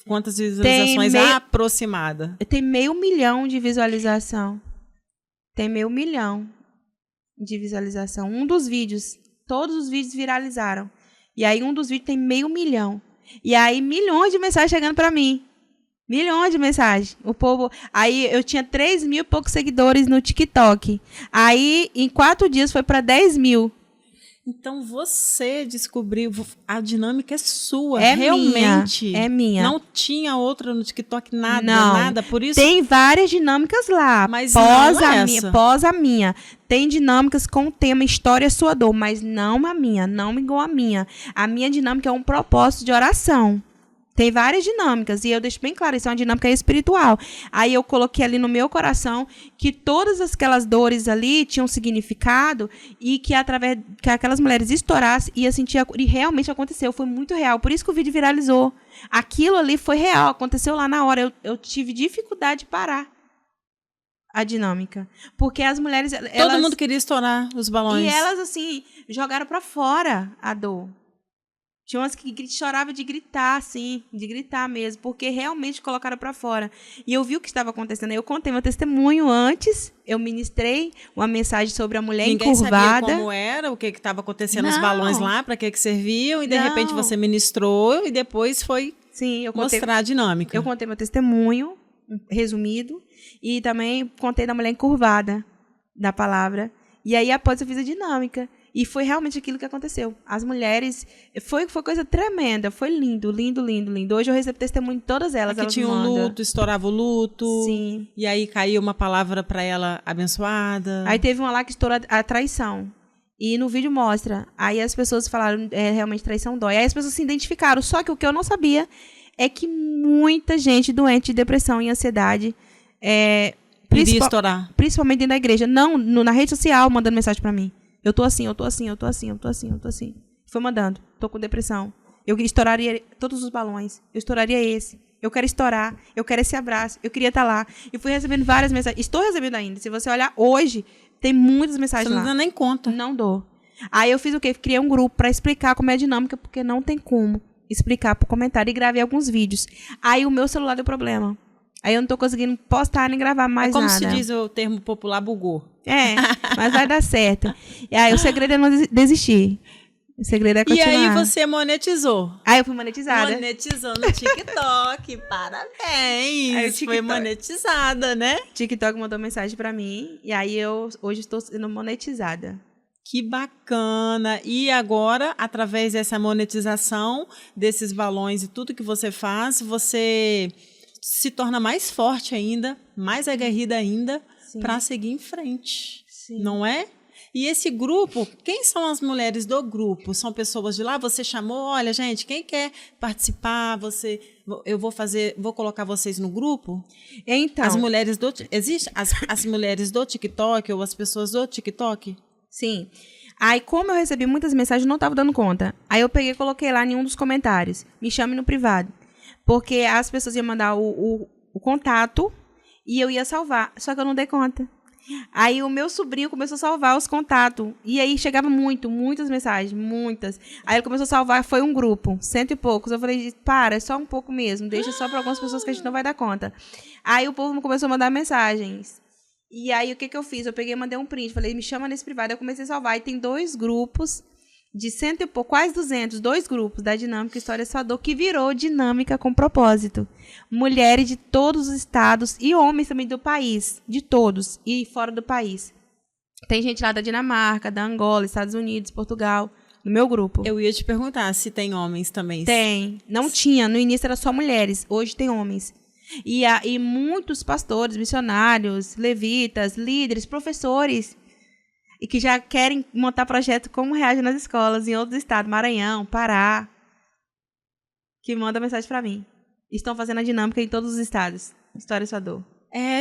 [SPEAKER 1] Quantas visualizações aproximada?
[SPEAKER 2] Tem 500 mil de visualização. Tem 500 mil de visualização. Um dos vídeos. Todos os vídeos viralizaram. E aí um dos vídeos tem 500 mil. E aí milhões de mensagens chegando para mim. Milhões de mensagens. O povo. Aí eu tinha 3 mil e poucos seguidores no TikTok. Aí em 4 dias foi para 10 mil.
[SPEAKER 1] Então você descobriu, a dinâmica é sua,
[SPEAKER 2] é
[SPEAKER 1] realmente.
[SPEAKER 2] É minha.
[SPEAKER 1] Não tinha outra no TikTok, nada, por isso.
[SPEAKER 2] Tem várias dinâmicas lá,
[SPEAKER 1] mas pós
[SPEAKER 2] a minha. Tem dinâmicas com o tema História Sua Dor, mas não a minha, não igual a minha. A minha dinâmica é um propósito de oração. Tem várias dinâmicas, e eu deixo bem claro, isso é uma dinâmica espiritual. Aí eu coloquei ali no meu coração que todas aquelas dores ali tinham significado e que através que aquelas mulheres estourassem, ia sentir, e realmente aconteceu, foi muito real. Por isso que o vídeo viralizou. Aquilo ali foi real, aconteceu lá na hora. Eu tive dificuldade de parar a dinâmica. Porque as mulheres...
[SPEAKER 1] Todo mundo queria estourar os balões.
[SPEAKER 2] E elas, assim, jogaram para fora a dor. Tinha umas que choravam de gritar, assim, de gritar mesmo, porque realmente colocaram para fora. E eu vi o que estava acontecendo. Eu contei meu testemunho antes, eu ministrei uma mensagem sobre a mulher encurvada.
[SPEAKER 1] Ninguém sabia como era, o que estava acontecendo, os balões lá, para que serviam, e de repente você ministrou e depois foi mostrar a dinâmica.
[SPEAKER 2] Eu contei meu testemunho, resumido, E também contei da mulher encurvada, da palavra. E aí, após, eu fiz a dinâmica. E foi realmente aquilo que aconteceu. As mulheres... Foi coisa tremenda. Foi lindo, lindo, lindo, lindo. Hoje eu recebo testemunho de todas elas.
[SPEAKER 1] Aqui tinha um luto, estourava o luto.
[SPEAKER 2] Sim.
[SPEAKER 1] E aí caiu uma palavra para ela abençoada.
[SPEAKER 2] Aí teve uma lá que estourou a traição. E no vídeo mostra. Aí as pessoas falaram, realmente traição dói. Aí as pessoas se identificaram. Só que o que eu não sabia é que muita gente doente de depressão e ansiedade...
[SPEAKER 1] iria estourar.
[SPEAKER 2] Principalmente dentro da igreja. Não, na rede social, mandando mensagem pra mim. Eu tô assim, eu tô assim, eu tô assim, eu tô assim, eu tô assim. Foi mandando. Tô com depressão. Eu estouraria todos os balões. Eu estouraria esse. Eu quero estourar. Eu quero esse abraço. Eu queria estar lá. E fui recebendo várias mensagens. Estou recebendo ainda. Se você olhar hoje, tem muitas mensagens lá.
[SPEAKER 1] Você não dá nem conta.
[SPEAKER 2] Não dou. Aí eu fiz o quê? Criei um grupo pra explicar como é a dinâmica, porque não tem como explicar por comentário. E gravei alguns vídeos. Aí o meu celular deu problema. Aí eu não tô conseguindo postar nem gravar mais nada.
[SPEAKER 1] Como se diz o termo popular, bugou.
[SPEAKER 2] Mas vai dar certo. E aí o segredo é não desistir. O segredo é continuar.
[SPEAKER 1] E aí você monetizou.
[SPEAKER 2] Aí eu fui monetizada.
[SPEAKER 1] Monetizou no TikTok. Parabéns.
[SPEAKER 2] Aí o TikTok...
[SPEAKER 1] Foi monetizada, né?
[SPEAKER 2] TikTok mandou mensagem pra mim. E aí eu hoje estou sendo monetizada.
[SPEAKER 1] Que bacana. E agora, através dessa monetização, desses balões e tudo que você faz, você... se torna mais forte ainda, mais aguerrida ainda, para seguir em frente. Sim. Não é? E esse grupo, quem são as mulheres do grupo? São pessoas de lá? Você chamou, olha, gente, quem quer participar? Eu vou colocar vocês no grupo?
[SPEAKER 2] Então.
[SPEAKER 1] As mulheres do... Existe as mulheres do TikTok ou as pessoas do TikTok?
[SPEAKER 2] Sim. Aí, como eu recebi muitas mensagens, eu não estava dando conta. Aí eu peguei e coloquei lá em um dos comentários. Me chame no privado. Porque as pessoas iam mandar o contato e eu ia salvar. Só que eu não dei conta. Aí o meu sobrinho começou a salvar os contatos. E aí chegava muitas mensagens, muitas. Aí ele começou a salvar, foi um grupo, 100 e poucos. Eu falei, para, é só um pouco mesmo. Deixa só para algumas pessoas que a gente não vai dar conta. Aí o povo começou a mandar mensagens. E aí o que eu fiz? Eu peguei e mandei um print. Falei, me chama nesse privado. Eu comecei a salvar. E tem 2 grupos... de 100 e pouco, quase 200, 2 grupos da Dinâmica História Sua Dor, que virou Dinâmica com Propósito. Mulheres de todos os estados e homens também do país, de todos, e fora do país. Tem gente lá da Dinamarca, da Angola, Estados Unidos, Portugal, no meu grupo.
[SPEAKER 1] Eu ia te perguntar se tem homens também.
[SPEAKER 2] Tem. Não tinha, no início era só mulheres, hoje tem homens. E muitos pastores, missionários, levitas, líderes, professores... e que já querem montar projeto como reage nas escolas em outros estados, Maranhão, Pará, que manda mensagem para mim. Estão fazendo a dinâmica em todos os estados. História Sua Dor.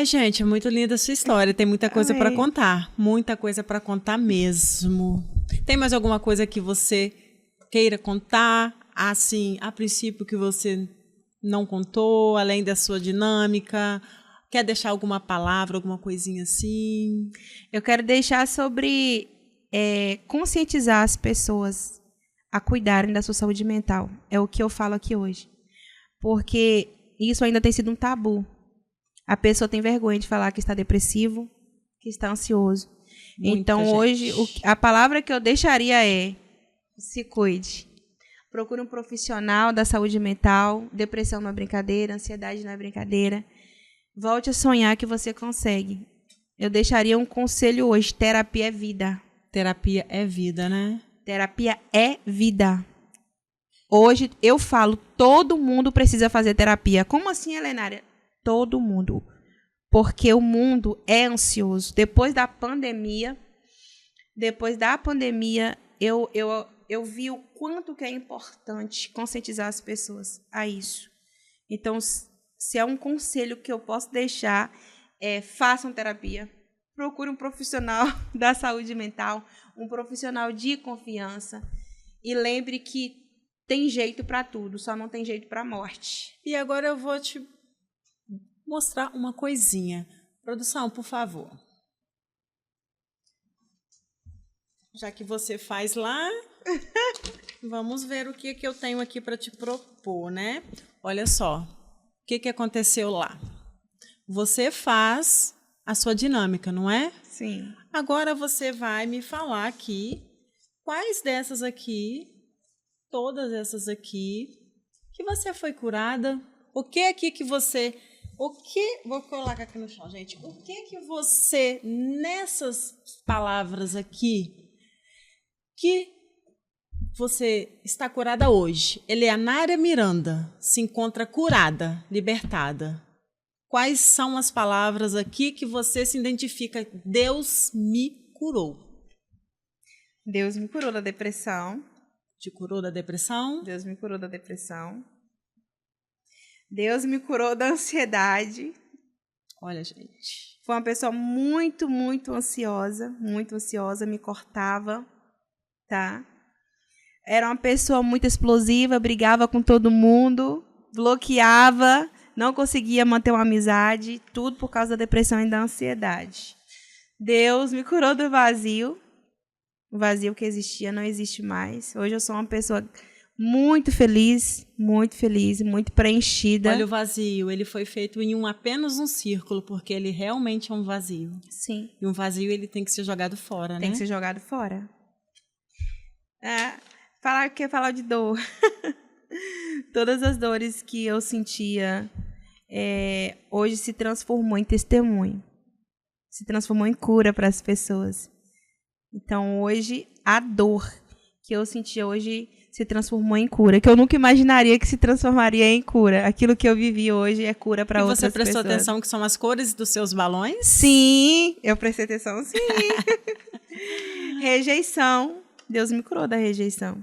[SPEAKER 1] Gente, é muito linda a sua história. Tem muita coisa para contar. Muita coisa para contar mesmo. Tem mais alguma coisa que você queira contar, assim, a princípio que você não contou, além da sua dinâmica? Quer deixar alguma palavra, alguma coisinha assim?
[SPEAKER 2] Eu quero deixar sobre conscientizar as pessoas a cuidarem da sua saúde mental. É o que eu falo aqui hoje. Porque isso ainda tem sido um tabu. A pessoa tem vergonha de falar que está depressivo, que está ansioso. Então, hoje, a palavra que eu deixaria é: se cuide. Procure um profissional da saúde mental. Depressão não é brincadeira, ansiedade não é brincadeira. Volte a sonhar que você consegue. Eu deixaria um conselho hoje: terapia é vida.
[SPEAKER 1] Terapia é vida, né?
[SPEAKER 2] Terapia é vida. Hoje eu falo, todo mundo precisa fazer terapia. Como assim, Helenária? Todo mundo. Porque o mundo é ansioso. Depois da pandemia, eu vi o quanto que é importante conscientizar as pessoas a isso. Então, se é um conselho que eu posso deixar, façam terapia. Procure um profissional da saúde mental, um profissional de confiança. E lembre que tem jeito para tudo, só não tem jeito para a morte.
[SPEAKER 1] E agora eu vou te mostrar uma coisinha. Produção, por favor. Já que você faz lá, vamos ver o que eu tenho aqui para te propor, né? Olha só, o que aconteceu lá. Você faz a sua dinâmica, não é?
[SPEAKER 2] Sim.
[SPEAKER 1] Agora você vai me falar aqui quais dessas aqui, todas essas aqui, que você foi curada. O que aqui que você Vou colocar aqui no chão, gente. O que você, nessas palavras aqui, que você está curada hoje? Elianária Miranda se encontra curada, libertada. Quais são as palavras aqui que você se identifica? Deus me curou.
[SPEAKER 2] Deus me curou da depressão.
[SPEAKER 1] Te curou da depressão?
[SPEAKER 2] Deus me curou da depressão. Deus me curou da ansiedade.
[SPEAKER 1] Olha, gente.
[SPEAKER 2] Foi uma pessoa muito, muito ansiosa, me cortava, tá? Era uma pessoa muito explosiva, brigava com todo mundo, bloqueava, não conseguia manter uma amizade, tudo por causa da depressão e da ansiedade. Deus me curou do vazio. O vazio que existia não existe mais. Hoje eu sou uma pessoa muito feliz, muito preenchida.
[SPEAKER 1] Olha o vazio, ele foi feito em apenas um círculo, porque ele realmente é um vazio.
[SPEAKER 2] Sim.
[SPEAKER 1] E um vazio ele tem que ser jogado fora, né?
[SPEAKER 2] Tem que ser jogado fora. Falar de dor. Todas as dores que eu sentia hoje se transformou em testemunho. Se transformou em cura para as pessoas. Então, hoje, a dor que eu sentia hoje se transformou em cura, que eu nunca imaginaria que se transformaria em cura. Aquilo que eu vivi hoje é cura para outras pessoas.
[SPEAKER 1] E você prestou atenção que são as cores dos seus balões?
[SPEAKER 2] Sim, eu prestei atenção, sim. Rejeição. Deus me curou da rejeição.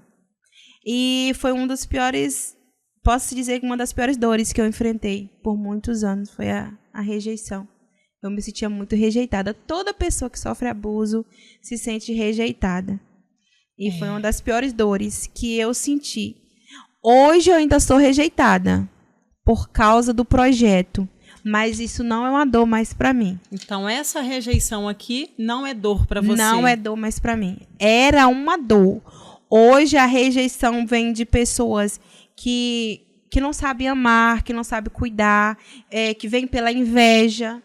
[SPEAKER 2] E foi um dos piores, posso dizer que uma das piores dores que eu enfrentei por muitos anos foi a rejeição. Eu me sentia muito rejeitada. Toda pessoa que sofre abuso se sente rejeitada. E foi uma das piores dores que eu senti. Hoje eu ainda sou rejeitada por causa do projeto, mas isso não é uma dor mais para mim.
[SPEAKER 1] Então essa rejeição aqui não é dor para você?
[SPEAKER 2] Não é dor mais para mim. Era uma dor. Hoje a rejeição vem de pessoas que não sabem amar, que não sabem cuidar, que vem pela inveja.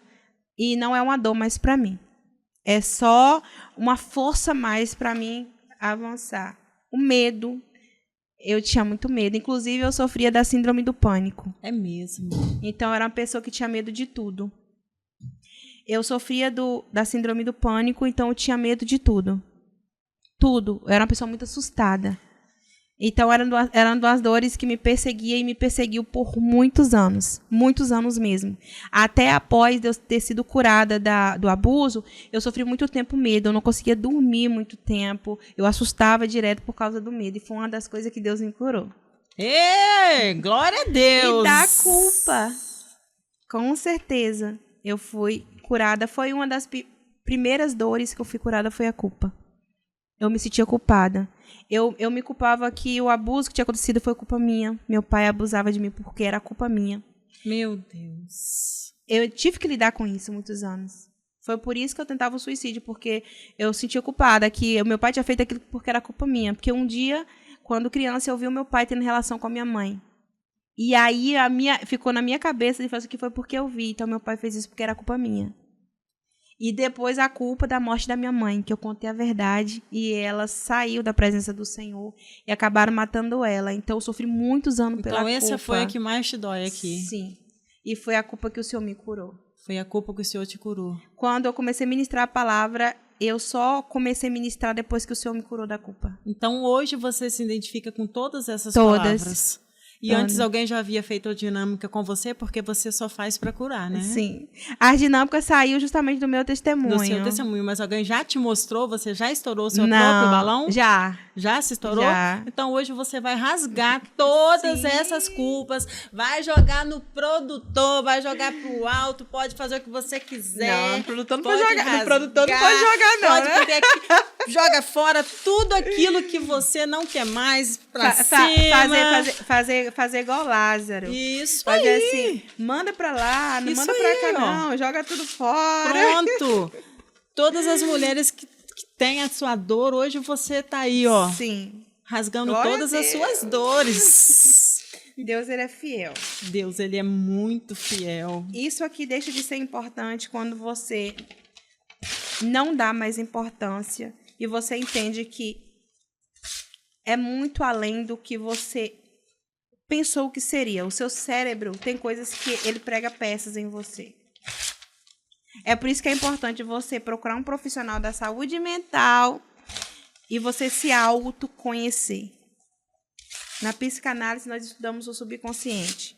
[SPEAKER 2] E não é uma dor mais para mim. É só uma força mais para mim avançar. O medo. Eu tinha muito medo. Inclusive, eu sofria da síndrome do pânico.
[SPEAKER 1] É mesmo.
[SPEAKER 2] Então, eu era uma pessoa que tinha medo de tudo. Eu sofria da síndrome do pânico, então eu tinha medo de tudo. Tudo. Eu era uma pessoa muito assustada. Então, eram duas dores que me perseguia e me perseguiu por muitos anos mesmo. Até após eu ter sido curada do abuso, eu sofri muito tempo medo, eu não conseguia dormir muito tempo, eu assustava direto por causa do medo, e foi uma das coisas que Deus me curou.
[SPEAKER 1] Ê, glória a Deus!
[SPEAKER 2] E da culpa, com certeza, eu fui curada, foi uma das primeiras dores que eu fui curada, foi a culpa. Eu me sentia culpada. Eu me culpava que o abuso que tinha acontecido foi culpa minha. Meu pai abusava de mim porque era culpa minha.
[SPEAKER 1] Meu Deus.
[SPEAKER 2] Eu tive que lidar com isso muitos anos. Foi por isso que eu tentava o suicídio, porque eu sentia culpada, que o meu pai tinha feito aquilo porque era culpa minha. Porque um dia, quando criança, eu vi o meu pai tendo relação com a minha mãe. E aí ficou na minha cabeça de fazer que foi porque eu vi. Então meu pai fez isso porque era culpa minha. E depois a culpa da morte da minha mãe, que eu contei a verdade e ela saiu da presença do Senhor e acabaram matando ela. Então eu sofri muitos anos pela culpa.
[SPEAKER 1] Então essa foi a que mais te dói aqui.
[SPEAKER 2] Sim. E foi a culpa que o Senhor me curou.
[SPEAKER 1] Foi a culpa que o Senhor te curou.
[SPEAKER 2] Quando eu comecei a ministrar a palavra, eu só comecei a ministrar depois que o Senhor me curou da culpa.
[SPEAKER 1] Então hoje você se identifica com todas essas palavras. E antes alguém já havia feito a dinâmica com você, porque você só faz para curar, né?
[SPEAKER 2] Sim. A dinâmica saiu justamente do meu testemunho.
[SPEAKER 1] Do seu testemunho, mas alguém já te mostrou? Você já estourou o seu próprio balão?
[SPEAKER 2] Já.
[SPEAKER 1] Já se estourou?
[SPEAKER 2] Já.
[SPEAKER 1] Então hoje você vai rasgar todas essas culpas, vai jogar no produtor, vai jogar pro alto, pode fazer o que você quiser.
[SPEAKER 2] Não, no produtor não pode jogar. No produtor não pode jogar, não.
[SPEAKER 1] Pode poder aqui, joga fora tudo aquilo que você não quer mais pra cima.
[SPEAKER 2] Fazer igual Lázaro.
[SPEAKER 1] Isso
[SPEAKER 2] fazer
[SPEAKER 1] aí.
[SPEAKER 2] Assim, manda pra lá, não
[SPEAKER 1] isso
[SPEAKER 2] manda
[SPEAKER 1] aí,
[SPEAKER 2] pra cá não, joga tudo fora.
[SPEAKER 1] Pronto. Todas as mulheres que têm a sua dor, hoje você tá aí, ó.
[SPEAKER 2] Sim.
[SPEAKER 1] Rasgando todas as suas dores.
[SPEAKER 2] Deus, ele é fiel.
[SPEAKER 1] Deus, ele é muito fiel.
[SPEAKER 2] Isso aqui deixa de ser importante quando você não dá mais importância e você entende que é muito além do que você pensou que seria. O seu cérebro tem coisas que ele prega peças em você. É por isso que é importante você procurar um profissional da saúde mental e você se autoconhecer. Na psicanálise, nós estudamos o subconsciente.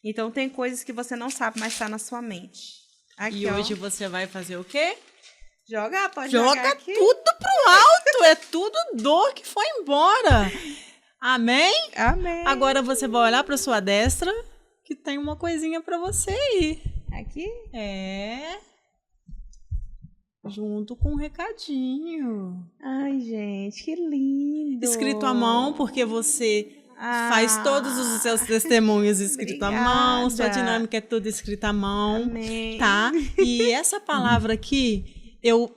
[SPEAKER 2] Então, tem coisas que você não sabe, mas está na sua mente. Aqui,
[SPEAKER 1] E hoje você vai fazer o quê?
[SPEAKER 2] Pode jogar
[SPEAKER 1] Joga
[SPEAKER 2] aqui.
[SPEAKER 1] tudo pro alto. É tudo dor que foi embora. Amém?
[SPEAKER 2] Amém.
[SPEAKER 1] Agora você vai olhar para sua destra, que tem uma coisinha para você aí.
[SPEAKER 2] Aqui?
[SPEAKER 1] É. Junto com um recadinho.
[SPEAKER 2] Ai, gente, que lindo.
[SPEAKER 1] Escrito à mão, porque você faz todos os seus testemunhos escrito à mão. Sua dinâmica é tudo escrito à mão.
[SPEAKER 2] Amém.
[SPEAKER 1] Tá? E essa palavra aqui, eu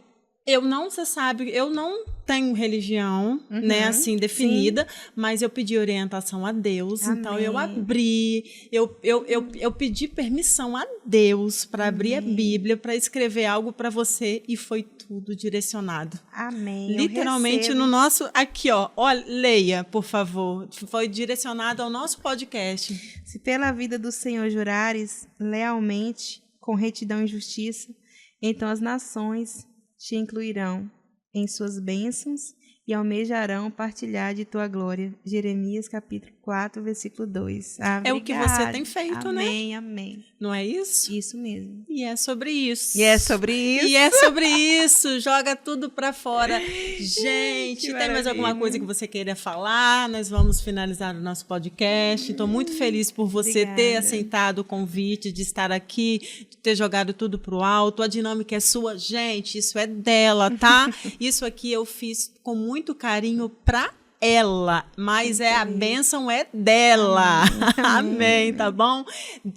[SPEAKER 1] não, você sabe, eu não tenho religião, né, assim, definida, mas eu pedi orientação a Deus. Amém. Então, eu abri, eu pedi permissão a Deus para abrir a Bíblia, para escrever algo para você, e foi tudo direcionado.
[SPEAKER 2] Amém.
[SPEAKER 1] Literalmente no nosso, aqui, ó, leia, por favor. Foi direcionado ao nosso podcast.
[SPEAKER 2] Se pela vida do Senhor jurares lealmente, com retidão e justiça, então as nações te incluirão em suas bênçãos e almejarão partilhar de tua glória. Jeremias capítulo 4, versículo 2.
[SPEAKER 1] É o que você tem feito,
[SPEAKER 2] amém,
[SPEAKER 1] né?
[SPEAKER 2] Amém, amém.
[SPEAKER 1] Não é isso?
[SPEAKER 2] Isso mesmo.
[SPEAKER 1] E é sobre isso.
[SPEAKER 2] E é sobre isso.
[SPEAKER 1] E é sobre isso. Joga tudo pra fora. Gente, tem mais alguma coisa que você queira falar? Nós vamos finalizar o nosso podcast. Estou muito feliz por você ter aceitado o convite de estar aqui, de ter jogado tudo pro alto. A dinâmica é sua. Gente, isso é dela, tá? Isso aqui eu fiz com muito carinho pra ela, mas a bênção é dela. Amém, tá bom?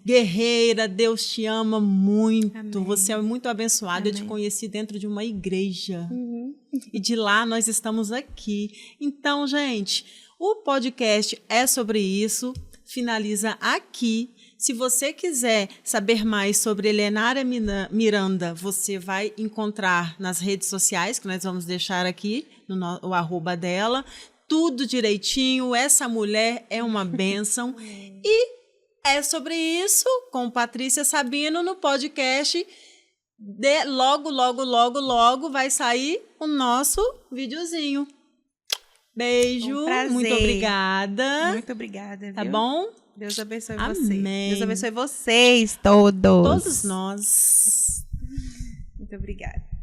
[SPEAKER 1] Guerreira, Deus te ama muito. Amém. Você é muito abençoada. Eu te conheci dentro de uma igreja. E de lá nós estamos aqui. Então, gente, o podcast é sobre isso. Finaliza aqui. Se você quiser saber mais sobre Helenara Miranda, você vai encontrar nas redes sociais, que nós vamos deixar aqui, o arroba dela. Tudo direitinho, essa mulher é uma bênção. E é sobre isso, com Patrícia Sabino, no podcast. Logo vai sair o nosso videozinho. Beijo, muito obrigada.
[SPEAKER 2] Muito obrigada, viu?
[SPEAKER 1] Tá bom?
[SPEAKER 2] Deus abençoe
[SPEAKER 1] Amém.
[SPEAKER 2] vocês. Deus abençoe vocês todos.
[SPEAKER 1] Todos nós.
[SPEAKER 2] Muito obrigada.